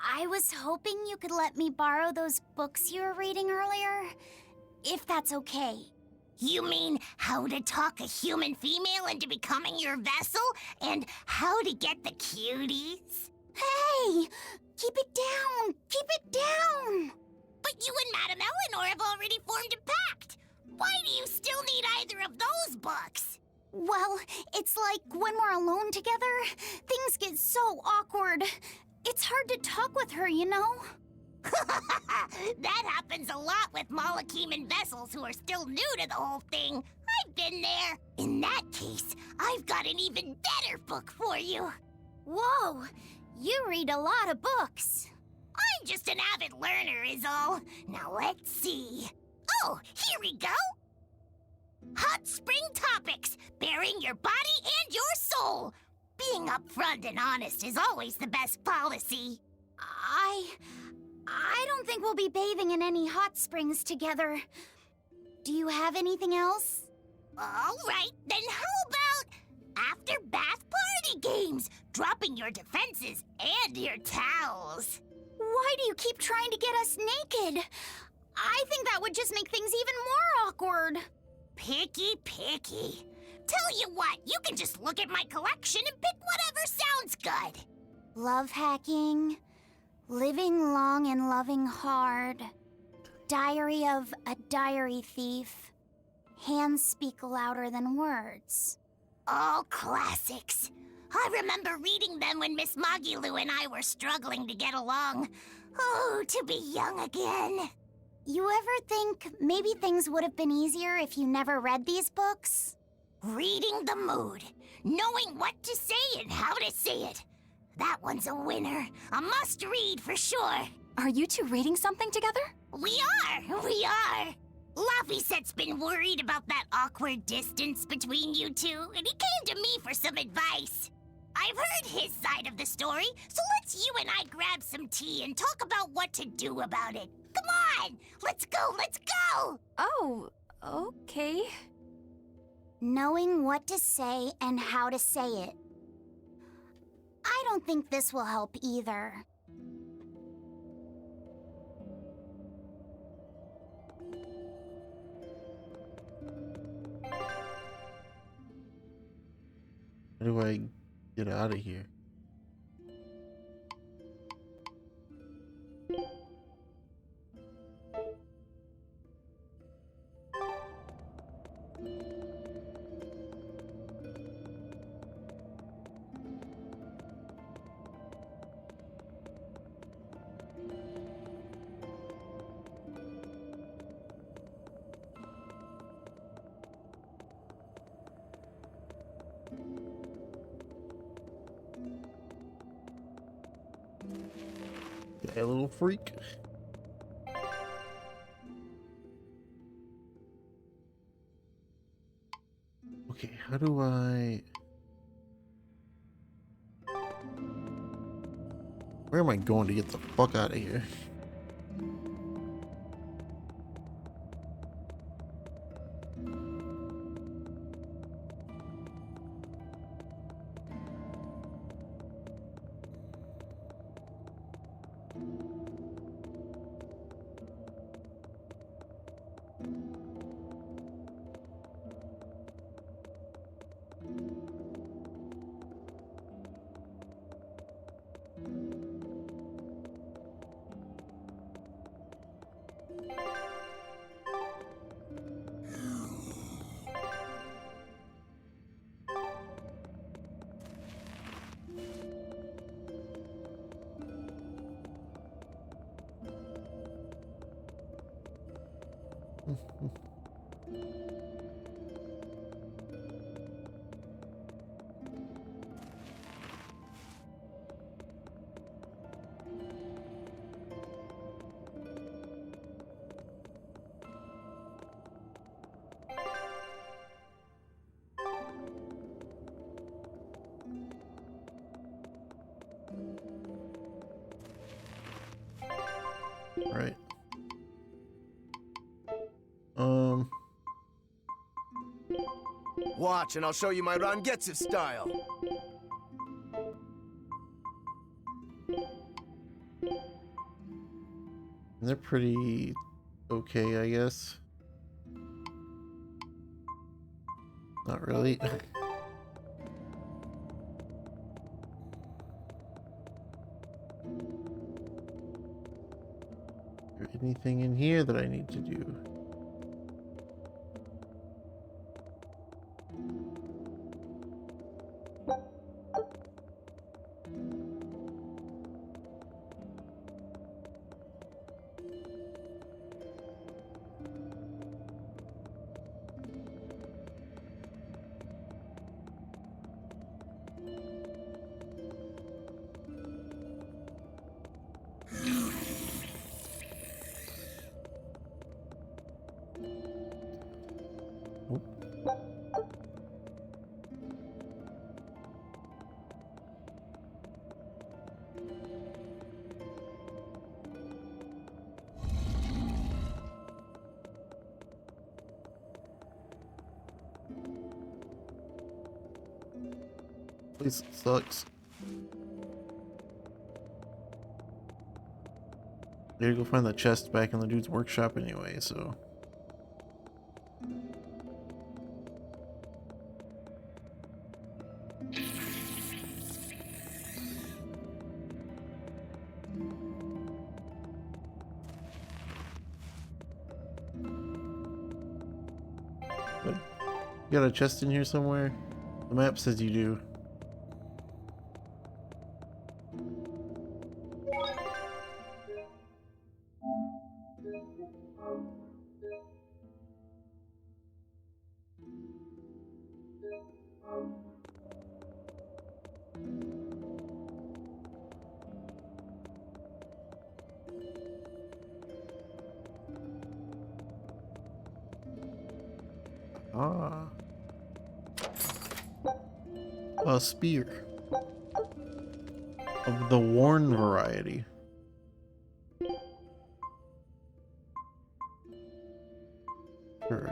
I was hoping you could let me borrow those books you were reading earlier, if that's okay. You mean how to talk a human female into becoming your vessel, and how to get the cuties? Hey! Keep it down! Keep it down! But you and Madame Eleanor have already formed a pact. Why do you still need either of those books? Well, it's like when we're alone together, things get so awkward. It's hard to talk with her, you know? That happens a lot with Molocheman vessels who are still new to the whole thing. I've been there. In that case, I've got an even better book for you. Whoa! You read a lot of books. I'm just an avid learner is all. Now let's see. Oh, here we go. Hot Spring Topics, bearing your body and your soul. Being upfront and honest is always the best policy. I don't think we'll be bathing in any hot springs together. Do you have anything else? All right, then how about After bath party games, dropping your defenses and your towels. Why do you keep trying to get us naked? I think that would just make things even more awkward. Picky. Tell you what, you can just look at my collection and pick whatever sounds good. Love hacking, living long and loving hard, diary of a diary thief, hands speak louder than words. All classics. I remember reading them when Miss Magilu and I were struggling to get along. Oh, to be young again. You ever think maybe things would have been easier if you never read these books? Reading the mood, knowing what to say and how to say it. That one's a winner. A must-read for sure. Are you two reading something together? We are. Laphicet's been worried about that awkward distance between you two, and he came to me for some advice. I've heard his side of the story, so let's you and I grab some tea and talk about what to do about it. Come on, let's go! Oh, okay. Knowing what to say and how to say it. I don't think this will help either. How do I get out of here? A little freak. Okay, how do I... Where am I going to get the fuck out of here? Right. Watch, and I'll show you my Rangetsu style. They're pretty okay, I guess. Not really. Is there anything in here that I need to do? This sucks. I gotta go find the chest back in the dude's workshop anyway, so. But you got a chest in here somewhere? The map says you do. Ah. A spear. Of the worn variety. Sure.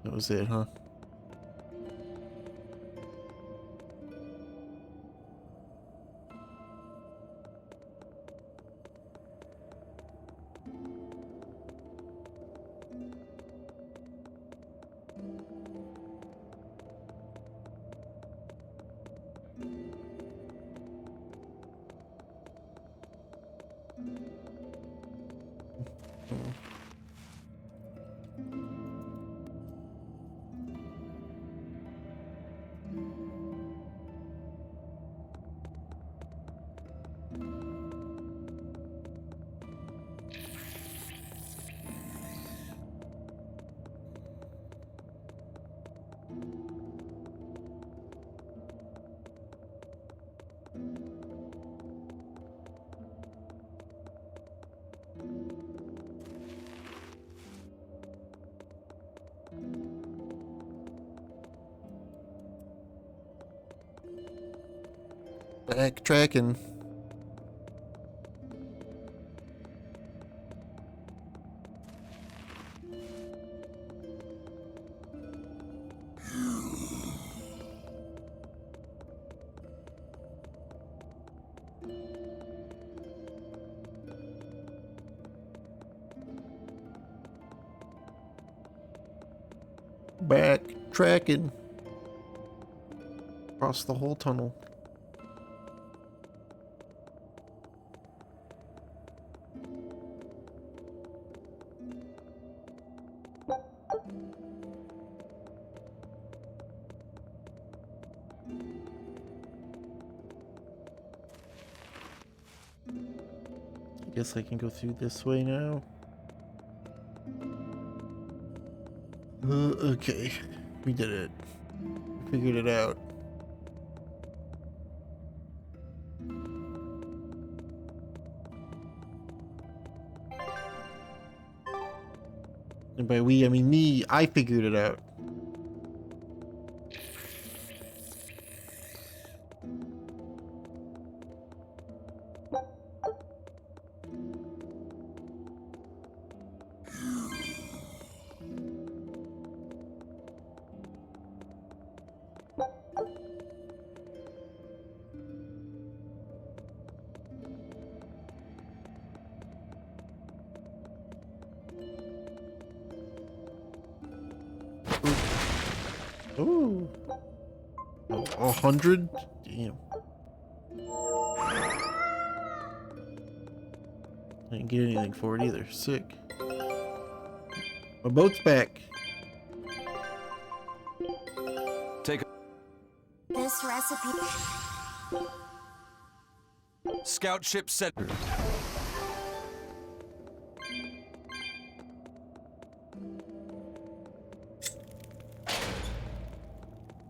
That was it, huh? Backtracking. Backtracking. Across the whole tunnel. I guess I can go through this way now. Okay, we did it. Figured it out. And by we, I mean me. I figured it out. Ooh. Oh, 100? Damn. I didn't get anything for it either. Sick. My boat's back. Take This recipe. scout ship set.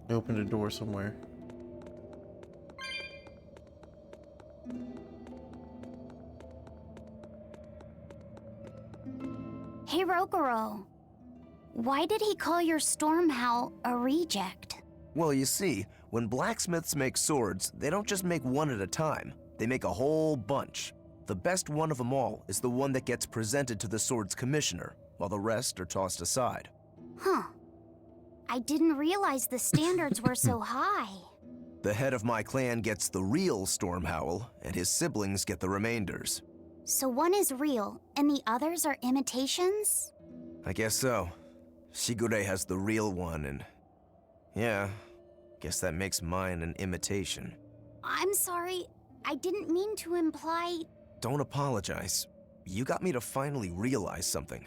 I opened a door somewhere. Hey, Rokuro. Why did he call your storm howl a reject? Well, you see, when blacksmiths make swords, they don't just make one at a time. They make a whole bunch. The best one of them all is the one that gets presented to the sword's commissioner, while the rest are tossed aside. Huh. I didn't realize the standards were so high. The head of my clan gets the real Storm Howl, and his siblings get the remainders. So one is real, and the others are imitations? I guess so. Shigure has the real one, and... yeah, guess that makes mine an imitation. I'm sorry, I didn't mean to imply... Don't apologize. You got me to finally realize something.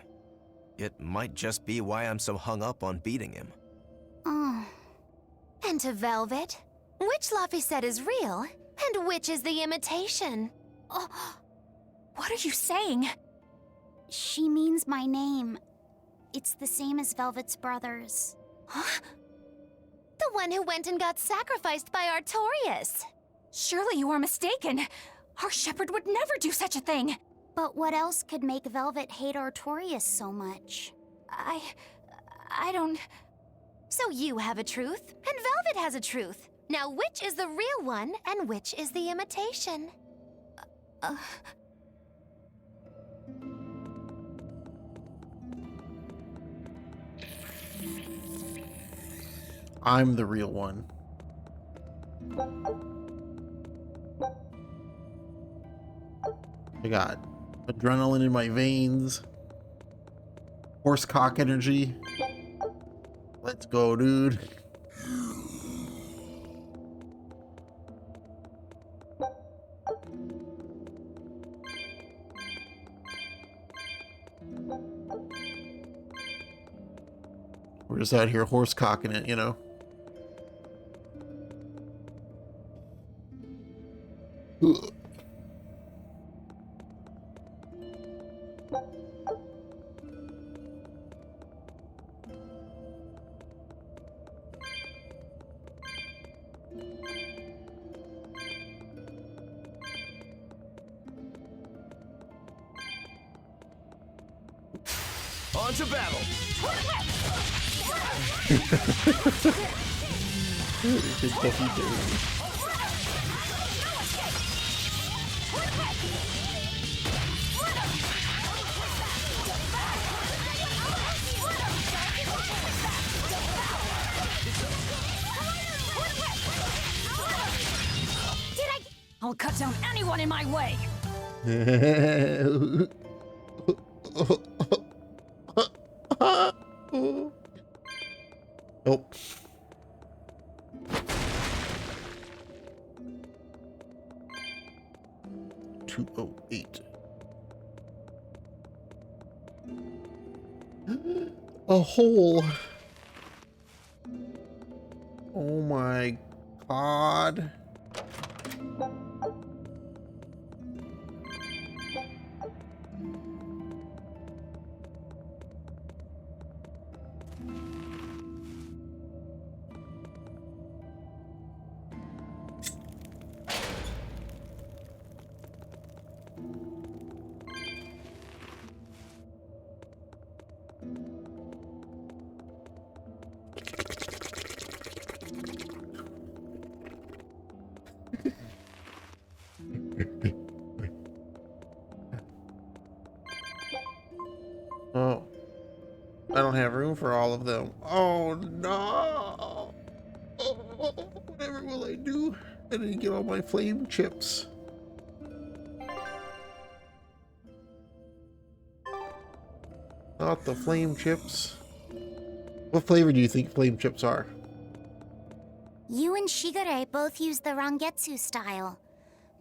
It might just be why I'm so hung up on beating him. Oh. And to Velvet, which Laphicet is real, and which is the imitation? Oh, what are you saying? She means my name. It's the same as Velvet's brothers. Huh? The one who went and got sacrificed by Artorias. Surely you are mistaken. Our shepherd would never do such a thing. But what else could make Velvet hate Artorias so much? I don't... So you have a truth, and Velvet has a truth. Now which is the real one, and which is the imitation? I'm the real one. I got adrenaline in my veins. Horse cock energy. Let's go, dude. We're just out here horse cocking it, you know? Ugh. On to battle! I'll cut down anyone in my way! Nope. 208. A hole. Oh my god. Oh, I don't have room for all of them. Oh no! Oh, whatever will I do? I didn't get all my flame chips. Not the flame chips. What flavor do you think flame chips are? You and Shigure both use the Rangetsu style.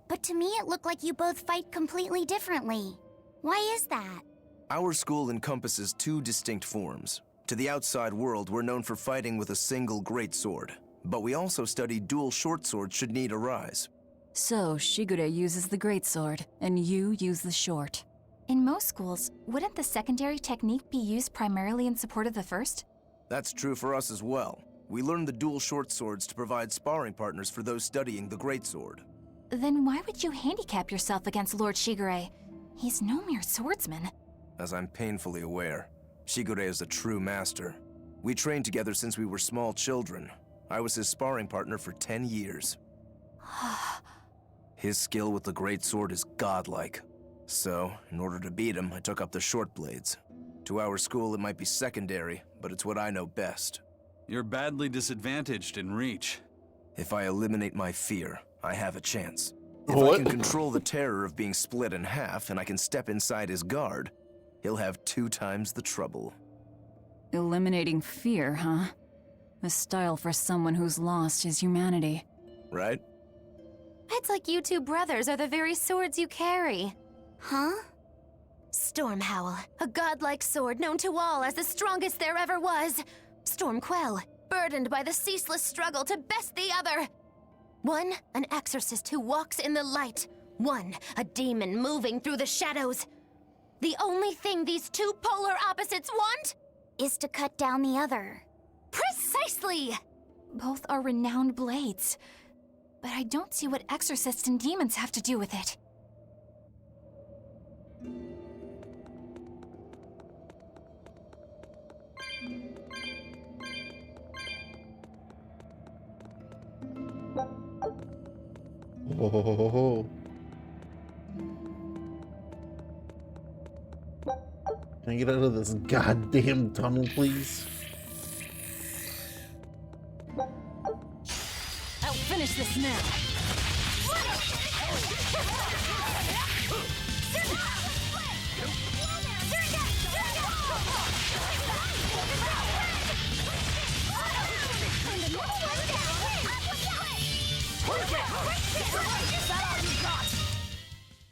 But to me it looked like you both fight completely differently. Why is that? Our school encompasses two distinct forms. To the outside world, we're known for fighting with a single greatsword. But we also study dual short swords should need arise. So, Shigure uses the greatsword, and you use the short. In most schools, wouldn't the secondary technique be used primarily in support of the first? That's true for us as well. We learn the dual short swords to provide sparring partners for those studying the greatsword. Then why would you handicap yourself against Lord Shigure? He's no mere swordsman. As I'm painfully aware, Shigure is a true master. We trained together since we were small children. I was his sparring partner for 10 years. His skill with the greatsword is godlike. So, in order to beat him, I took up the short blades. To our school, it might be secondary, but it's what I know best. You're badly disadvantaged in reach. If I eliminate my fear, I have a chance. If What? I can control the terror of being split in half and I can step inside his guard, he'll have 2 times the trouble. Eliminating fear, huh? A style for someone who's lost his humanity. Right? It's like you two brothers are the very swords you carry. Huh? Stormhowl, a godlike sword known to all as the strongest there ever was. Stormquell, burdened by the ceaseless struggle to best the other. One, an exorcist who walks in the light. One, a demon moving through the shadows. The only thing these two polar opposites want Is to cut down the other. Precisely! Both are renowned blades. But I don't see what exorcists and demons have to do with it. Oh. Can I get out of this goddamn tunnel, please? I'll finish this now.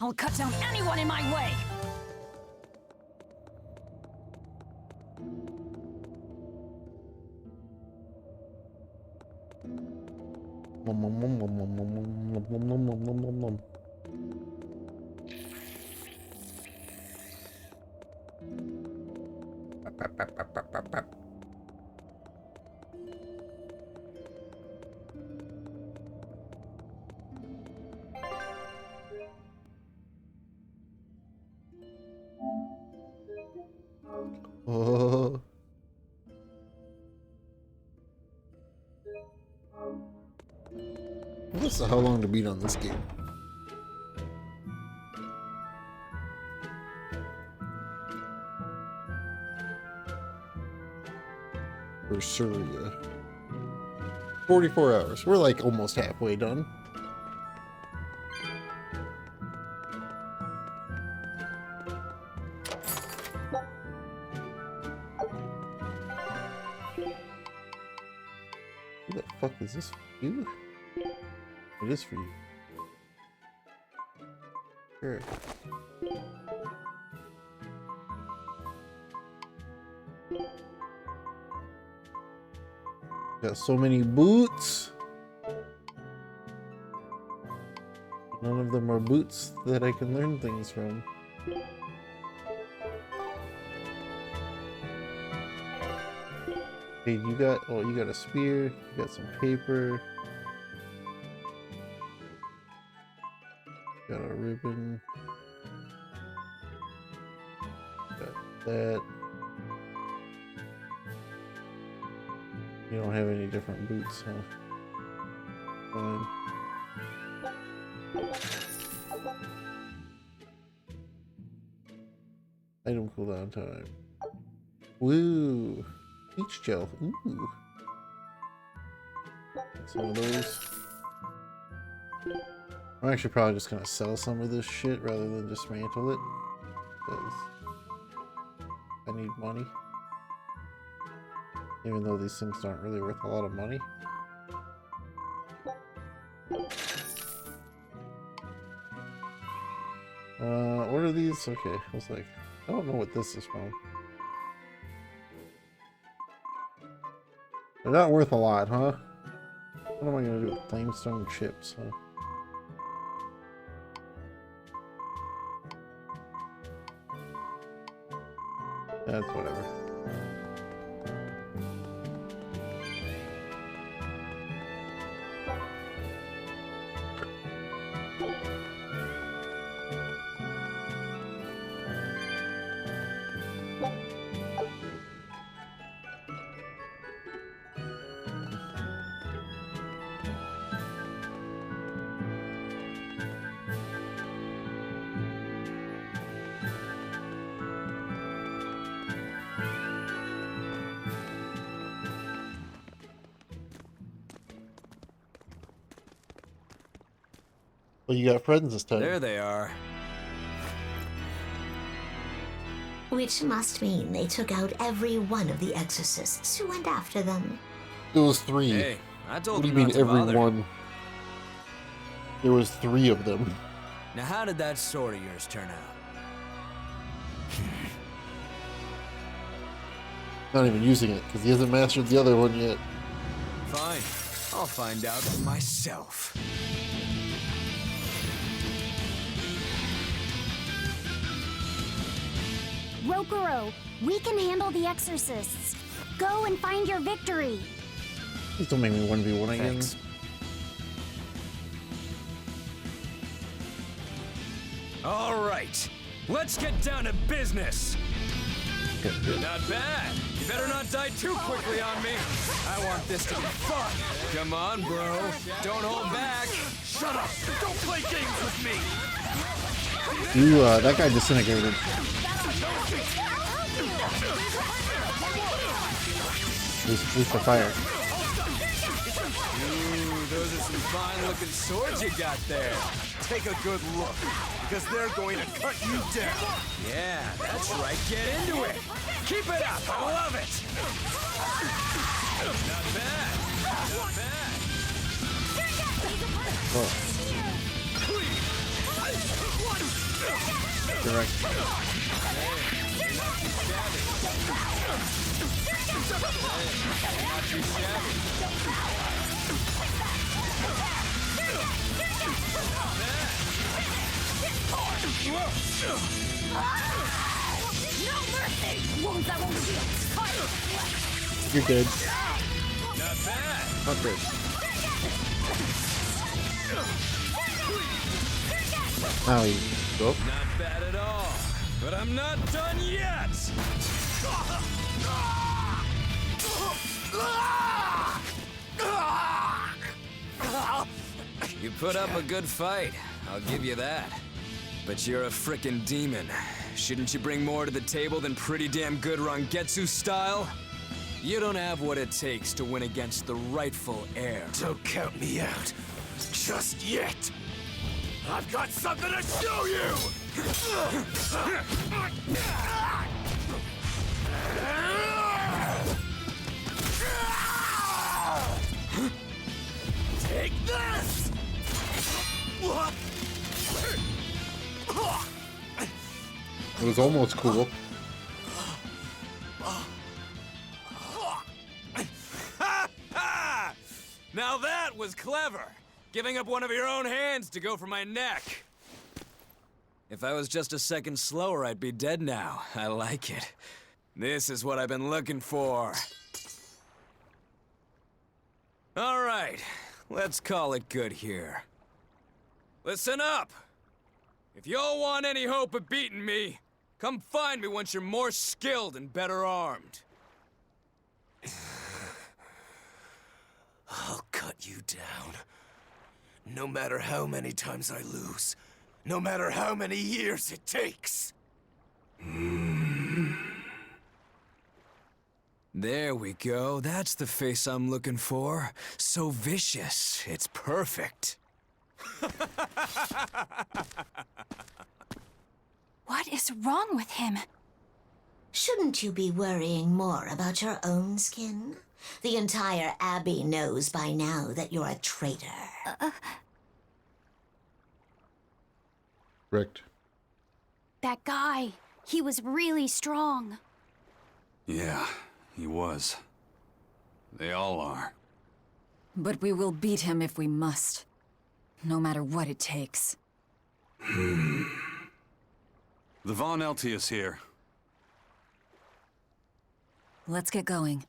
I'll cut down anyone in my way. Oh. This is how long to beat on this game. Berseria. 44 hours. We're like almost halfway done. Who the fuck is this for you? It is for you. Sure. Got so many boots. None of them are boots that I can learn things from. Hey, you got, oh, you got a spear, you got some paper. Got a ribbon. Got that. You don't have any different boots, huh? Fine. Item cooldown time. Woo! Peach gel. Ooh. Some of those. I'm actually probably just gonna sell some of this shit rather than dismantle it, because I need money. Even though these things aren't really worth a lot of money. What are these? Okay, I was like, I don't know what this is from. They're not worth a lot, huh? What am I gonna do with limestone chips, huh? That's whatever. Well, you got friends this time. There they are. Which must mean they took out every one of the exorcists who went after them. It was 3. Hey, I told What do you them mean not to bother. everyone? There was 3 of them. Now how did that sword of yours turn out? Not even using it, because he hasn't mastered the other one yet. Fine. I'll find out for myself. Rokuro, we can handle the exorcists. Go and find your victory. Please don't make me 1v1 again. Thanks. All right, let's get down to business. Not bad. You better not die too quickly on me. I want this to be fun. Come on, bro. Don't hold back. Shut up. Don't play games with me. You, that guy disintegrated. At least for fire. Ooh, those are some fine-looking swords you got there. Take a good look, because they're going to cut you down. Yeah, that's right. Get into it. Keep it up. I love it. Not bad. Not bad. Oh. Correct. Not too shabby. You're good. Not bad. Not good. Now you go. Not bad at all. But I'm not done yet. You put up a good fight, I'll give you that. But you're a frickin' demon. Shouldn't you bring more to the table than pretty damn good Rangetsu style? You don't have what it takes to win against the rightful heir. Don't count me out. Just yet. I've got something to show you! Take this! It was almost cool. Now that was clever! Giving up one of your own hands to go for my neck. If I was just a second slower, I'd be dead now. I like it. This is what I've been looking for. All right, let's call it good here. Listen up! If y'all want any hope of beating me, come find me once you're more skilled and better armed. I'll cut you down. No matter how many times I lose. No matter how many years it takes. There we go. That's the face I'm looking for. So vicious. It's perfect. What is wrong with him? Shouldn't you be worrying more about your own skin? The entire Abbey knows by now that you're a traitor. Correct. That guy, he was really strong. Yeah, he was. They all are. But we will beat him if we must. No matter what it takes. The Von Eltius here. Let's get going.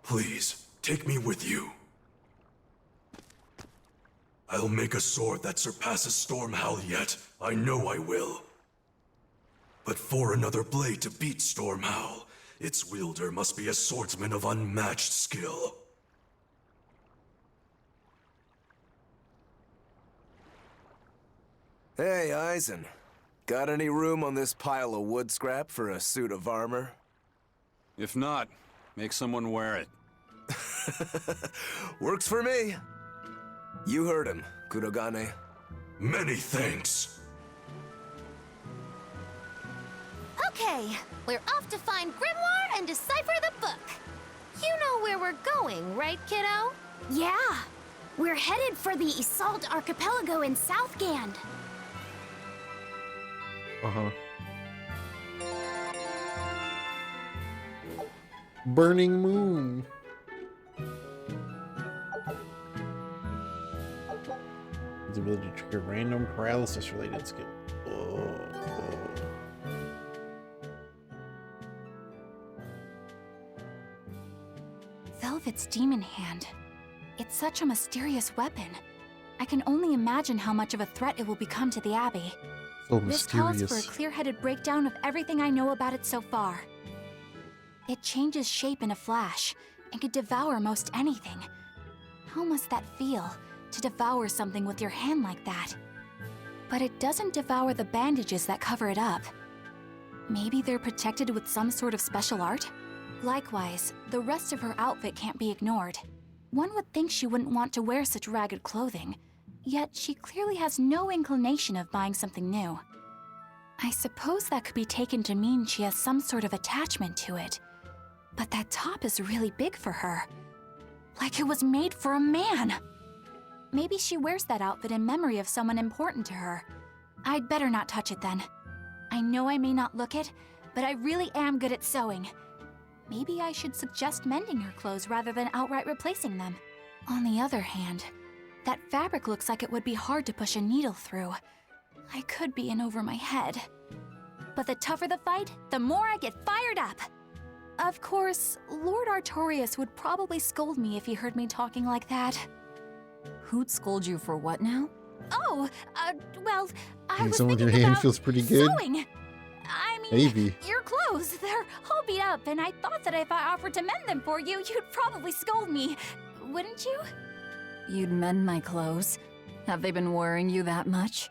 Please, take me with you. I'll make a sword that surpasses Stormhowl yet. I know I will. But for another blade to beat Stormhowl, its wielder must be a swordsman of unmatched skill. Hey, Eisen. Got any room on this pile of wood scrap for a suit of armor? If not, make someone wear it. Works for me. You heard him, Kurogane. Many thanks. Okay, we're off to find Grimoire and decipher the book. You know where we're going, right, kiddo? Yeah, we're headed for the Isolde Archipelago in Southgand. Burning Moon. His ability to trigger random paralysis-related skill. Velvet's demon hand. It's such a mysterious weapon. I can only imagine how much of a threat it will become to the Abbey. So This calls for a mysterious. clear-headed breakdown of everything I know about it so far. It changes shape in a flash and could devour most anything. How must that feel, to devour something with your hand like that? But it doesn't devour the bandages that cover it up. Maybe they're protected with some sort of special art? Likewise, the rest of her outfit can't be ignored. One would think she wouldn't want to wear such ragged clothing, yet she clearly has no inclination of buying something new. I suppose that could be taken to mean she has some sort of attachment to it. But that top is really big for her. Like it was made for a man. Maybe she wears that outfit in memory of someone important to her. I'd better not touch it then. I know I may not look it, but I really am good at sewing. Maybe I should suggest mending her clothes rather than outright replacing them. On the other hand, that fabric looks like it would be hard to push a needle through. I could be in over my head. But the tougher the fight, the more I get fired up. Of course, Lord Artorias would probably scold me if he heard me talking like that. Who'd scold you for what now? Oh, well, I was Someone with thinking your hand about feels pretty good. sewing. I mean, Maybe. your clothes, they're all beat up, and I thought that if I offered to mend them for you, you'd probably scold me. Wouldn't you? You'd mend my clothes? Have they been worrying you that much?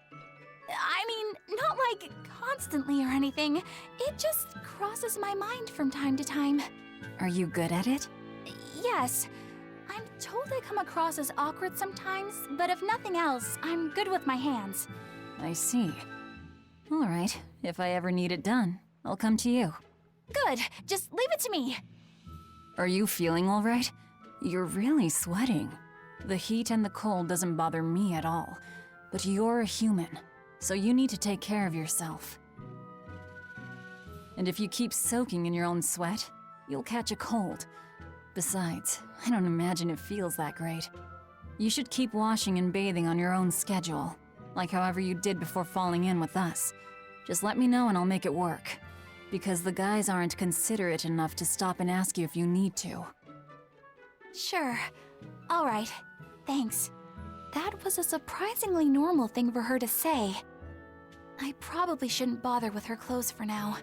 I mean, not like constantly or anything. It just crosses my mind from time to time. Are you good at it? Yes. I'm told I come across as awkward sometimes, but if nothing else, I'm good with my hands. I see. All right, if I ever need it done, I'll come to you. Good, just leave it to me. Are you feeling all right? You're really sweating. The heat and the cold doesn't bother me at all, but you're a human, so you need to take care of yourself. And if you keep soaking in your own sweat, you'll catch a cold. Besides, I don't imagine it feels that great. You should keep washing and bathing on your own schedule, like however you did before falling in with us. Just let me know and I'll make it work. Because the guys aren't considerate enough to stop and ask you if you need to. Sure. All right. Thanks. That was a surprisingly normal thing for her to say. I probably shouldn't bother with her clothes for now.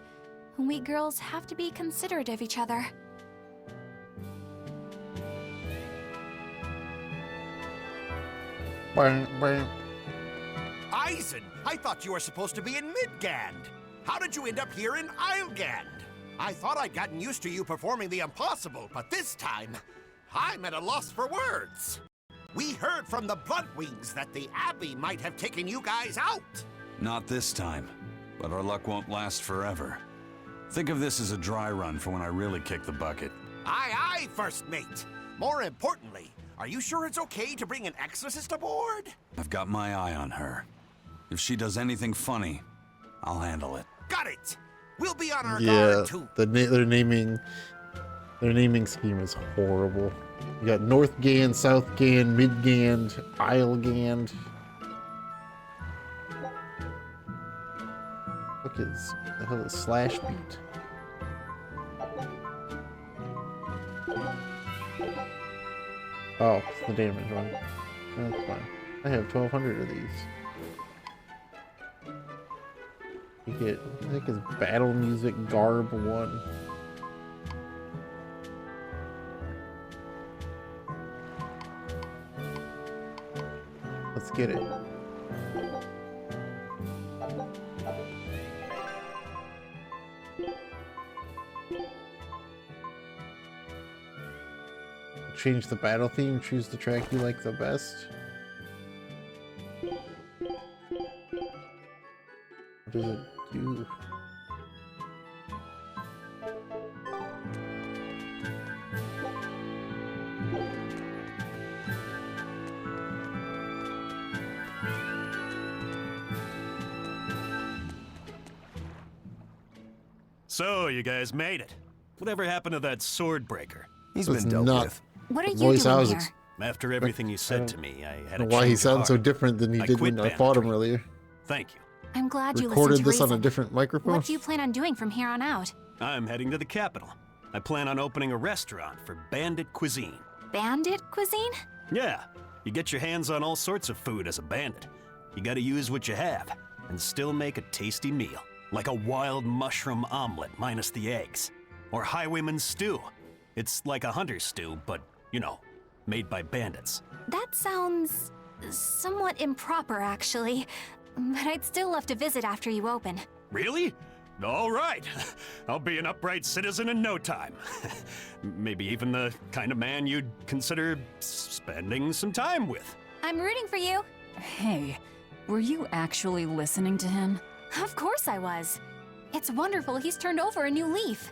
We girls have to be considerate of each other. Eisen, I thought you were supposed to be in Midgand. How did you end up here in Islegand? I thought I'd gotten used to you performing the impossible, but this time, I'm at a loss for words. We heard from the Bloodwings that the Abbey might have taken you guys out. Not this time, but our luck won't last forever. Think of this as a dry run for when I really kick the bucket. Aye, aye, First Mate. More importantly, are you sure it's okay to bring an exorcist aboard? I've got my eye on her. If she does anything funny, I'll handle it. Got it! We'll be on our Yeah, guard too. their naming scheme is horrible. You got Northgand, Southgand, Midgand, Islegand. What is the hell is Slash Beat? Oh, it's the damage one. That's fine. I have 1,200 of these. You get, I think it's Battle Music Garb 1. Let's get it. change the battle theme, choose the track you like the best. What does it do? So, you guys made it. Whatever happened to that sword breaker? He's been dealt with. What are you voice I doing was here? ex- After everything you said to me, I had a Why he change of sounds so heart. different than he I did quit when I fought him banditry. earlier. Thank you. I'm glad you Recorded listened to this on a reason. different microphone. What do you plan on doing from here on out? I'm heading to the capital. I plan on opening a restaurant for bandit cuisine. Bandit cuisine? Yeah, you get your hands on all sorts of food as a bandit. You gotta use what you have, and still make a tasty meal. Like a wild mushroom omelet minus the eggs. Or highwayman stew. It's like a hunter's stew, but, you know, made by bandits. That sounds somewhat improper, actually. But I'd still love to visit after you open. Really? All right. I'll be an upright citizen in no time. Maybe even the kind of man you'd consider spending some time with. I'm rooting for you. Hey, were you actually listening to him? Of course I was. It's wonderful he's turned over a new leaf.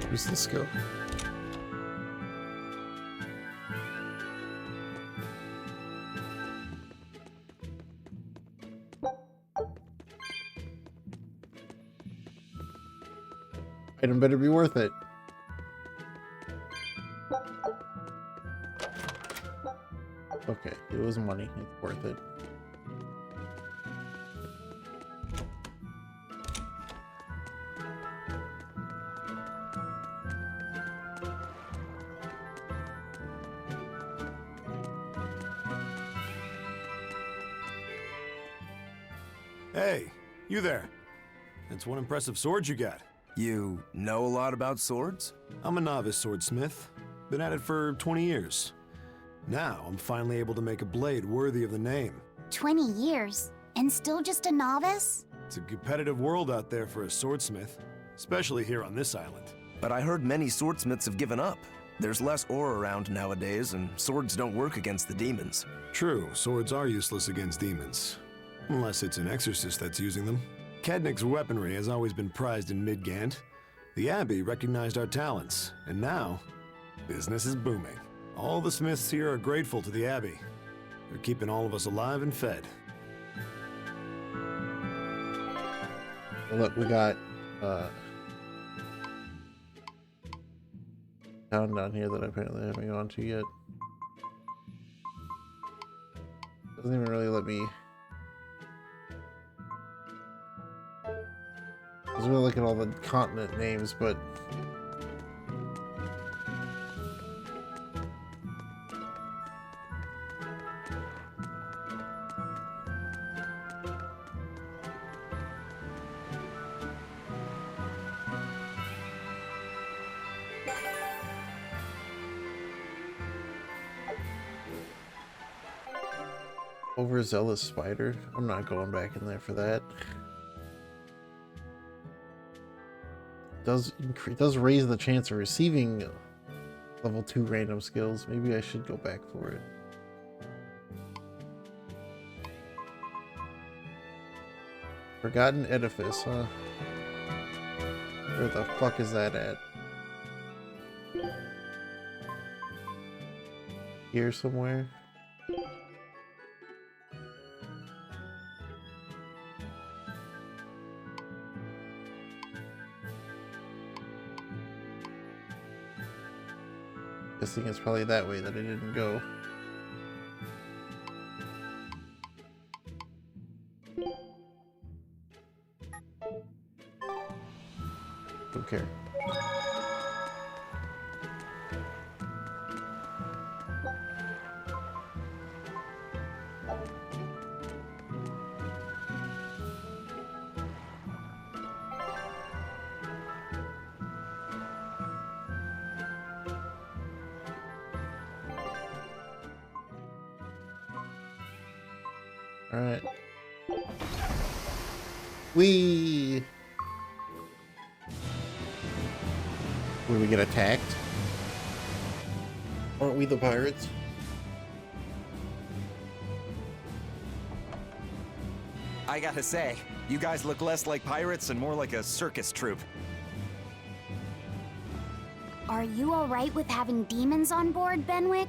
Where's this go? Item better be worth it. Okay, it was money. It's worth it. Hey, you there. That's one impressive sword you got. You know a lot about swords? I'm a novice swordsmith. Been at it for 20 years. Now, I'm finally able to make a blade worthy of the name. 20 years, and still just a novice? It's a competitive world out there for a swordsmith, especially here on this island. But I heard many swordsmiths have given up. There's less ore around nowadays, and swords don't work against the demons. True, swords are useless against demons. Unless it's an exorcist that's using them. Kednik's weaponry has always been prized in Midgand. The Abbey recognized our talents, and now, business is booming. All the smiths here are grateful to the Abbey. They're keeping all of us alive and fed. Well, look, we got town down here that I apparently haven't gone to yet. Doesn't even really let me. I was really looking at all the continent names, but overzealous spider. I'm not going back in there for that. Does raise the chance of receiving level 2 random skills. Maybe I should go back for it. Forgotten edifice, huh? Where the fuck is that at? Here somewhere? Guessing it's probably that way that I didn't go. Don't care. Alright. Whee! Would we get attacked? Aren't we the pirates? I gotta say, you guys look less like pirates and more like a circus troupe. Are you alright with having demons on board, Benwick?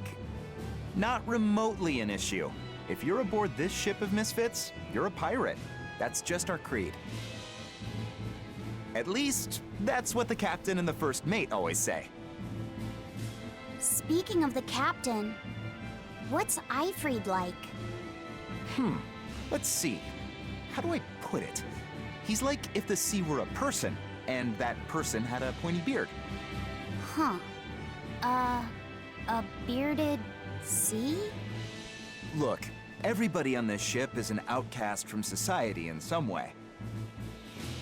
Not remotely an issue. If you're aboard this ship of misfits, you're a pirate. That's just our creed. At least, that's what the captain and the first mate always say. Speaking of the captain, what's Eifried like? Let's see. How do I put it? He's like if the sea were a person, and that person had a pointy beard. Huh. A bearded sea? Look, everybody on this ship is an outcast from society in some way.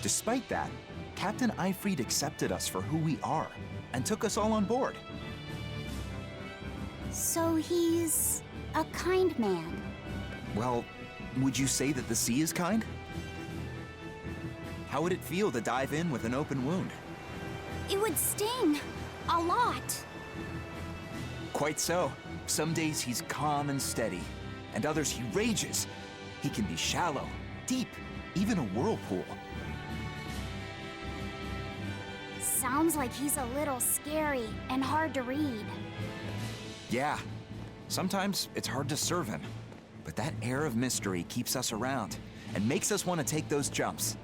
Despite that, Captain Eifried accepted us for who we are, and took us all on board. So he's a kind man. Well, would you say that the sea is kind? How would it feel to dive in with an open wound? It would sting. A lot. Quite so. Some days he's calm and steady, and others he rages. He can be shallow, deep, even a whirlpool. Sounds like he's a little scary and hard to read. Yeah, sometimes it's hard to serve him, but that air of mystery keeps us around and makes us want to take those jumps.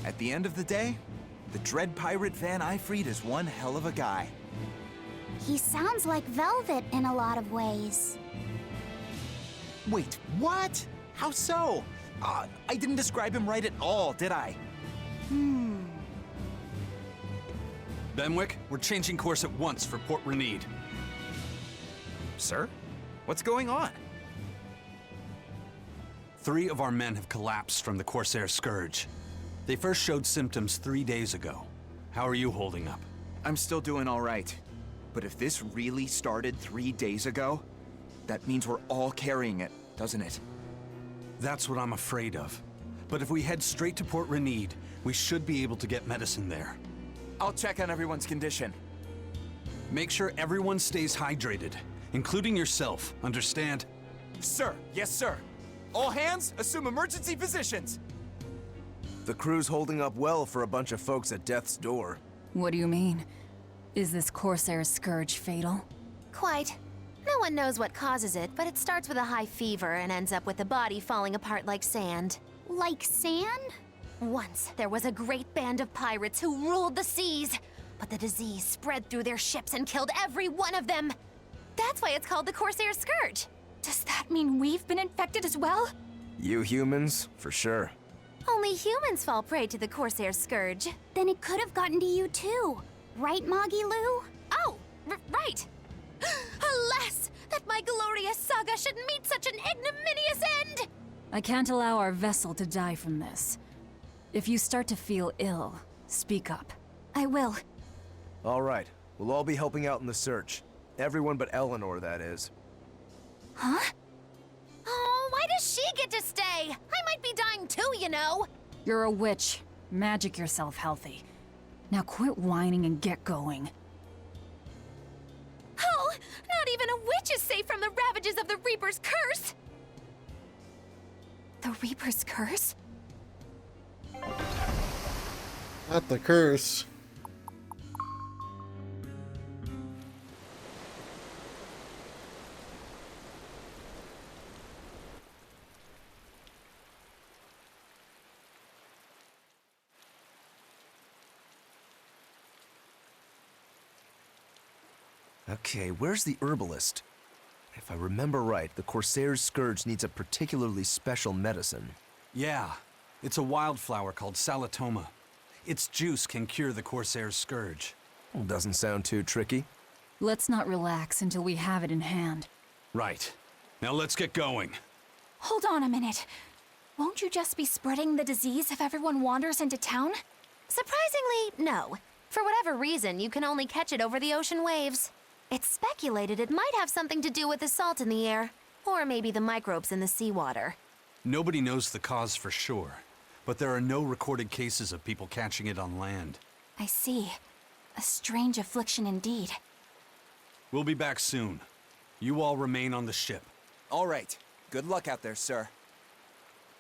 At the end of the day, the dread pirate Van Eifried is one hell of a guy. He sounds like Velvet in a lot of ways. Wait, what? How so? I didn't describe him right at all, did I? Benwick, we're changing course at once for Port Renede. Sir? What's going on? 3 of our men have collapsed from the Corsair Scourge. They first showed symptoms 3 days ago. How are you holding up? I'm still doing all right. But if this really started 3 days ago, that means we're all carrying it, doesn't it? That's what I'm afraid of. But if we head straight to Port Renede, we should be able to get medicine there. I'll check on everyone's condition. Make sure everyone stays hydrated, including yourself, understand? Sir, yes sir. All hands, assume emergency positions. The crew's holding up well for a bunch of folks at death's door. What do you mean? Is this Corsair Scourge fatal? Quite. No one knows what causes it, but it starts with a high fever and ends up with the body falling apart like sand. Like sand? Once, there was a great band of pirates who ruled the seas, but the disease spread through their ships and killed every one of them. That's why it's called the Corsair Scourge. Does that mean we've been infected as well? You humans, for sure. Only humans fall prey to the Corsair Scourge. Then it could have gotten to you too. Right, Moggy Lou? Oh, right. Alas, that my glorious saga should meet such an ignominious end! I can't allow our vessel to die from this. If you start to feel ill, speak up. I will. All right, we'll all be helping out in the search. Everyone but Eleanor, that is. Huh? Oh, why does she get to stay? I might be dying too, you know. You're a witch. Magic yourself healthy. Now quit whining and get going. Oh, not even a witch is safe from the ravages of the Reaper's curse! The Reaper's curse? Not the curse. Okay, where's the herbalist? If I remember right, the Corsair's Scourge needs a particularly special medicine. Yeah, it's a wildflower called Salatoma. Its juice can cure the Corsair's Scourge. Well, doesn't sound too tricky. Let's not relax until we have it in hand. Right. Now let's get going. Hold on a minute. Won't you just be spreading the disease if everyone wanders into town? Surprisingly, no. For whatever reason, you can only catch it over the ocean waves. It's speculated it might have something to do with the salt in the air, or maybe the microbes in the seawater. Nobody knows the cause for sure, but there are no recorded cases of people catching it on land. I see. A strange affliction indeed. We'll be back soon. You all remain on the ship. All right. Good luck out there, sir.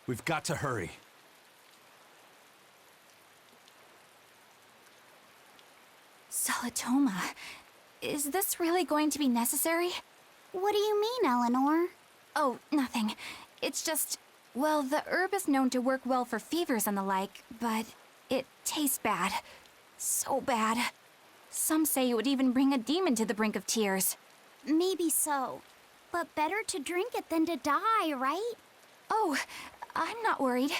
We've got to hurry. Solitoma. Is this really going to be necessary? What do you mean, Eleanor? Oh, nothing. It's just, well, the herb is known to work well for fevers and the like, but it tastes bad. So bad. Some say it would even bring a demon to the brink of tears. Maybe so. But better to drink it than to die, right? Oh, I'm not worried.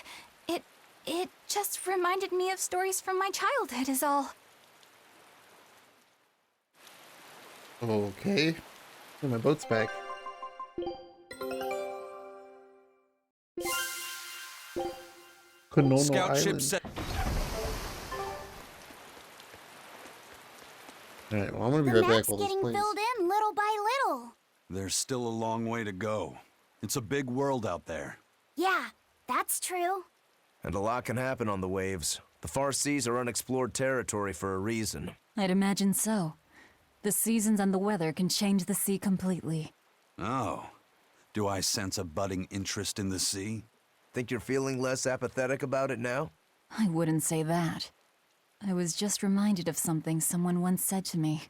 It just reminded me of stories from my childhood is all. Okay. Oh, my boat's back. Konono Scout Island. ship set. Alright, well, I'm gonna be The right back map's while this getting plays. filled in little by little. There's still a long way to go. It's a big world out there. Yeah, that's true. And a lot can happen on the waves. The far seas are unexplored territory for a reason. I'd imagine so. The seasons and the weather can change the sea completely. Oh. Do I sense a budding interest in the sea? Think you're feeling less apathetic about it now? I wouldn't say that. I was just reminded of something someone once said to me.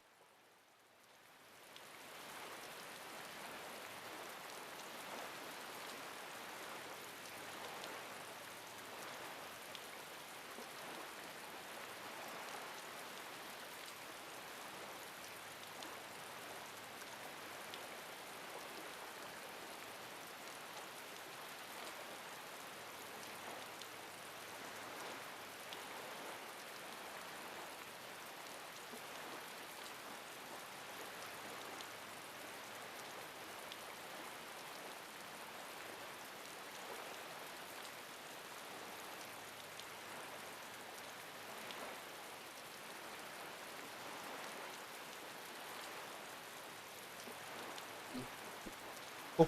Oh,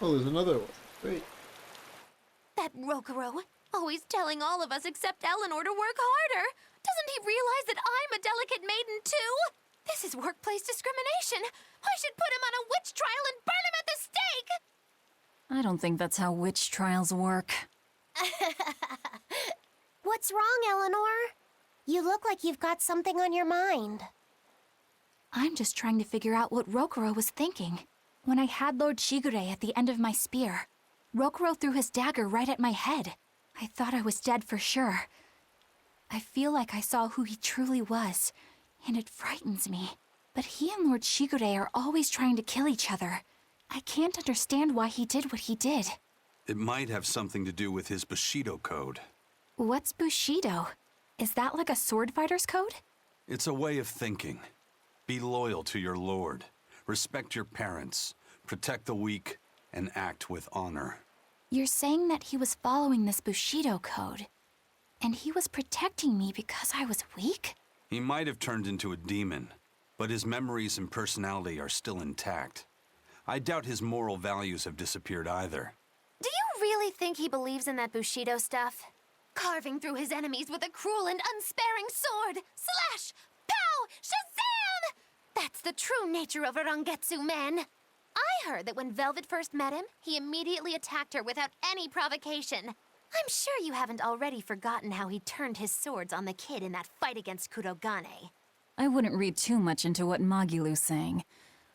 there's another one. Great. That Rokuro, always telling all of us except Eleanor to work harder. Doesn't he realize that I'm a delicate maiden too? This is workplace discrimination. I should put him on a witch trial and burn him at the stake! I don't think that's how witch trials work. What's wrong, Eleanor? You look like you've got something on your mind. I'm just trying to figure out what Rokuro was thinking. When I had Lord Shigure at the end of my spear, Rokuro threw his dagger right at my head. I thought I was dead for sure. I feel like I saw who he truly was, and it frightens me. But he and Lord Shigure are always trying to kill each other. I can't understand why he did what he did. It might have something to do with his Bushido code. What's Bushido? Is that like a sword fighter's code? It's a way of thinking. Be loyal to your lord. Respect your parents. Protect the weak. And act with honor. You're saying that he was following this Bushido code, and he was protecting me because I was weak? He might have turned into a demon, but his memories and personality are still intact. I doubt his moral values have disappeared either. Do you really think he believes in that Bushido stuff? Carving through his enemies with a cruel and unsparing sword! Slash! Pow! Shazam! That's the true nature of a Rangetsu man. I heard that when Velvet first met him, he immediately attacked her without any provocation. I'm sure you haven't already forgotten how he turned his swords on the kid in that fight against Kurogane. I wouldn't read too much into what Magilu's saying.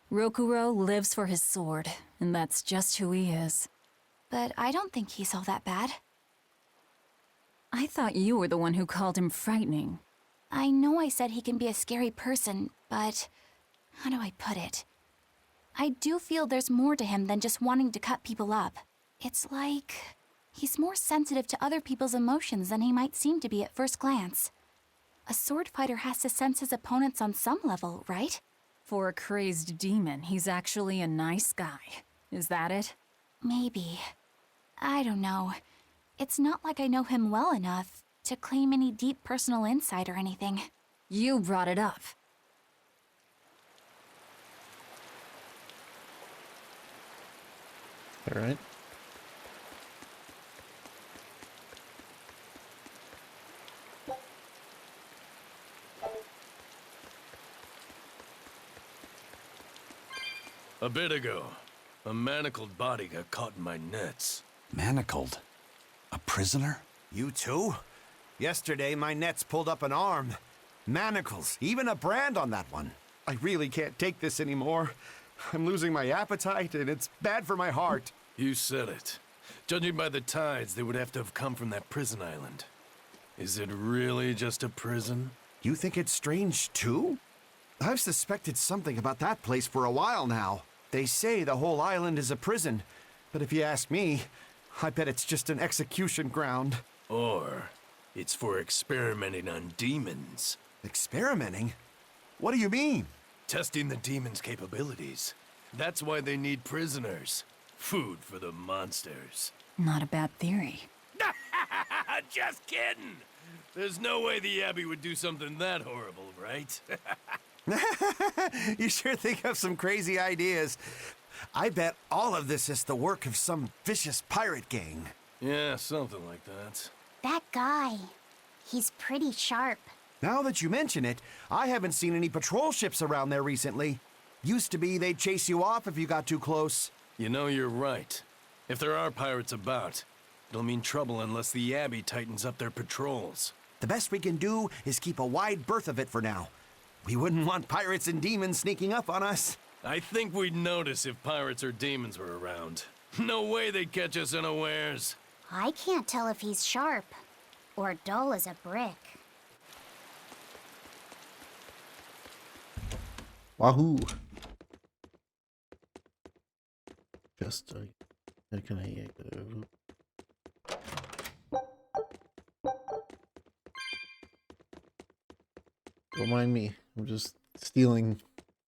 Rokuro lives for his sword, and that's just who he is. But I don't think he's all that bad. I thought you were the one who called him frightening. I know I said he can be a scary person, but how do I put it? I do feel there's more to him than just wanting to cut people up. It's like he's more sensitive to other people's emotions than he might seem to be at first glance. A sword fighter has to sense his opponents on some level, right? For a crazed demon, he's actually a nice guy. Is that it? Maybe. I don't know. It's not like I know him well enough to claim any deep personal insight or anything. You brought it up. All right. A bit ago, a manacled body got caught in my nets. Manacled? A prisoner? You too? Yesterday, my nets pulled up an arm. Manacles, even a brand on that one. I really can't take this anymore. I'm losing my appetite, and it's bad for my heart. You said it. Judging by the tides, they would have to have come from that prison island. Is it really just a prison? You think it's strange, too? I've suspected something about that place for a while now. They say the whole island is a prison, but if you ask me, I bet it's just an execution ground. Or it's for experimenting on demons. Experimenting? What do you mean? Testing the demons' capabilities. That's why they need prisoners. Food for the monsters. Not a bad theory. Just kidding! There's no way the Abbey would do something that horrible, right? You sure think of some crazy ideas. I bet all of this is the work of some vicious pirate gang. Yeah, something like that. That guy, he's pretty sharp. Now that you mention it, I haven't seen any patrol ships around there recently. Used to be they'd chase you off if you got too close. You know, you're right. If there are pirates about, it'll mean trouble unless the Abbey tightens up their patrols. The best we can do is keep a wide berth of it for now. We wouldn't want pirates and demons sneaking up on us. I think we'd notice if pirates or demons were around. No way they'd catch us unawares. I can't tell if he's sharp or dull as a brick. Wahoo! Just can I don't mind me. I'm just stealing,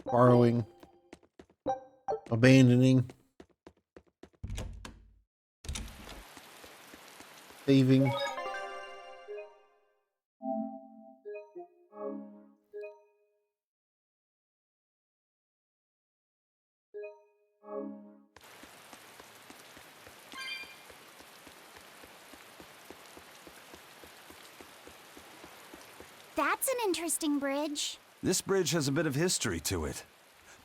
borrowing, abandoning, saving. That's an interesting bridge. This bridge has a bit of history to it.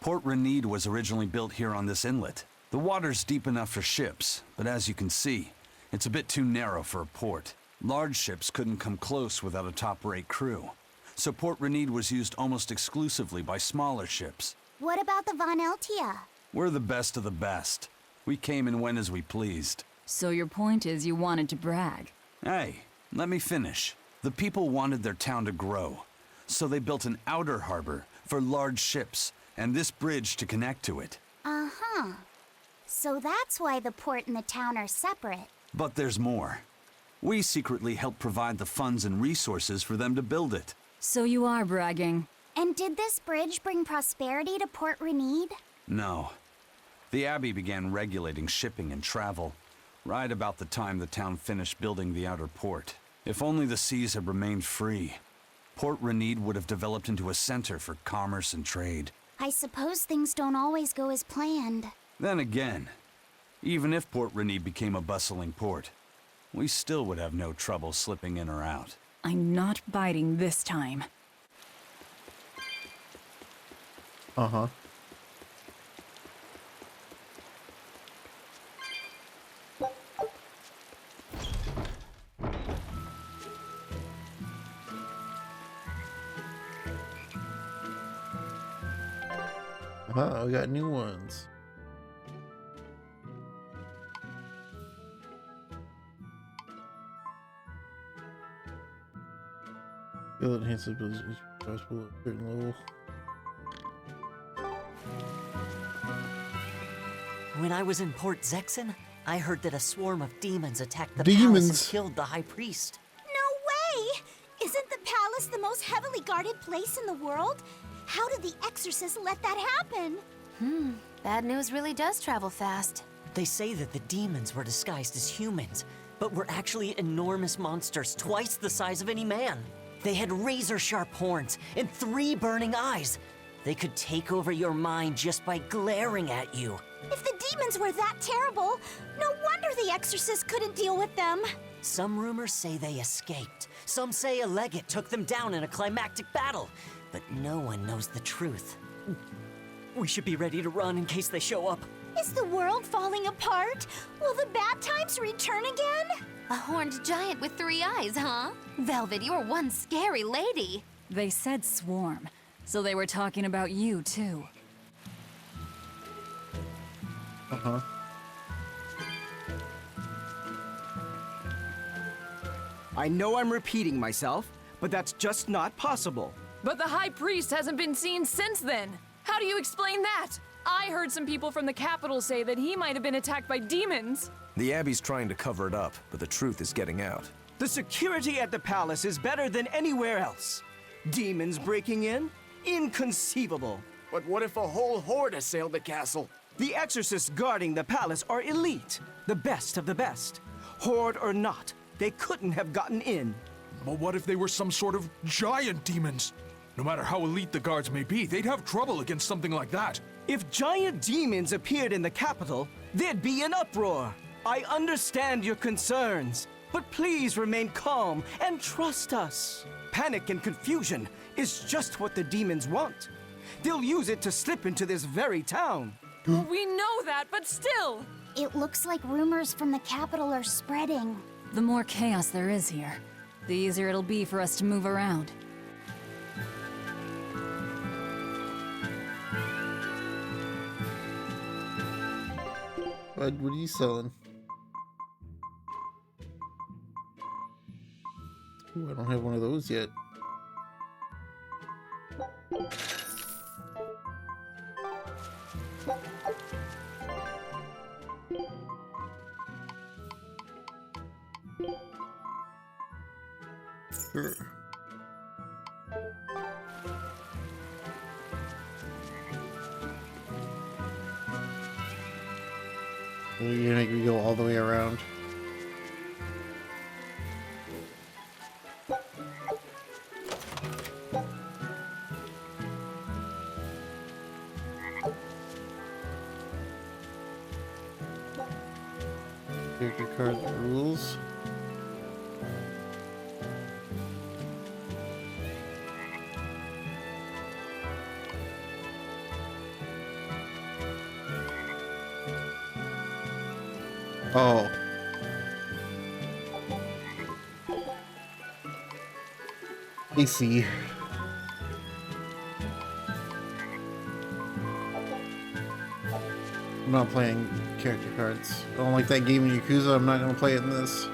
Port Renede was originally built here on this inlet. The water's deep enough for ships, but as you can see, it's a bit too narrow for a port. Large ships couldn't come close without a top-rate crew, so Port Renede was used almost exclusively by smaller ships. What about the Von Eltia? We're the best of the best. We came and went as we pleased. So your point is you wanted to brag? Hey, let me finish. The people wanted their town to grow, so they built an outer harbor for large ships, and this bridge to connect to it. Uh-huh. So that's why the port and the town are separate. But there's more. We secretly helped provide the funds and resources for them to build it. So you are bragging. And did this bridge bring prosperity to Port Renede? No. The Abbey began regulating shipping and travel, right about the time the town finished building the outer port. If only the seas had remained free, Port Renede would have developed into a center for commerce and trade. I suppose things don't always go as planned. Then again, even if Port Renede became a bustling port, we still would have no trouble slipping in or out. I'm not biting this time. Uh-huh. We got new ones. Skill enhances abilities possible at a certain level. When I was in Port Zexen, I heard that a swarm of demons attacked the Demons? palace and killed the High Priest. No way! Isn't the palace the most heavily guarded place in the world? How did the exorcist let that happen? Bad news really does travel fast. They say that the demons were disguised as humans, but were actually enormous monsters twice the size of any man. They had razor-sharp horns and 3 burning eyes. They could take over your mind just by glaring at you. If the demons were that terrible, no wonder the exorcist couldn't deal with them. Some rumors say they escaped. Some say a legate took them down in a climactic battle. But no one knows the truth. We should be ready to run in case they show up. Is the world falling apart? Will the bad times return again? A horned giant with 3 eyes, huh? Velvet, you're one scary lady. They said swarm, so they were talking about you, too. Uh-huh. I know I'm repeating myself, but that's just not possible. But the High Priest hasn't been seen since then. How do you explain that? I heard some people from the capital say that he might have been attacked by demons. The Abbey's trying to cover it up, but the truth is getting out. The security at the palace is better than anywhere else. Demons breaking in? Inconceivable. But what if a whole horde assailed the castle? The exorcists guarding the palace are elite, the best of the best. Horde or not, they couldn't have gotten in. But what if they were some sort of giant demons? No matter how elite the guards may be, they'd have trouble against something like that. If giant demons appeared in the capital, there'd be an uproar. I understand your concerns, but please remain calm and trust us. Panic and confusion is just what the demons want. They'll use it to slip into this very town. We know that, but still! It looks like rumors from the capital are spreading. The more chaos there is here, the easier it'll be for us to move around. What are you selling? Ooh, I don't have one of those yet. Sure. You're gonna make me go all the way around. Character card rules. Oh. I see. I'm not playing character cards. I don't like that game in Yakuza. I'm not going to play it in this.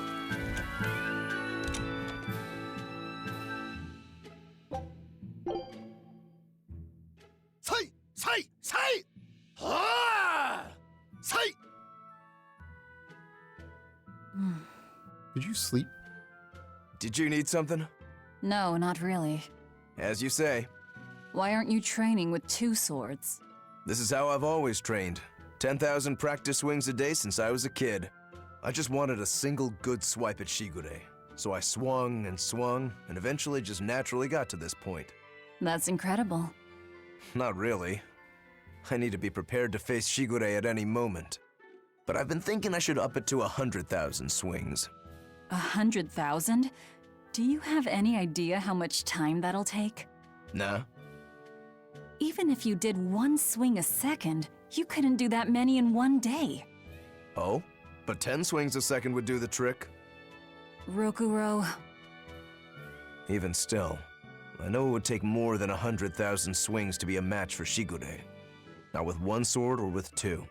Say! Ah! Say! Did you sleep? Did you need something? No, not really. As you say. Why aren't you training with 2 swords? This is how I've always trained. 10,000 practice swings a day since I was a kid. I just wanted a single good swipe at Shigure. So I swung, and eventually just naturally got to this point. That's incredible. Not really. I need to be prepared to face Shigure at any moment. But I've been thinking I should up it to 100,000 swings. 100,000? Do you have any idea how much time that'll take? Nah. Even if you did 1 swing a second, you couldn't do that many in 1 day. Oh? But 10 swings a second would do the trick. Rokuro. Even still, I know it would take more than 100,000 swings to be a match for Shigure. Not with 1 sword or with 2.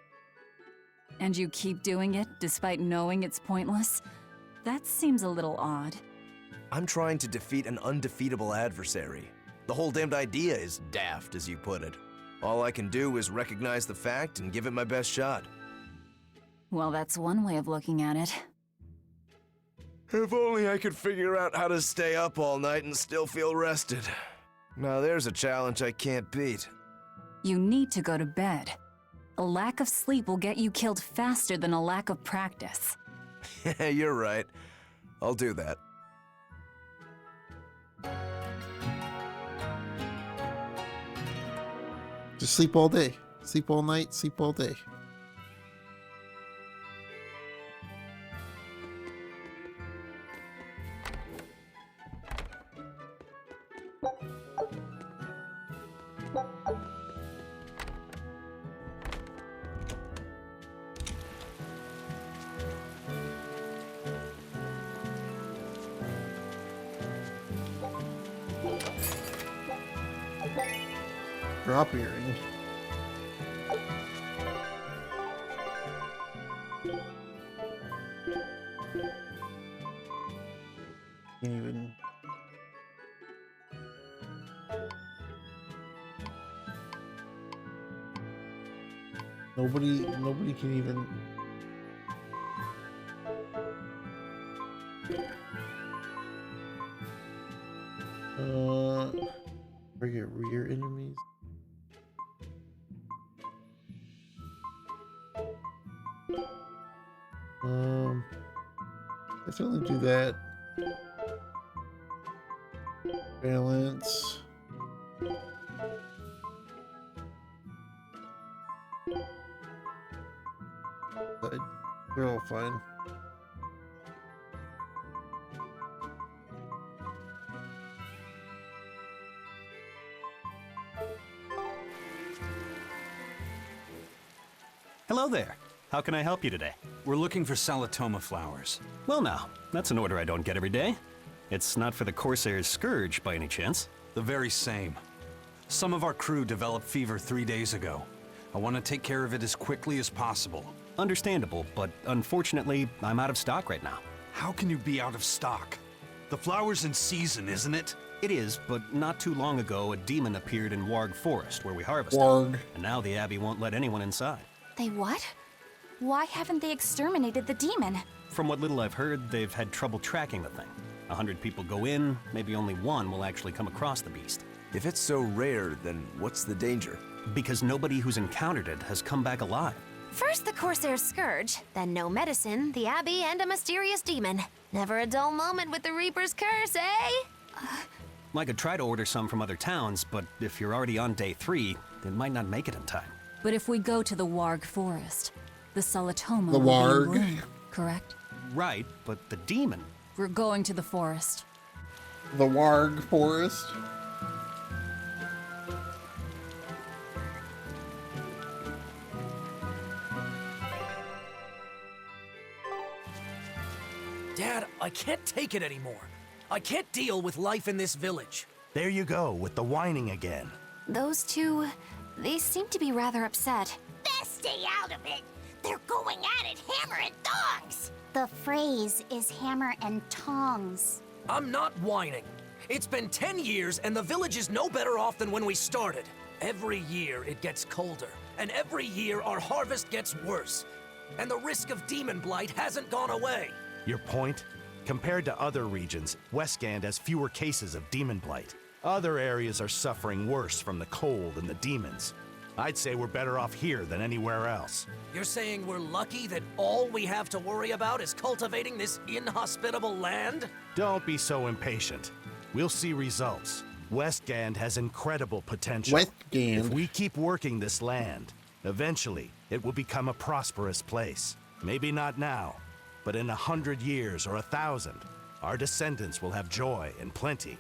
And you keep doing it despite knowing it's pointless? That seems a little odd. I'm trying to defeat an undefeatable adversary. The whole damned idea is daft, as you put it. All I can do is recognize the fact and give it my best shot. Well, that's one way of looking at it. If only I could figure out how to stay up all night and still feel rested. Now there's a challenge I can't beat. You need to go to bed. A lack of sleep will get you killed faster than a lack of practice. You're right. I'll do that. Just sleep all day. Sleep all night, sleep all day. Drop earring. Can't even. Nobody can even. Target rear enemies. Definitely do that. Balance. They're all fine. Hello there. How can I help you today? We're looking for Salatoma flowers. Well now, that's an order I don't get every day. It's not for the Corsair's Scourge by any chance? The very same. Some of our crew developed fever 3 days ago. I want to take care of it as quickly as possible. Understandable, but unfortunately, I'm out of stock right now. How can you be out of stock? The flower's in season, isn't it? It is, but not too long ago, a demon appeared in Warg Forest, where we harvested. Warg. And now the Abbey won't let anyone inside. They what? Why haven't they exterminated the demon? From what little I've heard, they've had trouble tracking the thing. 100 people go in, maybe only one will actually come across the beast. If it's so rare, then what's the danger? Because nobody who's encountered it has come back alive. First the Corsair's Scourge, then no medicine, the Abbey, and a mysterious demon. Never a dull moment with the Reaper's Curse, eh? I could try to order some from other towns, but if you're already on day 3, it might not make it in time. But if we go to the Warg Forest, the Salatoma The will Warg. be in bloom, correct? Right, but the demon... We're going to the forest. The Warg Forest. Dad, I can't take it anymore. I can't deal with life in this village. There you go, with the whining again. Those two, they seem to be rather upset. Best stay out of it. They're going at it hammer and tongs. The phrase is hammer and tongs. I'm not whining. It's been 10 years and the village is no better off than when we started. Every year it gets colder, and every year our harvest gets worse. And the risk of demon blight hasn't gone away. Your point? Compared to other regions, Westgand has fewer cases of demon blight. Other areas are suffering worse from the cold and the demons. I'd say we're better off here than anywhere else. You're saying we're lucky that all we have to worry about is cultivating this inhospitable land? Don't be so impatient. We'll see results. Westgand has incredible potential. Westgand. If we keep working this land, eventually it will become a prosperous place. Maybe not now, but in 100 years or 1,000, our descendants will have joy and plenty.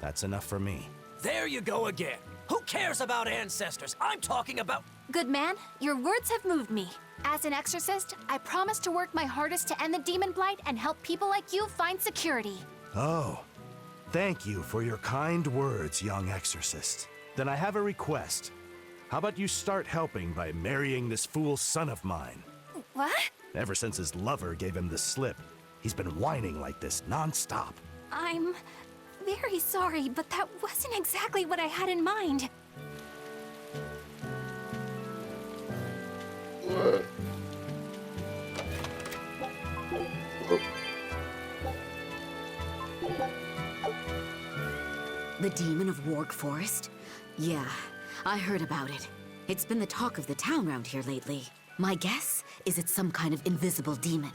That's enough for me. There you go again. Who cares about ancestors? I'm talking about... Good man, your words have moved me. As an exorcist, I promise to work my hardest to end the demon blight and help people like you find security. Oh, thank you for your kind words, young exorcist. Then I have a request. How about you start helping by marrying this fool son of mine? What? Ever since his lover gave him the slip, he's been whining like this non-stop. I'm very sorry, but that wasn't exactly what I had in mind. The demon of Warg Forest? Yeah, I heard about it. It's been the talk of the town round here lately. My guess is it's some kind of invisible demon.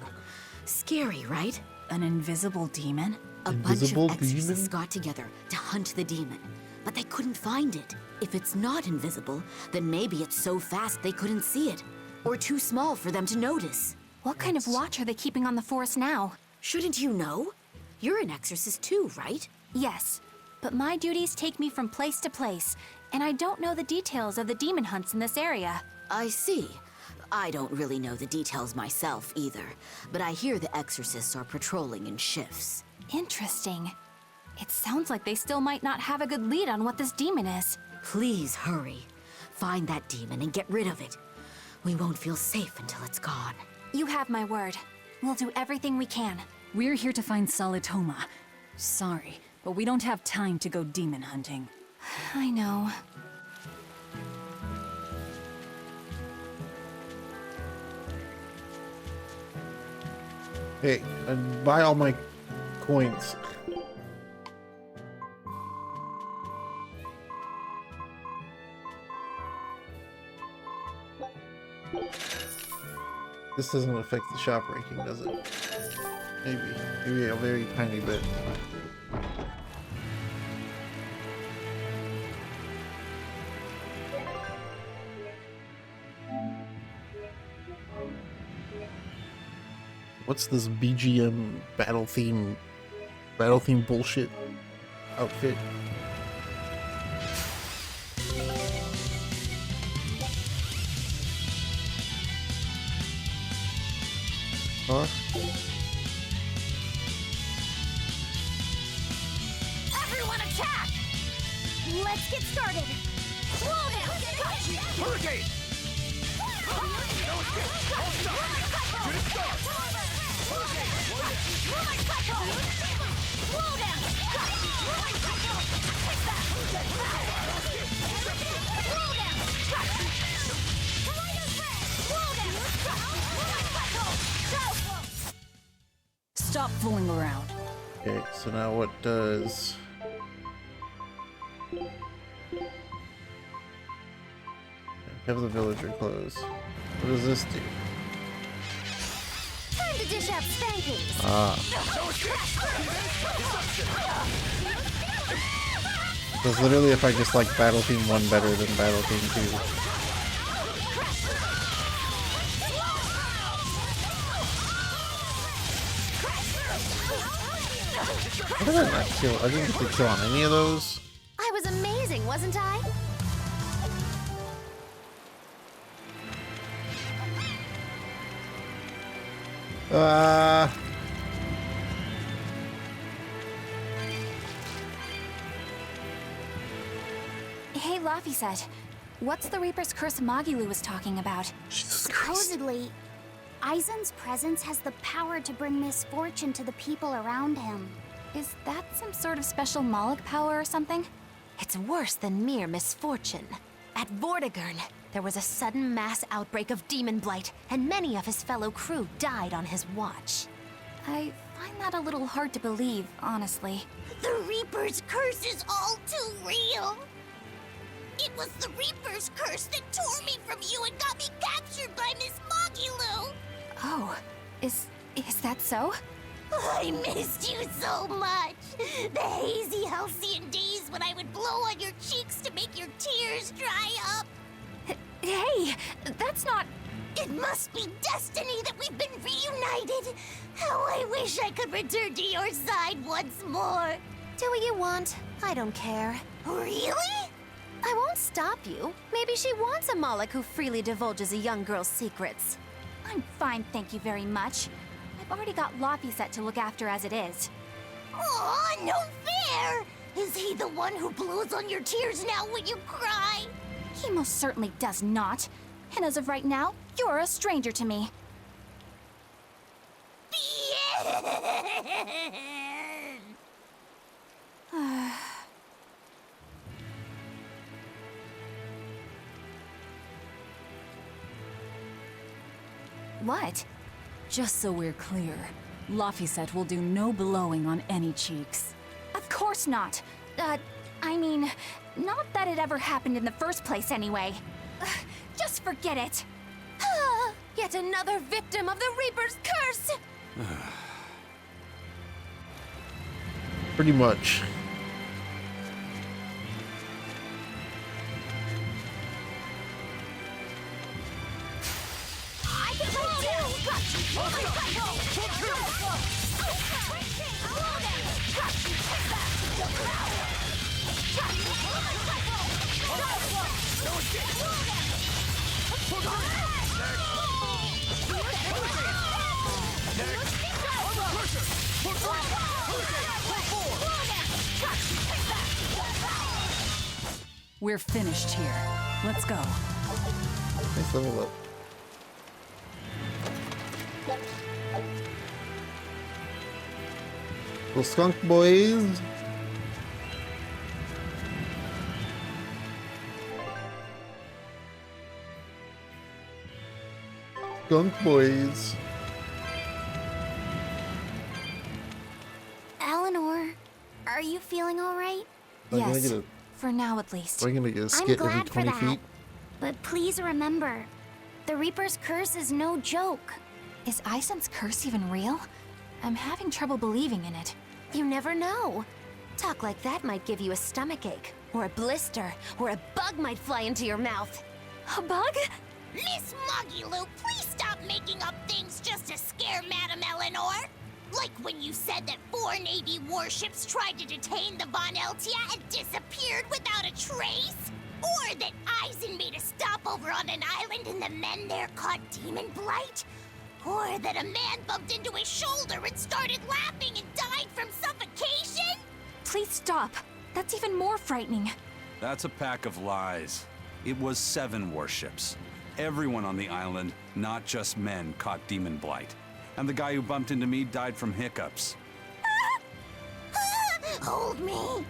Scary, right? An invisible demon? A Invisible bunch of exorcists demon? got together to hunt the demon, but they couldn't find it. If it's not invisible, then maybe it's so fast they couldn't see it, or too small for them to notice. What kind of watch are they keeping on the forest now? Shouldn't you know? You're an exorcist too, right? Yes, but my duties take me from place to place, and I don't know the details of the demon hunts in this area. I see. I don't really know the details myself either, but I hear the exorcists are patrolling in shifts. Interesting. It sounds like they still might not have a good lead on what this demon is. Please hurry. Find that demon and get rid of it. We won't feel safe until it's gone. You have my word. We'll do everything we can. We're here to find Salitoma. Sorry, but we don't have time to go demon hunting. I know. Hey, buy all my coins. This doesn't affect the shop ranking, does it? Maybe a very tiny bit. What's this BGM battle theme bullshit outfit? Huh? Everyone attack! Let's get started. Slow down. Hurricane! Stop fooling around. Okay, so now what does... Have the villager close. What does this do? Time to dish out spankings. Because literally if I just like Battle Team 1 better than Battle Team 2. How did I not kill? I didn't get to kill on any of those. I was amazing, wasn't I? Hey, Laphicet. What's the Reaper's Curse Magilu was talking about? Supposedly, Aizen's presence has the power to bring misfortune to the people around him. Is that some sort of special Moloch power or something? It's worse than mere misfortune. At Vortigern, there was a sudden mass outbreak of demon blight, and many of his fellow crew died on his watch. I find that a little hard to believe, honestly. The Reaper's curse is all too real. It was the Reaper's curse that tore me from you and got me captured by Miss Magilu. Oh, is that so? I missed you so much. The hazy halcyon days when I would blow on your cheeks to make your tears dry up. Hey, that's not... It must be destiny that we've been reunited. How I wish I could return to your side once more. Do what you want. I don't care. Really? I won't stop you. Maybe she wants a Moloch who freely divulges a young girl's secrets. I'm fine, thank you very much. I've already got Laphicet to look after as it is. Aw, no fair! Is he the one who blows on your tears now when you cry? He most certainly does not. And as of right now, you're a stranger to me. What? Just so we're clear, Laphicet will do no blowing on any cheeks. Of course not. I mean, not that it ever happened in the first place anyway. Just forget it. Yet another victim of the Reaper's curse! Pretty much. I can hold you! We're finished here. Let's go. Nice level up. Well, skunk boys. Skunk boys. Eleanor, are you feeling all right? I'm gonna Yes, get for now at least. I'm gonna get a I'm skit every glad for 20 that. feet. But please remember, the Reaper's curse is no joke. Is Isen's curse even real? I'm having trouble believing in it. You never know. Talk like that might give you a stomachache, or a blister, or a bug might fly into your mouth. A bug? Miss Moggy please stop making up things just to scare Madame Eleanor. Like when you said that 4 Navy warships tried to detain the Von Eltia and disappeared without a trace? Or that Eisen made a stopover on an island and the men there caught demon blight? Or that a man bumped into his shoulder and started laughing and died from suffocation? Please stop. That's even more frightening. That's a pack of lies. It was 7 warships. Everyone on the island, not just men, caught demon blight. And the guy who bumped into me died from hiccups. Hold me.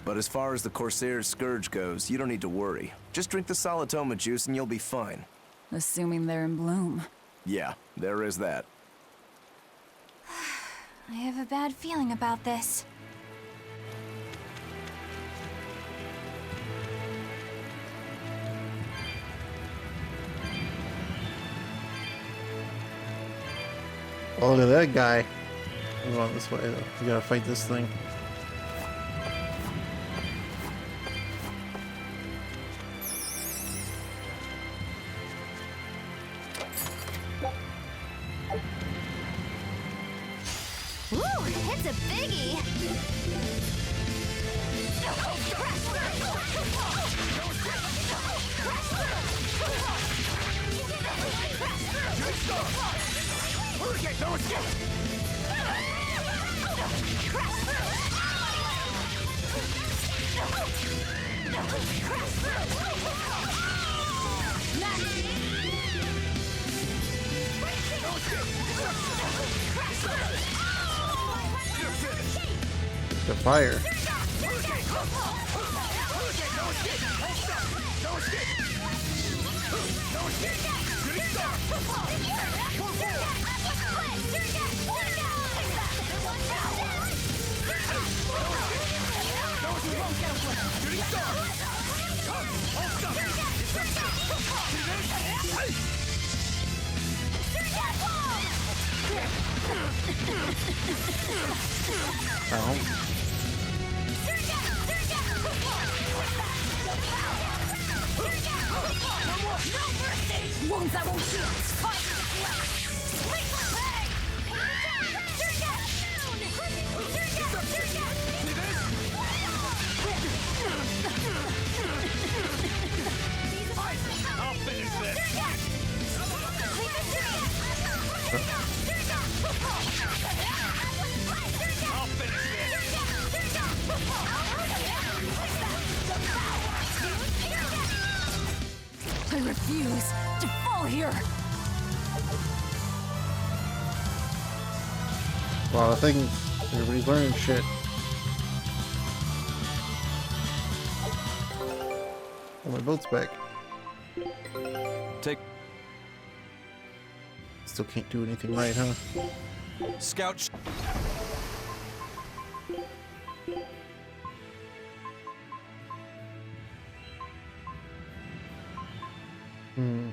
But as far as the Corsair's Scourge goes, you don't need to worry. Just drink the Solitoma juice and you'll be fine. Assuming they're in bloom. Yeah, there is that. I have a bad feeling about this. Oh, look at that guy. I'm going this way though. We gotta fight this thing. Ooh, it's a biggie! The fire. Ow. Wounds that won't heal. I'll finish this. I'll finish I refuse to fall here. Wow, I think everybody's learning shit. Oh, my boat's back. Take Still can't do anything right, huh? Scout. Hmm.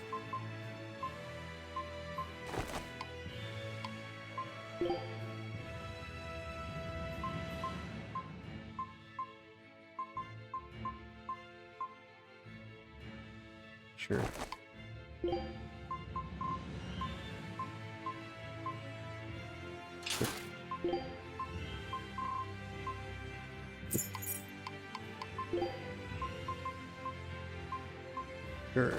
Sure. Sure.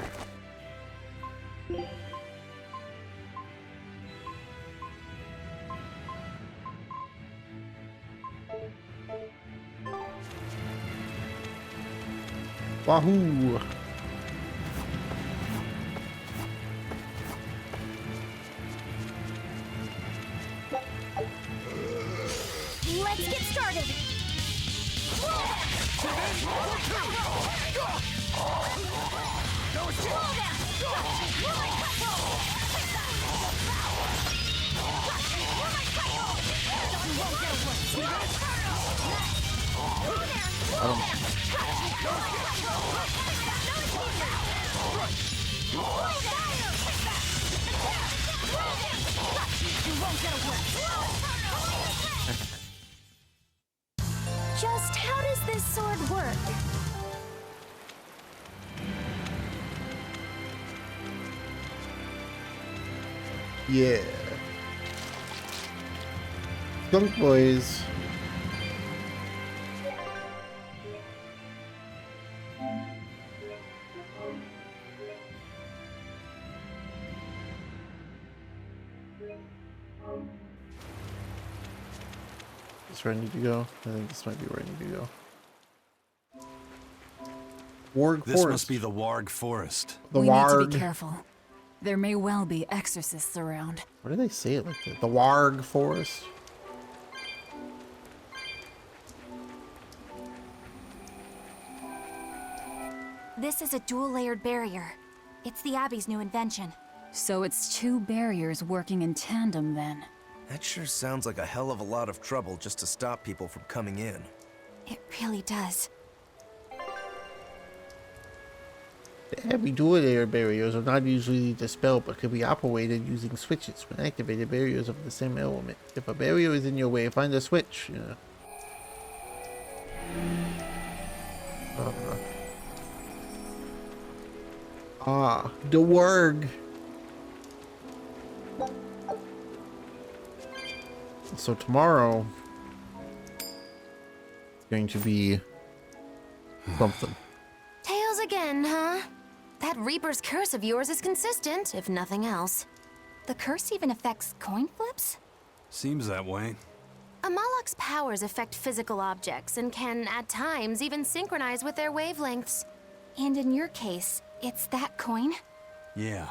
Wahoo! Let's get started. Just how does this sword work? Yeah. Skunk boys. This is where I need to go. I think this might be where I need to go. Warg This Forest. must be the Warg Forest. The we Warg. need to be careful. There may well be exorcists around. Why do they say it like that? The Warg Forest. This is a dual-layered barrier. It's the Abbey's new invention. So it's two barriers working in tandem then. That sure sounds like a hell of a lot of trouble just to stop people from coming in. It really does. The heavy dual-layer barriers are not usually dispelled but can be operated using switches when activated barriers of the same element. If a barrier is in your way, find a switch. Yeah. The Warg. So tomorrow it's going to be something. Tails again, huh? That Reaper's curse of yours is consistent, if nothing else. The curse even affects coin flips? Seems that way. Amalok's powers affect physical objects and can, at times, even synchronize with their wavelengths. And in your case, it's that coin? Yeah.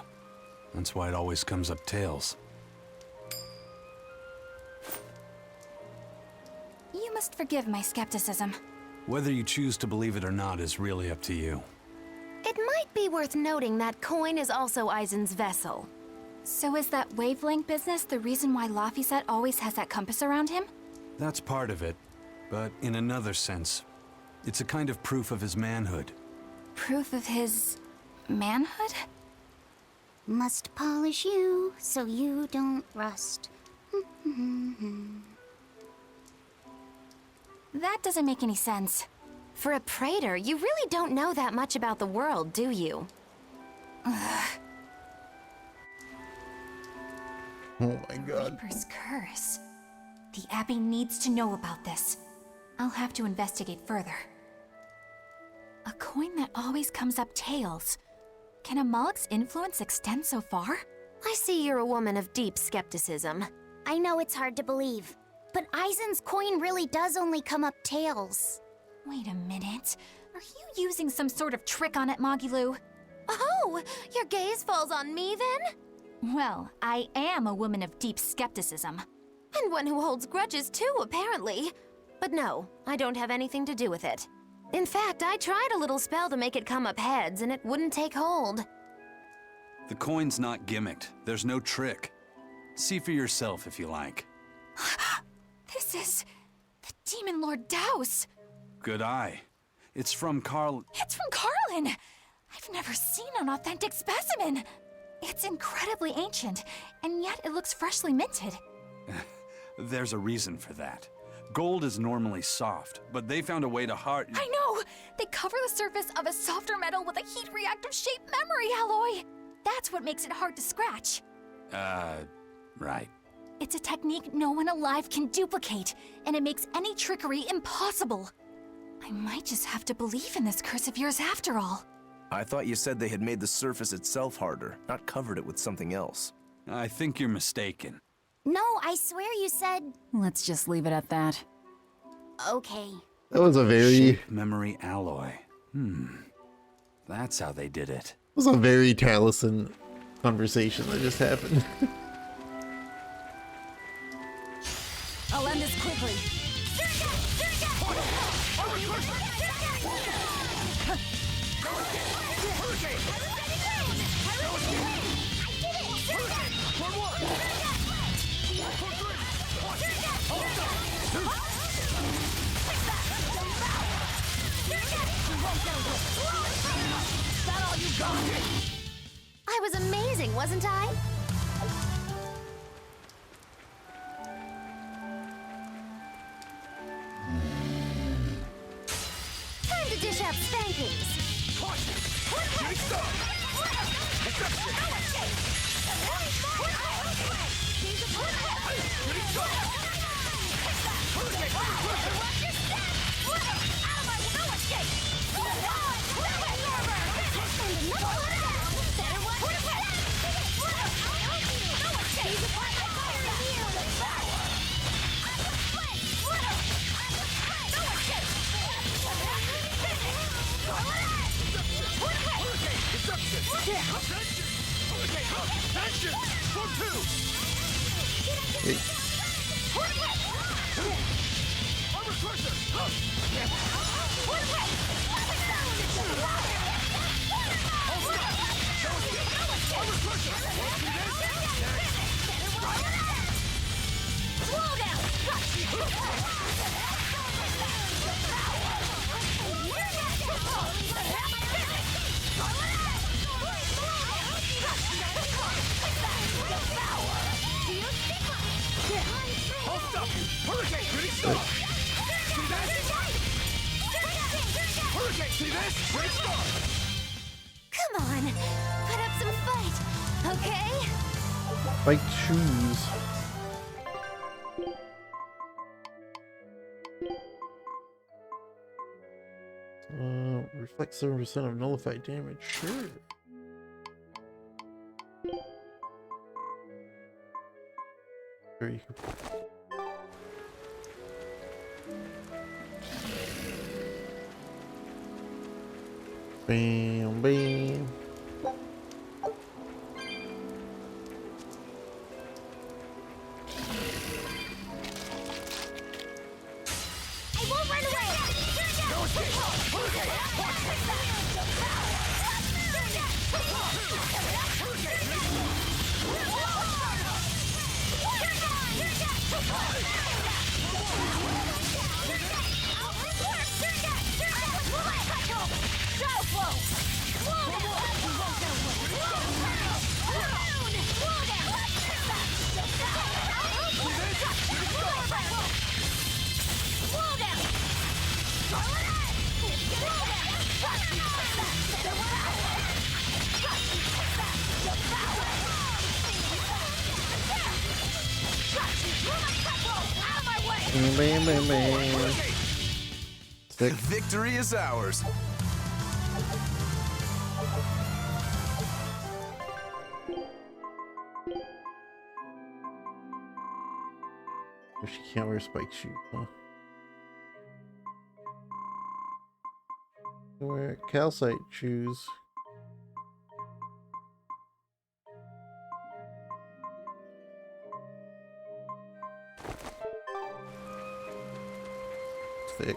That's why it always comes up tails. You must forgive my skepticism. Whether you choose to believe it or not is really up to you. It might be worth noting that coin is also Aizen's vessel. So is that wavelength business the reason why Laphicet always has that compass around him? That's part of it, but in another sense, it's a kind of proof of his manhood. Proof of his manhood? Must polish you so you don't rust. That doesn't make any sense. For a praetor, you really don't know that much about the world, do you? Oh my god. Reaper's curse. The Abbey needs to know about this. I'll have to investigate further. A coin that always comes up tails. Can Amalek's influence extend so far? I see you're a woman of deep skepticism. I know it's hard to believe, but Aizen's coin really does only come up tails. Wait a minute. Are you using some sort of trick on it, Magilu? Oh, your gaze falls on me then? Well, I am a woman of deep skepticism. And one who holds grudges too, apparently. But no, I don't have anything to do with it. In fact, I tried a little spell to make it come up heads, and it wouldn't take hold. The coin's not gimmicked. There's no trick. See for yourself if you like. This is the Demon Lord Daos. Good eye. It's from Carl. It's from Carlin. I've never seen an authentic specimen. It's incredibly ancient, and yet it looks freshly minted. There's a reason for that. Gold is normally soft, but they found a way to hard. I know! They cover the surface of a softer metal with a heat-reactive shaped memory alloy. That's what makes it hard to scratch. Right. It's a technique no one alive can duplicate, and it makes any trickery impossible. I might just have to believe in this curse of yours after all. I thought you said they had made the surface itself harder, not covered it with something else. I think you're mistaken. No, I swear you said... Let's just leave it at that. Okay. That was a very... Shape memory alloy. That's how they did it. It was a very Taliesin conversation that just happened. I'll end this quickly. I was amazing, wasn't I? Time to dish out spankings. Come on, put up some fight, okay? Spiked shoes. Reflect 7% of nullified damage. Sure. There you go. Bam, bam. I won't run away! Bam, bam, bam, bam. Stick. Victory is ours. She can't wear spike shoes, huh? Wear calcite shoes. Thick.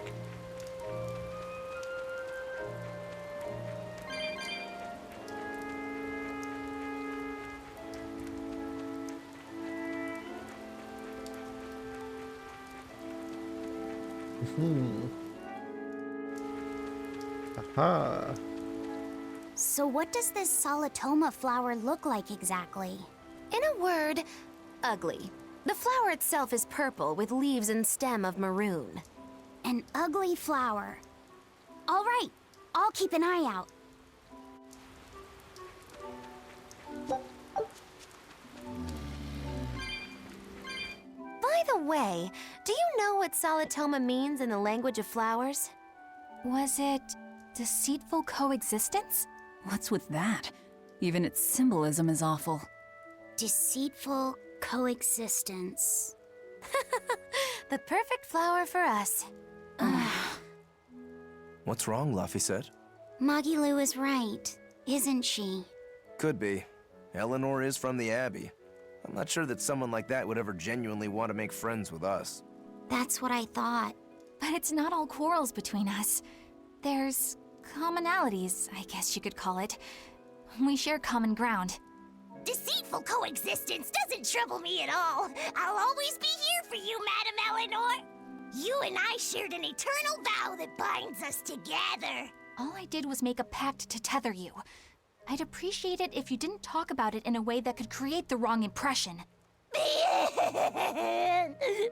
Aha. So what does this Solitoma flower look like exactly? In a word, ugly. The flower itself is purple with leaves and stem of maroon. An ugly flower. All right, I'll keep an eye out. By the way, do you know what Solitoma means in the language of flowers? Was it deceitful coexistence? What's with that? Even its symbolism is awful. Deceitful coexistence. The perfect flower for us. What's wrong, Laphicet? Magilu is right, isn't she? Could be. Eleanor is from the Abbey. I'm not sure that someone like that would ever genuinely want to make friends with us. That's what I thought. But it's not all quarrels between us. There's commonalities, I guess you could call it. We share common ground. Deceitful coexistence doesn't trouble me at all. I'll always be here for you, Madame Eleanor. You and I shared an eternal vow that binds us together. All I did was make a pact to tether you. I'd appreciate it if you didn't talk about it in a way that could create the wrong impression.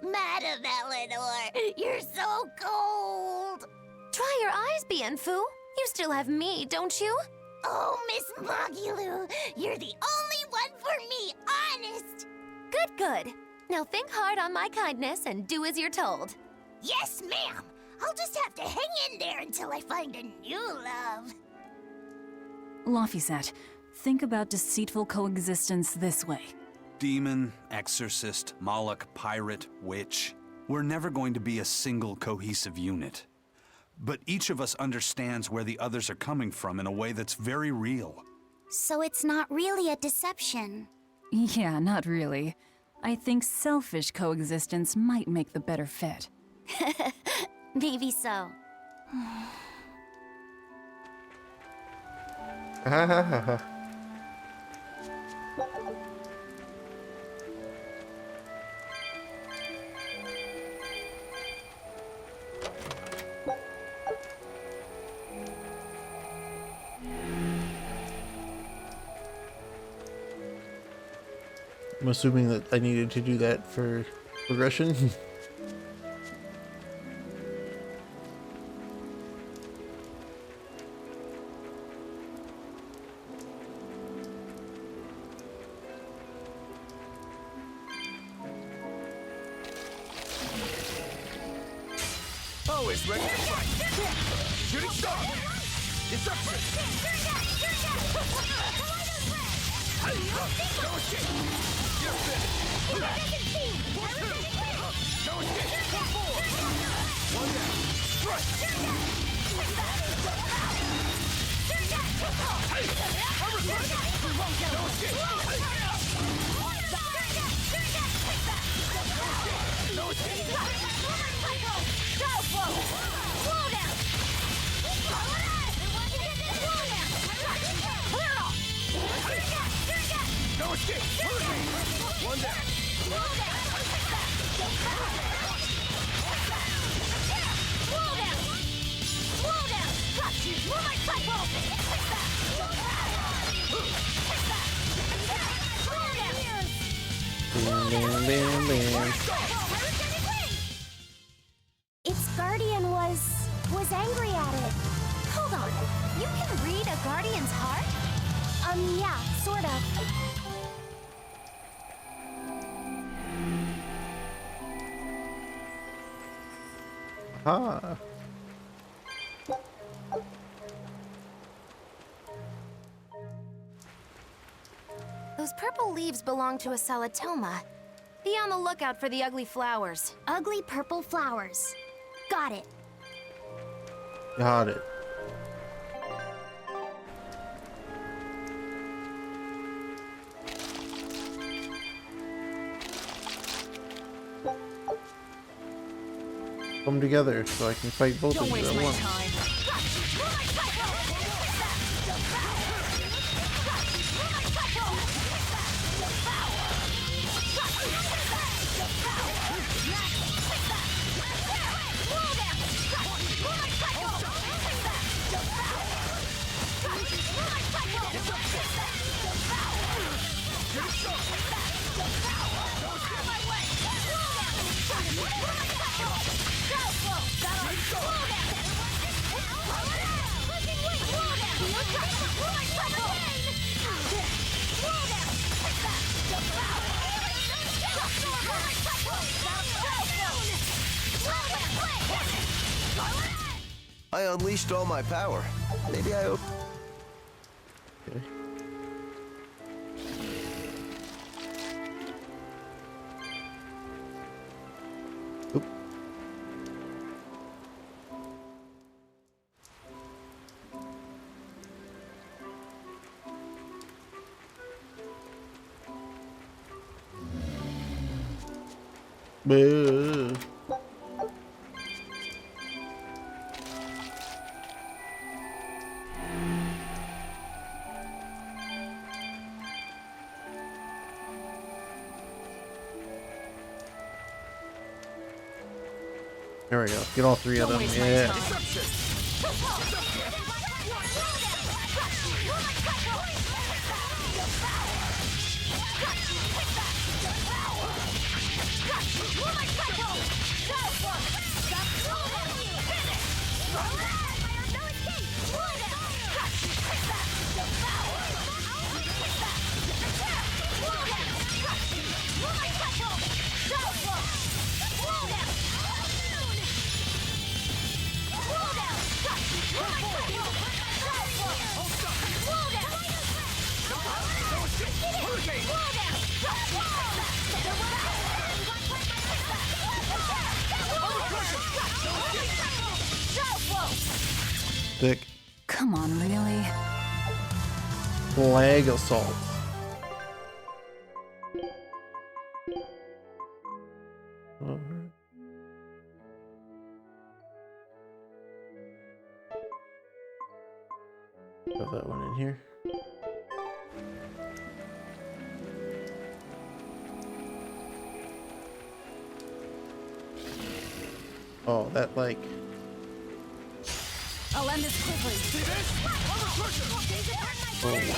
Madame Eleanor, you're so cold. Try your eyes, Bienfu. You still have me, don't you? Oh, Miss Magilu, you're the only one for me, honest. Good, good. Now think hard on my kindness and do as you're told. Yes, ma'am. I'll just have to hang in there until I find a new love. Laphicet, think about deceitful coexistence this way. Demon, exorcist, Moloch, pirate, witch. We're never going to be a single cohesive unit. But each of us understands where the others are coming from in a way that's very real. So it's not really a deception. Yeah, not really. I think selfish coexistence might make the better fit. Maybe so. I'm assuming that I needed to do that for progression. Always ready to fight. Shooting star. Deception. No escape. You're finished. No escape. One down. Strike. No escape. No escape. No escape! One down! Its guardian was angry at it. Hold on. You can read a guardian's heart? Yeah, sort of. Ah. Those purple leaves belong to a salatoma. Be on the lookout for the ugly flowers. Ugly purple flowers. Got it. Got it. Come together so I can fight both of you at once. I unleashed all my power. Maybe I... Okay. Oop. Boo. There we go. Get all three of them. Yeah. Thick. Come on, really? Flag assault. Alright. Throw that one in here. Oh, that like. I'll end this quickly. See this? Oh, shit.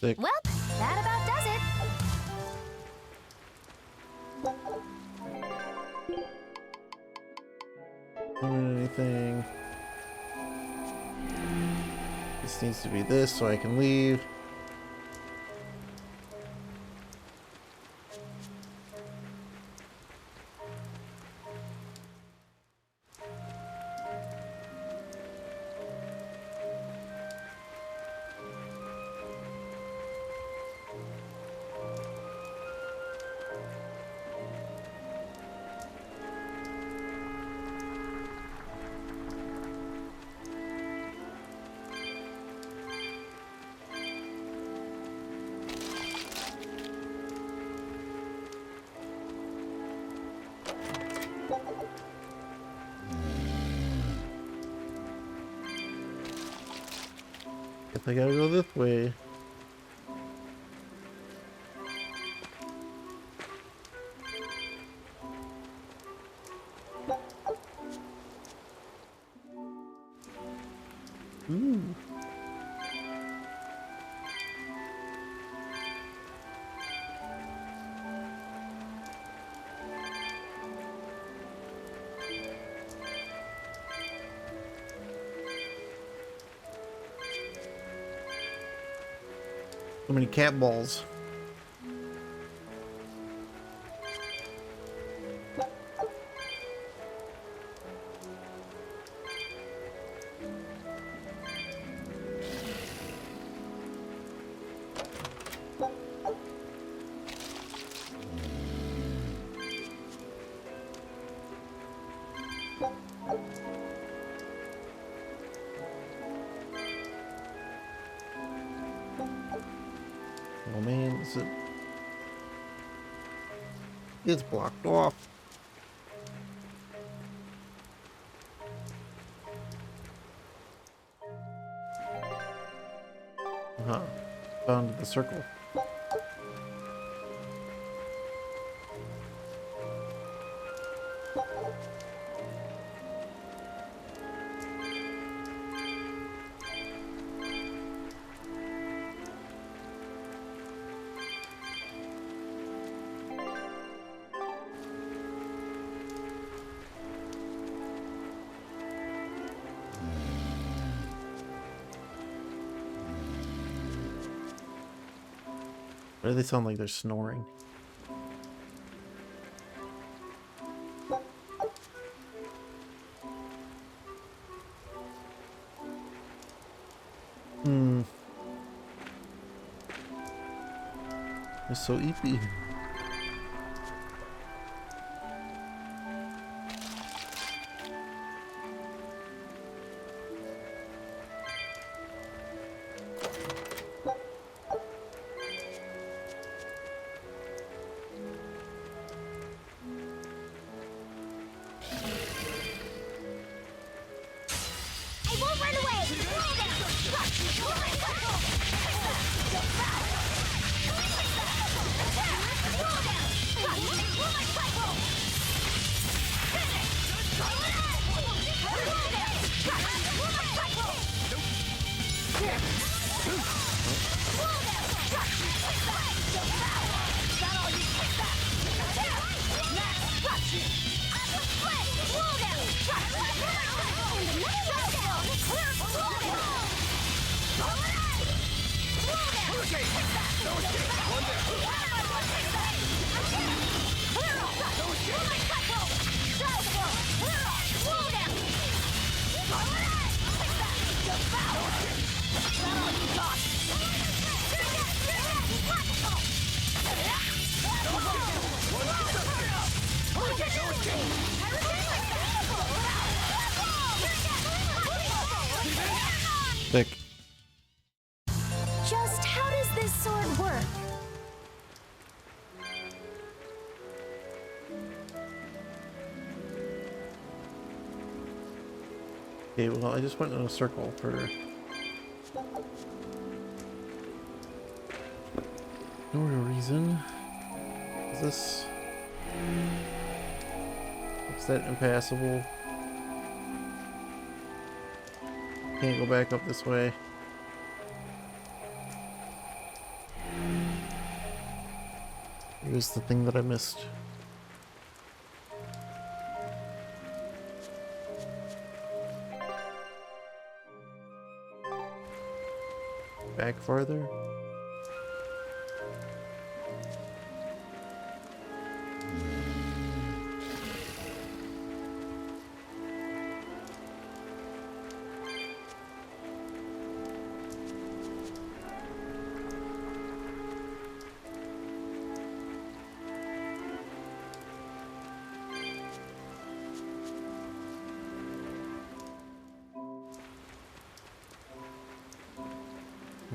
Sick. Well, that about does it. Doing anything. This needs to be this so I can leave. Guess I gotta go this way. Ooh. So many cat balls. Oh man, it's blocked off. Found the circle. Why do they sound like they're snoring? It's so eepy. I won't run away! Thick. Just how does this sword work? Okay, well, I just went in a circle for no real reason. Is this... Is that impassable? Can't go back up this way. Here's the thing that I missed. Back farther?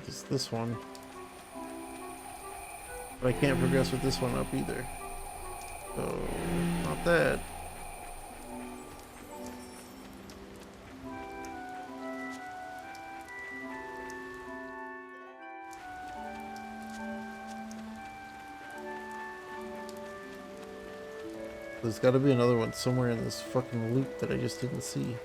It's this one. But I can't progress with this one up either. So, not that. There's got to be another one somewhere in this fucking loop that I just didn't see.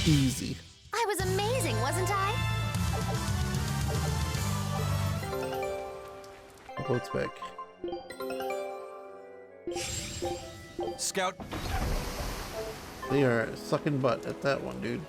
Easy. I was amazing, wasn't I? The boat's back. Scout. They are sucking butt at that one, dude.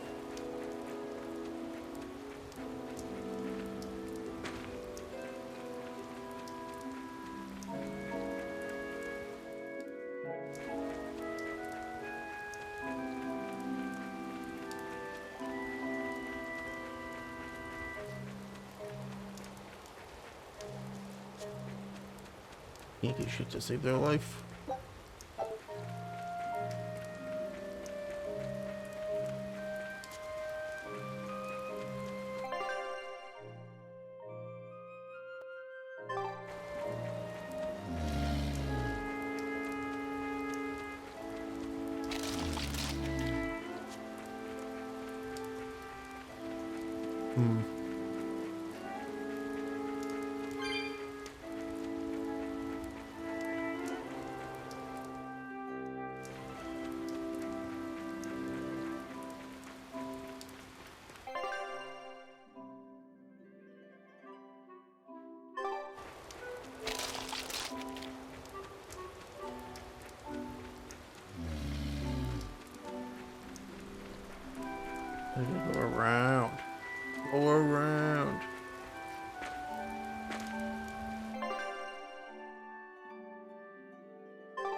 Can't get shit to save their life. I gotta go around. Go around.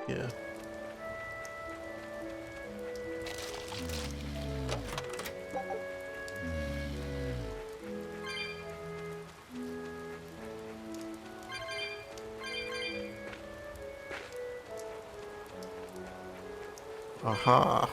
Yeah. Aha.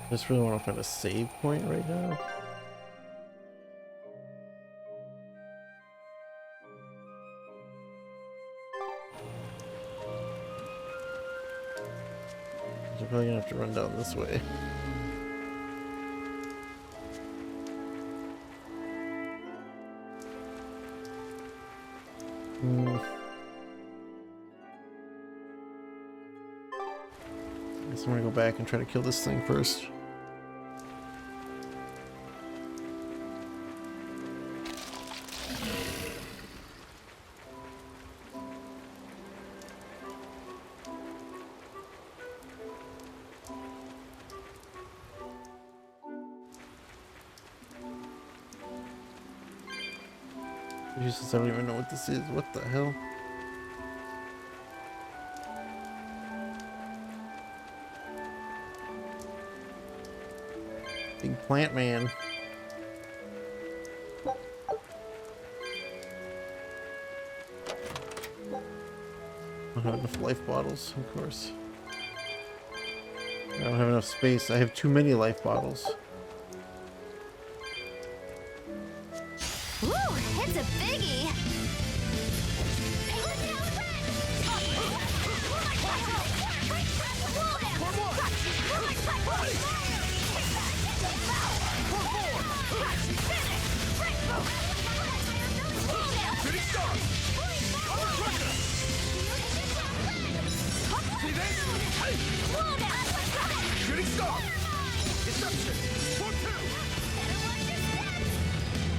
I just really want to find a save point right now. I'm probably gonna have to run down this way. I guess I'm gonna go back and try to kill this thing first. Jesus, I don't even know what this is. What the hell? Big plant man. I don't have enough life bottles, of course. I don't have enough space. I have too many life bottles. Woo, it's a biggie!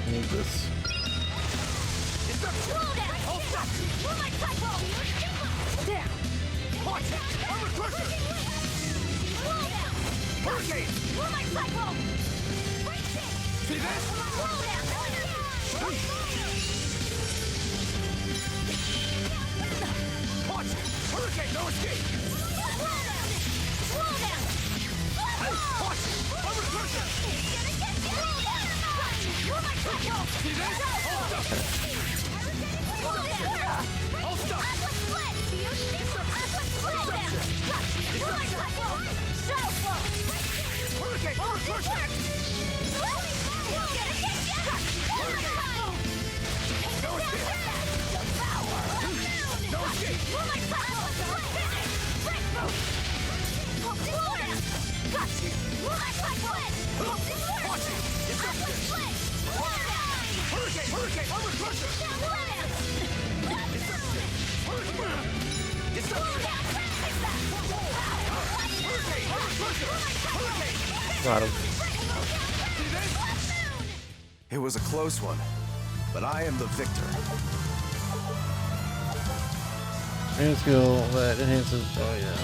I need this. Hurricane, no escape! Got him. It was a close one, but I am the victor. Random skill that enhances. Oh yeah.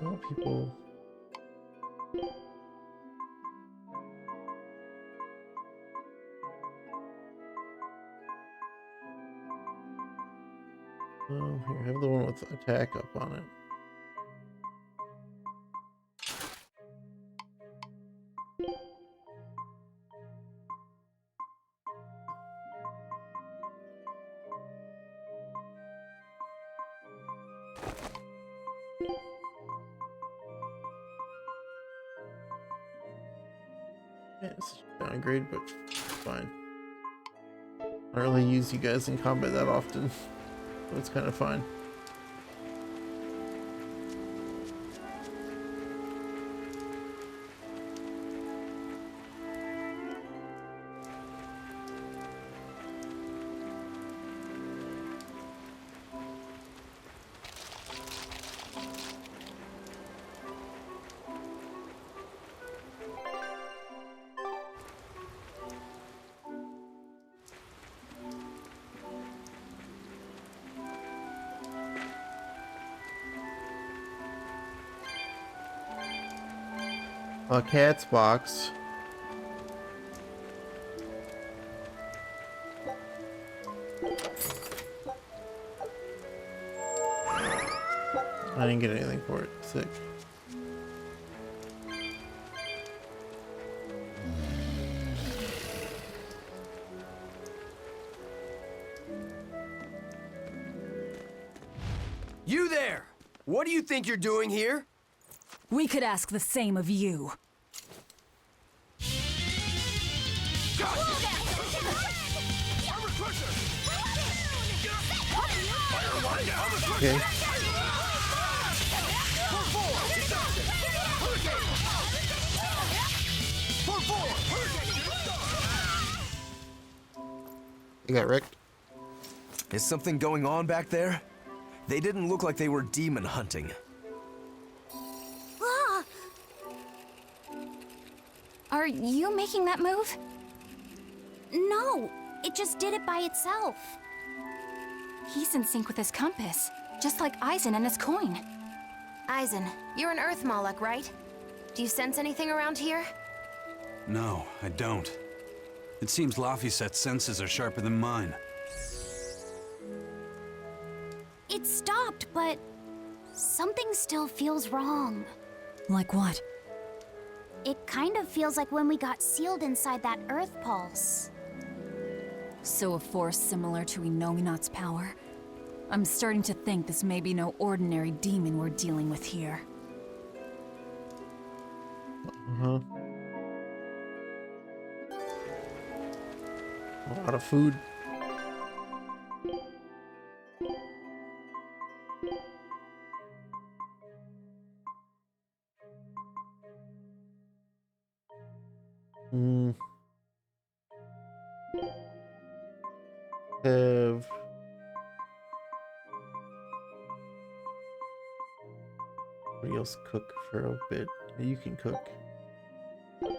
Well, people. Oh, here, have the one with attack up on it. Yeah, it's a downgrade, but fine. I don't really use you guys in combat that often, so it's kind of fine. A cat's box. I didn't get anything for it. Sick. You there! What do you think you're doing here? We could ask the same of you. Okay. You got wrecked. Is something going on back there? They didn't look like they were demon hunting. Ah! Are you making that move? No, it just did it by itself. He's in sync with his compass, just like Eisen and his coin. Eisen, you're an Earth Moloch, right? Do you sense anything around here? No, I don't. It seems Laphicet's senses are sharper than mine. It stopped, but something still feels wrong. Like what? It kind of feels like when we got sealed inside that Earth Pulse. So a force similar to Inominat's power? I'm starting to think this may be no ordinary demon we're dealing with here. Uh-huh. A lot of food. Have somebody else cook for a bit. You can cook.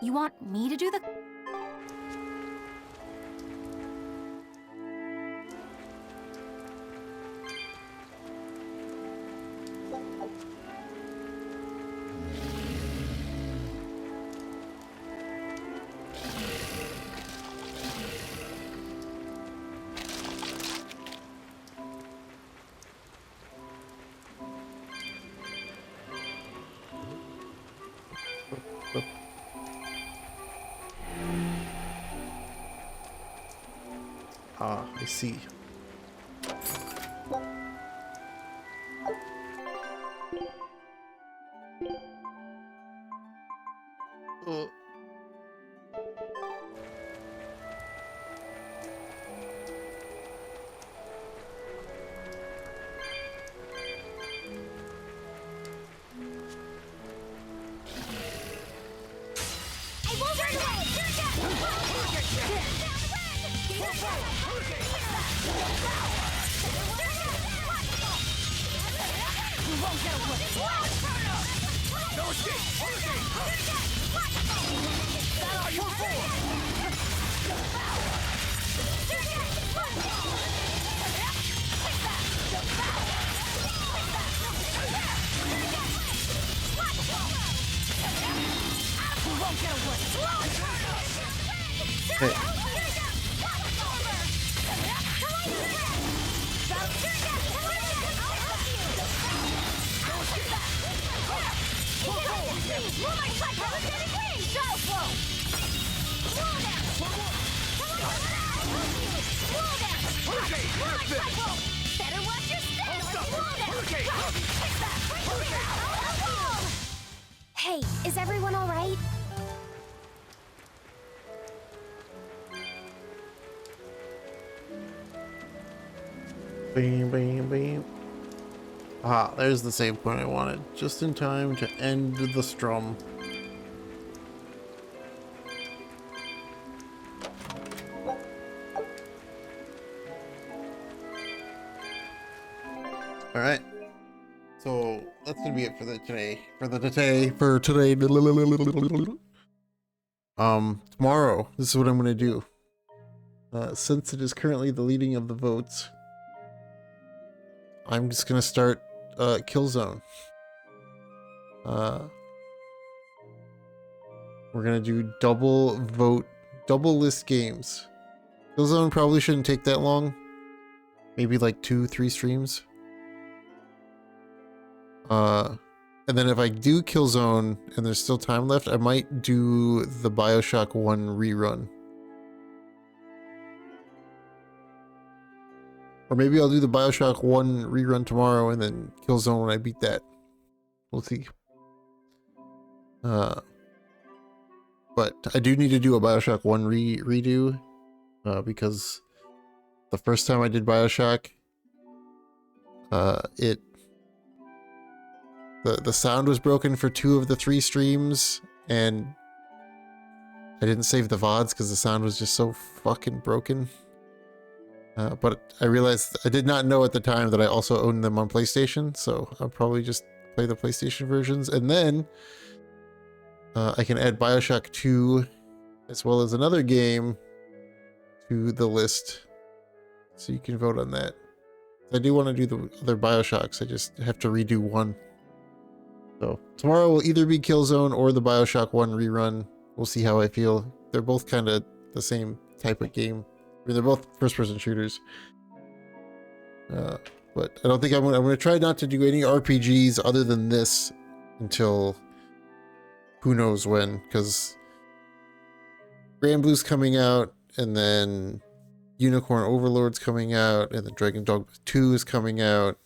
You want me to do the... Ah, I see. Oh. I won't run away! You won't get away! No escape! Hey. Better watch your step. Hey, is everyone all right? Bam, bam, bam. Ah, there's the save point I wanted. Just in time to end the strum. Alright. So that's gonna be it for today. Tomorrow, this is what I'm gonna do. Since it is currently the leading of the votes, I'm just gonna start Killzone. We're gonna do double list games. Killzone probably shouldn't take that long. Maybe like 2-3 streams. And then if I do Killzone and there's still time left, I might do the BioShock 1 rerun. Or maybe I'll do the BioShock 1 rerun tomorrow and then Killzone when I beat that. We'll see. But I do need to do a BioShock 1 redo. Because the first time I did BioShock, the sound was broken for 2 of the 3 streams, and I didn't save the VODs because the sound was just so fucking broken. But I realized I did not know at the time that I also owned them on PlayStation, so I'll probably just play the PlayStation versions, and then I can add BioShock 2 as well as another game to the list, so you can vote on that. I do want to do the other BioShocks, I just have to redo one. So tomorrow will either be Killzone or the BioShock 1 rerun. We'll see how I feel. They're both kind of the same type of game. I mean, they're both first-person shooters. But I don't think I'm gonna try not to do any RPGs other than this until who knows when, because Grand Blue's coming out, and then Unicorn Overlord's coming out, and then Dragon Dogma 2 is coming out.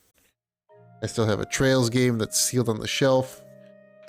I still have a Trails game that's sealed on the shelf